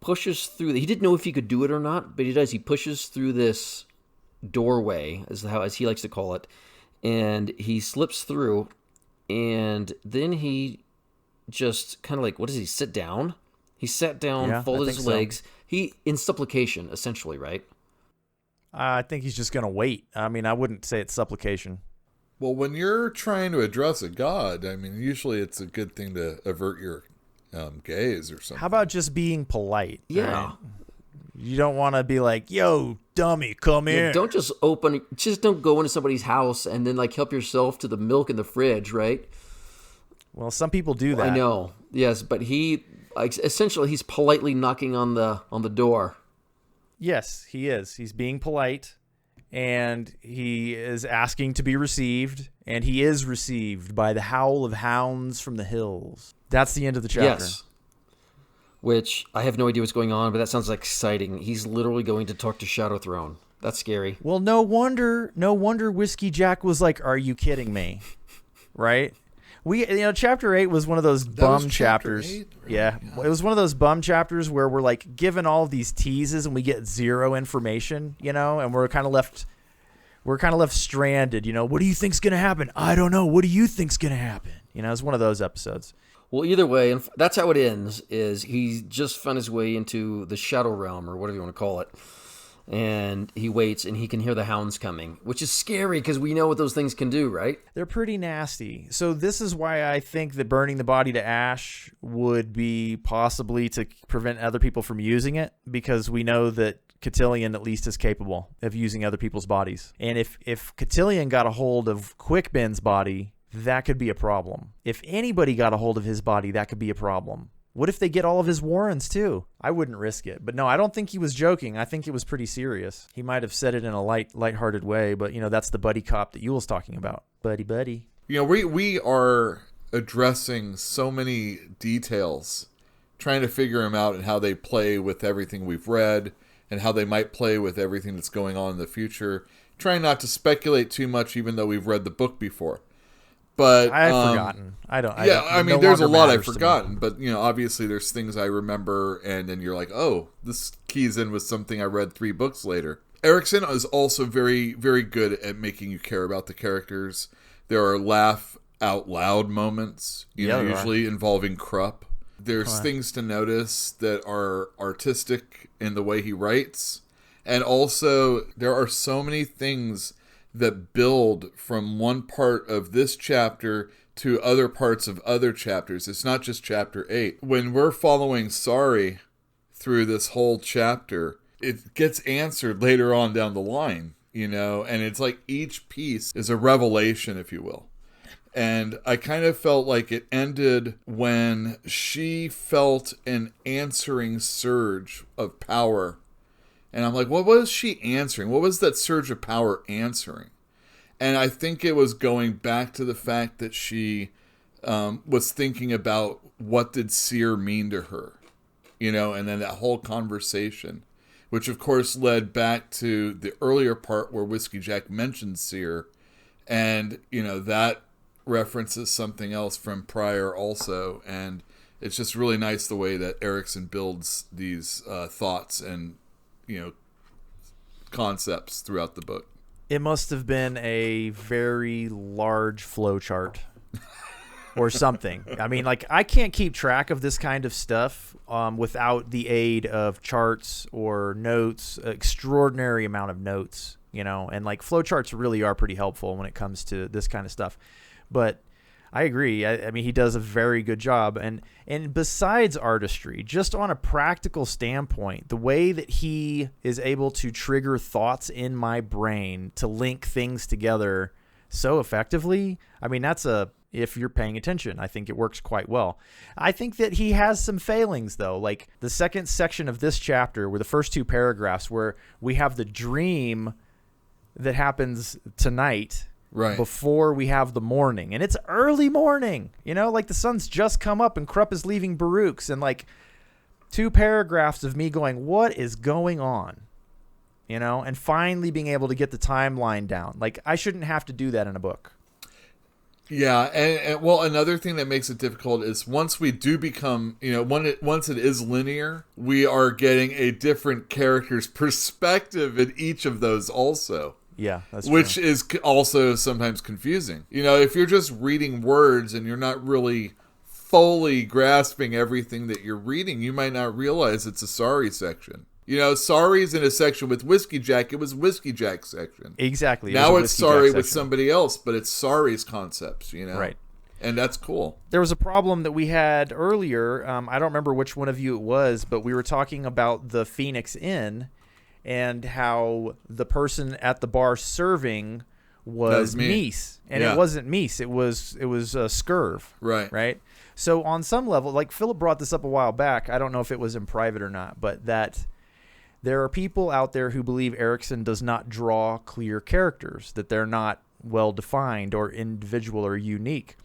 Speaker 3: pushes through. He didn't know if he could do it or not, but he does. He pushes through this doorway, as he likes to call it, and he slips through, and then he just kind of like, what does he, sit down? He sat down, folded his legs. He, in supplication, essentially, right?
Speaker 1: I think he's just going to wait. I mean, I wouldn't say it's supplication.
Speaker 2: Well, when you're trying to address a god, I mean, usually it's a good thing to avert your gaze or something.
Speaker 1: How about just being polite?
Speaker 3: Yeah.
Speaker 1: You don't want to be like, yo, dummy, come
Speaker 3: Yeah,
Speaker 1: in.
Speaker 3: don't go into somebody's house and then like help yourself to the milk in the fridge, right?
Speaker 1: Well, some people do that.
Speaker 3: I know. Yes, but essentially he's politely knocking on the door.
Speaker 1: Yes, he is. He's being polite, and he is asking to be received, and he is received by the howl of hounds from the hills. That's the end of the chapter.
Speaker 3: Yes. Which I have no idea what's going on, but that sounds exciting. He's literally going to talk to Shadow Throne. That's scary.
Speaker 1: Well, no wonder Whiskeyjack was like, "Are you kidding me?" Right? Chapter 8 was one of those bum chapters.
Speaker 2: 8, right?
Speaker 1: Yeah, it was one of those bum chapters where we're like given all of these teases and we get zero information, and we're kind of left stranded. What do you think's gonna happen? I don't know. What do you think's gonna happen? It's one of those episodes.
Speaker 3: Well, either way, and that's how it ends. Is he just found his way into the Shadow Realm or whatever you want to call it, and he waits and he can hear the hounds coming, which is scary because we know what those things can do, right?
Speaker 1: They're pretty nasty. So this is why I think that burning the body to ash would be possibly to prevent other people from using it, because we know that Cotillion at least is capable of using other people's bodies. And if Cotillion got a hold of Quickben's body, that could be a problem. If anybody got a hold of his body, that could be a problem. What if they get all of his warrants too? I wouldn't risk it. But no, I don't think he was joking. I think it was pretty serious. He might have said it in a lighthearted way, but that's the buddy cop that Yule's talking about. Buddy.
Speaker 2: We are addressing so many details, trying to figure them out and how they play with everything we've read and how they might play with everything that's going on in the future. Trying not to speculate too much, even though we've read the book before. But
Speaker 1: I've forgotten.
Speaker 2: There's a lot I've forgotten, but obviously there's things I remember, and then you're like, oh, this keys in with something I read 3 books later. Erikson is also very, very good at making you care about the characters. There are laugh out loud moments, usually involving Kruppe. There's things to notice that are artistic in the way he writes, and also there are so many things that build from one part of this chapter to other parts of other chapters. It's not just chapter 8. When we're following Sari through this whole chapter, it gets answered later on down the line, and it's like each piece is a revelation, if you will. And I kind of felt like it ended when she felt an answering surge of power. And I'm like, what was she answering? What was that surge of power answering? And I think it was going back to the fact that she was thinking about what did Seer mean to her, and then that whole conversation, which of course led back to the earlier part where Whiskeyjack mentioned Seer. And, that references something else from prior also. And it's just really nice the way that Erikson builds these thoughts and concepts throughout the book.
Speaker 1: It must have been a very large flowchart or something. I mean, I can't keep track of this kind of stuff without the aid of charts or notes, extraordinary amount of notes, and flowcharts really are pretty helpful when it comes to this kind of stuff. But I agree. I mean, he does a very good job. And besides artistry, just on a practical standpoint, the way that he is able to trigger thoughts in my brain to link things together so effectively, I mean, if you're paying attention, I think it works quite well. I think that he has some failings, though. Like the second section of this chapter, where the first 2 paragraphs, where we have the dream that happens tonight, right before we have the morning, and it's early morning, the sun's just come up and Kruppe is leaving Baruch's, and 2 paragraphs of me going, what is going on, and finally being able to get the timeline down. I shouldn't have to do that in a book.
Speaker 2: Yeah, and well, another thing that makes it difficult is once we do become, once it is linear, we are getting a different character's perspective in each of those also.
Speaker 1: Yeah, that's
Speaker 2: which
Speaker 1: true.
Speaker 2: is also sometimes confusing. If you're just reading words and you're not really fully grasping everything that you're reading, you might not realize it's a Sari section. Sari's in a section with Whiskeyjack. It was Whiskeyjack's section.
Speaker 1: Exactly.
Speaker 2: Now it's Sari with somebody else, but it's Sari's concepts,
Speaker 1: Right.
Speaker 2: And that's cool.
Speaker 1: There was a problem that we had earlier. I don't remember which one of you it was, but we were talking about the Phoenix Inn and how the person at the bar serving was Mies. And it wasn't Mies. It was Scurv. Right. So on some level, like Philip brought this up a while back. I don't know if it was in private or not, but that there are people out there who believe Erikson does not draw clear characters, that they're not well defined or individual or unique.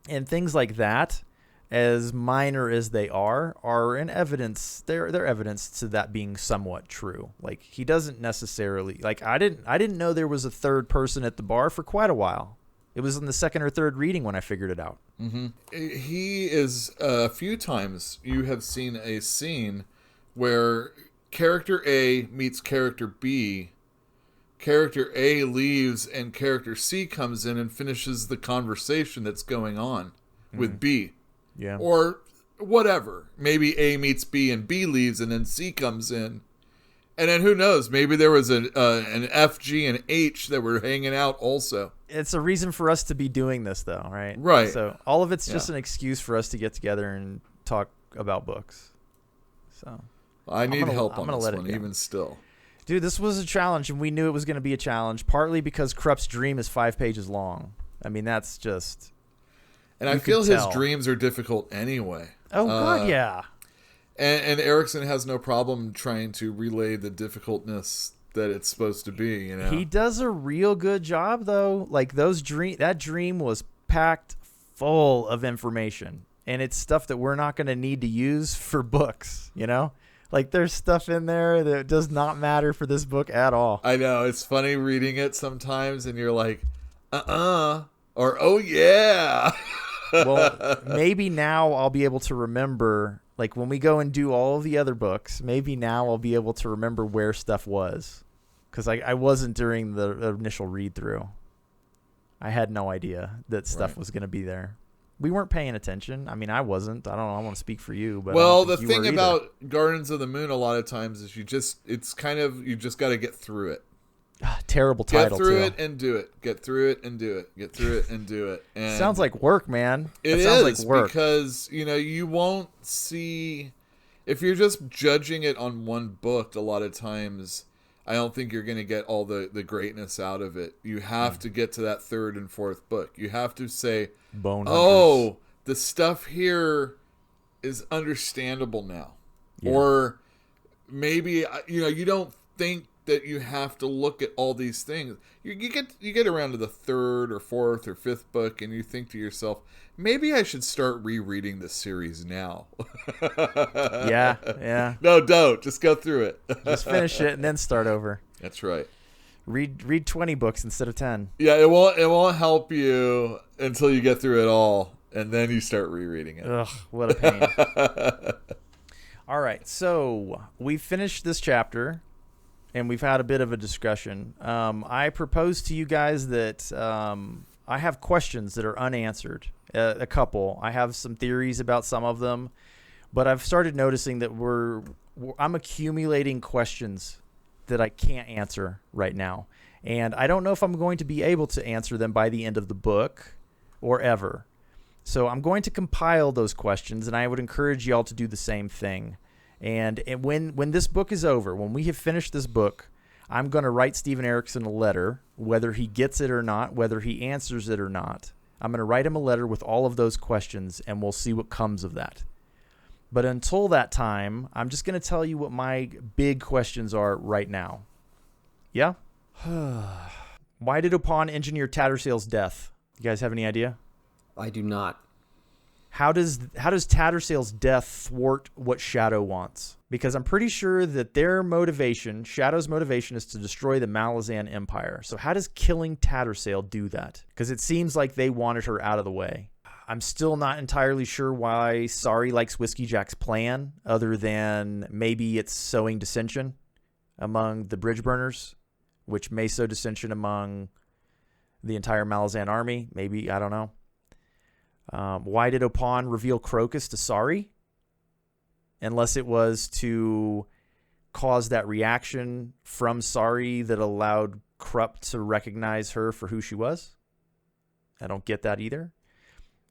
Speaker 1: And things like that, as minor as they are in evidence. They're evidence to that being somewhat true. Like, he doesn't necessarily, like, I didn't know there was a third person at the bar for quite a while. It was in the second or third reading when I figured it out.
Speaker 2: Mm-hmm. He is, a few times you have seen a scene where character A meets character B. Character A leaves and character C comes in and finishes the conversation that's going on with B.
Speaker 1: Yeah.
Speaker 2: Or whatever. Maybe A meets B and B leaves and then C comes in. And then who knows? Maybe there was an F, G, and H that were hanging out also.
Speaker 1: It's a reason for us to be doing this, though, right?
Speaker 2: Right.
Speaker 1: So all of it's just an excuse for us to get together and talk about books. So
Speaker 2: I need help on this one, even still.
Speaker 1: Dude, this was a challenge, and we knew it was going to be a challenge, partly because Kruppe's dream is 5 pages long. I mean, that's just...
Speaker 2: And I feel his dreams are difficult anyway.
Speaker 1: Oh, God, yeah.
Speaker 2: And Erikson has no problem trying to relay the difficultness that it's supposed to be, you know?
Speaker 1: He does a real good job, though. Like, that dream was packed full of information, and it's stuff that we're not going to need to use for books, you know? Like, there's stuff in there that does not matter for this book at all.
Speaker 2: I know. It's funny reading it sometimes, and you're like, or, oh, yeah.
Speaker 1: Well, maybe now I'll be able to remember, like, when we go and do all of the other books, maybe now I'll be able to remember where stuff was. Because I wasn't during the initial read-through. I had no idea that stuff was going to be there. We weren't paying attention. I mean, I wasn't. I don't know. I want to speak for you, but
Speaker 2: well, the thing about Gardens of the Moon a lot of times is you just got to get through it.
Speaker 1: Terrible title.
Speaker 2: Get through it and do it. Get through it and do it. Get through it and do it. And
Speaker 1: sounds like work, man.
Speaker 2: It sounds like work because you won't see if you're just judging it on one book. A lot of times, I don't think you're going to get all the greatness out of it. You have to get to that third and fourth book. You have to say,
Speaker 1: Bone
Speaker 2: oh, the stuff here is understandable now. Yeah. Or maybe, you don't think that you have to look at all these things. You get around to the third or fourth or fifth book and you think to yourself, maybe I should start rereading this series now.
Speaker 1: Yeah.
Speaker 2: No, don't. Just go through it.
Speaker 1: Just finish it and then start over.
Speaker 2: That's right.
Speaker 1: Read 20 books instead of 10.
Speaker 2: Yeah, it won't help you until you get through it all, and then you start rereading it.
Speaker 1: Ugh, what a pain. All right, so we finished this chapter, and we've had a bit of a discussion. I proposed to you guys that I have questions that are unanswered, a couple. I have some theories about some of them, but I've started noticing that I'm accumulating questions that I can't answer right now. And I don't know if I'm going to be able to answer them by the end of the book or ever. So I'm going to compile those questions, and I would encourage y'all to do the same thing. And when this book is over, when we have finished this book, I'm going to write Stephen Erikson a letter, whether he gets it or not, whether he answers it or not. I'm going to write him a letter with all of those questions, and we'll see what comes of that. But until that time, I'm just going to tell you what my big questions are right now. Yeah? Why did Opon engineer Tattersail's death? You guys have any idea?
Speaker 3: I do not.
Speaker 1: How does Tattersail's death thwart what Shadow wants? Because I'm pretty sure that Shadow's motivation is to destroy the Malazan Empire. So how does killing Tattersail do that? Because it seems like they wanted her out of the way. I'm still not entirely sure why Sari likes Whiskeyjack's plan, other than maybe it's sowing dissension among the bridge burners, which may sow dissension among the entire Malazan army. Maybe, I don't know. Why did Opon reveal Crocus to Sari? Unless it was to cause that reaction from Sari that allowed Kruppe to recognize her for who she was. I don't get that either.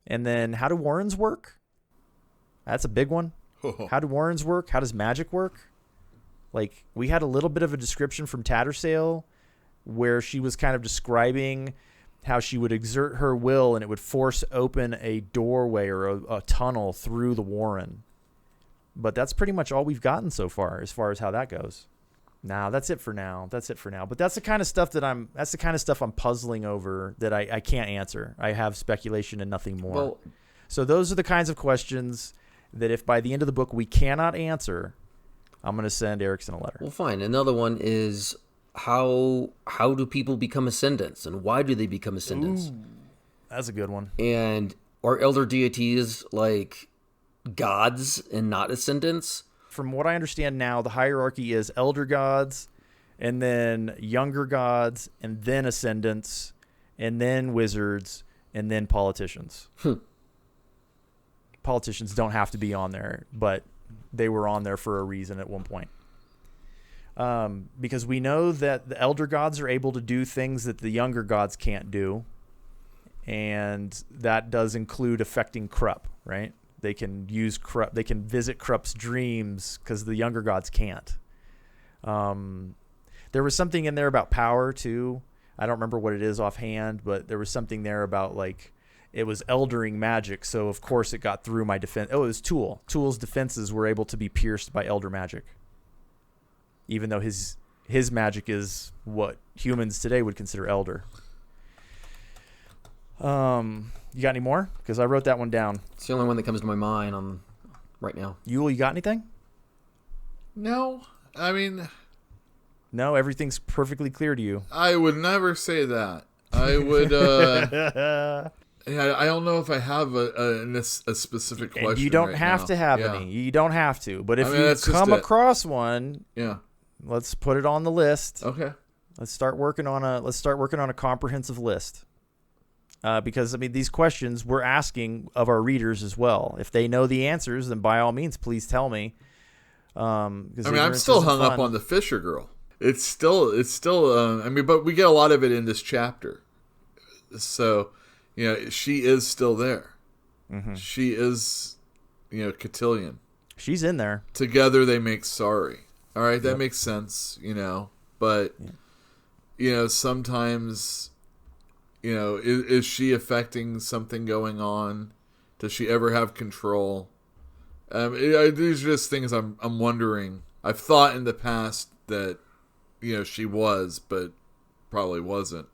Speaker 1: And then how do warrens work? That's a big one. How do warrens work? How does magic work? Like, we had a little bit of a description from Tattersail where she was kind of describing how she would exert her will and it would force open a doorway or a tunnel through the warren. But that's pretty much all we've gotten so far as how that goes. Now, that's it for now. But that's the kind of stuff I'm puzzling over that I can't answer. I have speculation and nothing more.
Speaker 3: Well,
Speaker 1: so those are the kinds of questions that if by the end of the book we cannot answer, I'm going to send Erikson a letter.
Speaker 3: Well, fine. Another one is how do people become ascendants, and why do they become ascendants?
Speaker 1: Ooh, that's a good one.
Speaker 3: And are elder deities like gods and not ascendants?
Speaker 1: From what I understand now, the hierarchy is elder gods, and then younger gods, and then ascendants, and then wizards, and then politicians. Politicians don't have to be on there, but they were on there for a reason at one point. Because we know that the elder gods are able to do things that the younger gods can't do, and that does include affecting Kruppe, right? They can use Kruppe. They can visit Kruppe's dreams because the younger gods can't. There was something in there about power too. I don't remember what it is offhand, but there was something there about like it was eldering magic. So of course it got through my defense. Oh, it was Tool. Tool's defenses were able to be pierced by elder magic, even though his magic is what humans today would consider elder. You got any more? Because I wrote that one down.
Speaker 3: It's the only one that comes to my mind right now.
Speaker 1: Yule, you got anything?
Speaker 2: No. I mean...
Speaker 1: No, everything's perfectly clear to you.
Speaker 2: I would never say that. I would... I don't know if I have a specific question.
Speaker 1: And you don't
Speaker 2: right
Speaker 1: have
Speaker 2: now.
Speaker 1: to have
Speaker 2: Yeah.
Speaker 1: any. You don't have to. But if you
Speaker 2: that's just
Speaker 1: come
Speaker 2: it.
Speaker 1: across one,
Speaker 2: Yeah.
Speaker 1: let's put it on the list.
Speaker 2: Okay.
Speaker 1: Let's start working on a comprehensive list. Because I mean, these questions we're asking of our readers as well. If they know the answers, then by all means, please tell me.
Speaker 2: I'm still hung up on the Fisher girl. It's still. But we get a lot of it in this chapter. So, she is still there. Mm-hmm. She is, cotillion.
Speaker 1: She's in there.
Speaker 2: Together they make sorry. All right, that makes sense. But sometimes. Is she affecting something going on? Does she ever have control? These are just things I'm wondering. I've thought in the past that, she was, but probably wasn't.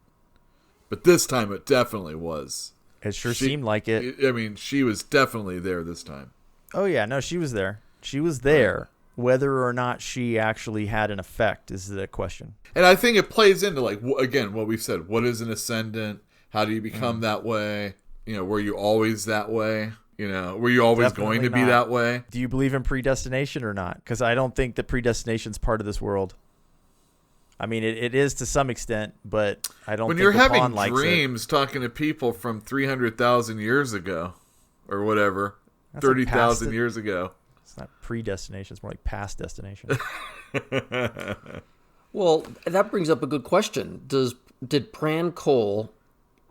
Speaker 2: But this time it definitely was.
Speaker 1: It sure seemed like it.
Speaker 2: She was definitely there this time.
Speaker 1: Oh, yeah. No, she was there. She was there. Right. Whether or not she actually had an effect is the question.
Speaker 2: And I think it plays into, again, what we've said. What is an ascendant? How do you become that way? Were you always that way? Were you always
Speaker 1: Definitely
Speaker 2: going to
Speaker 1: not.
Speaker 2: be that way?
Speaker 1: Do you believe in predestination or not? Because I don't think that predestination is part of this world. I mean, it is to some extent, but I don't think
Speaker 2: you're
Speaker 1: the
Speaker 2: having
Speaker 1: pawn likes
Speaker 2: dreams talking to people from 300,000 years ago or whatever,
Speaker 1: That's
Speaker 2: 30,000 years ago.
Speaker 1: It's not predestination. It's more like past destination.
Speaker 3: Well, that brings up a good question. Did Pran Cole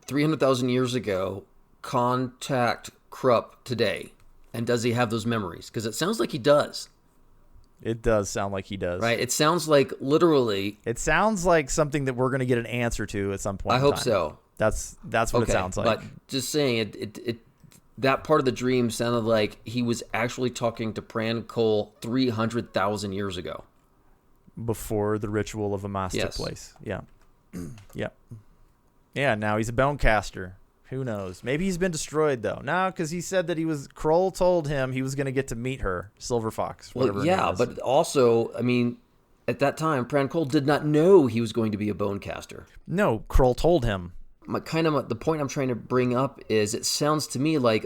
Speaker 3: 300,000 years ago contact Kruppe today? And does he have those memories? Because it sounds like he does.
Speaker 1: It does sound like he does.
Speaker 3: Right? It sounds like literally...
Speaker 1: It sounds like something that we're going to get an answer to at some point.
Speaker 3: I hope so.
Speaker 1: That's what it sounds like.
Speaker 3: But just saying, it that part of the dream sounded like he was actually talking to Pran Cole 300,000 years ago.
Speaker 1: Before the ritual of Amas took
Speaker 3: Yes.
Speaker 1: place. Yeah. Yep. Yeah, now he's a bonecaster. Who knows? Maybe he's been destroyed, though. No, because he said that Kroll told him he was going to get to meet her, Silver Fox.
Speaker 3: Well, yeah, but also, at that time, Pran Cole did not know he was going to be a bonecaster.
Speaker 1: No, Kroll told him.
Speaker 3: The point I'm trying to bring up is it sounds to me like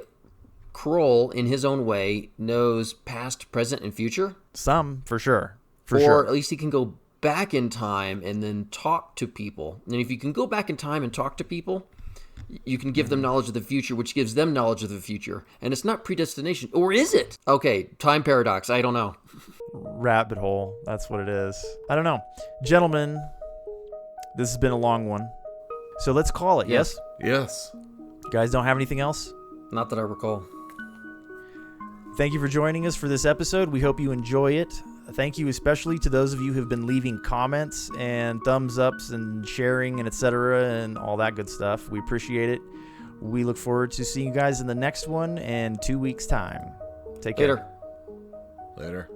Speaker 3: Kroll, in his own way, knows past, present, and future.
Speaker 1: Some, for sure.
Speaker 3: Or at least he can go back in time and then talk to people. And if you can go back in time and talk to people, you can give them knowledge of the future, which gives them knowledge of the future. And it's not predestination. Or is it? Okay, time paradox. I don't know.
Speaker 1: Rabbit hole. That's what it is. I don't know. Gentlemen, this has been a long one. So let's call it, yes?
Speaker 2: Yes.
Speaker 1: You guys don't have anything else?
Speaker 3: Not that I recall.
Speaker 1: Thank you for joining us for this episode. We hope you enjoy it. Thank you especially to those of you who've been leaving comments and thumbs ups and sharing and etc. and all that good stuff. We appreciate it. We look forward to seeing you guys in the next one in 2 weeks' time. Take care.
Speaker 3: Later.
Speaker 2: Later.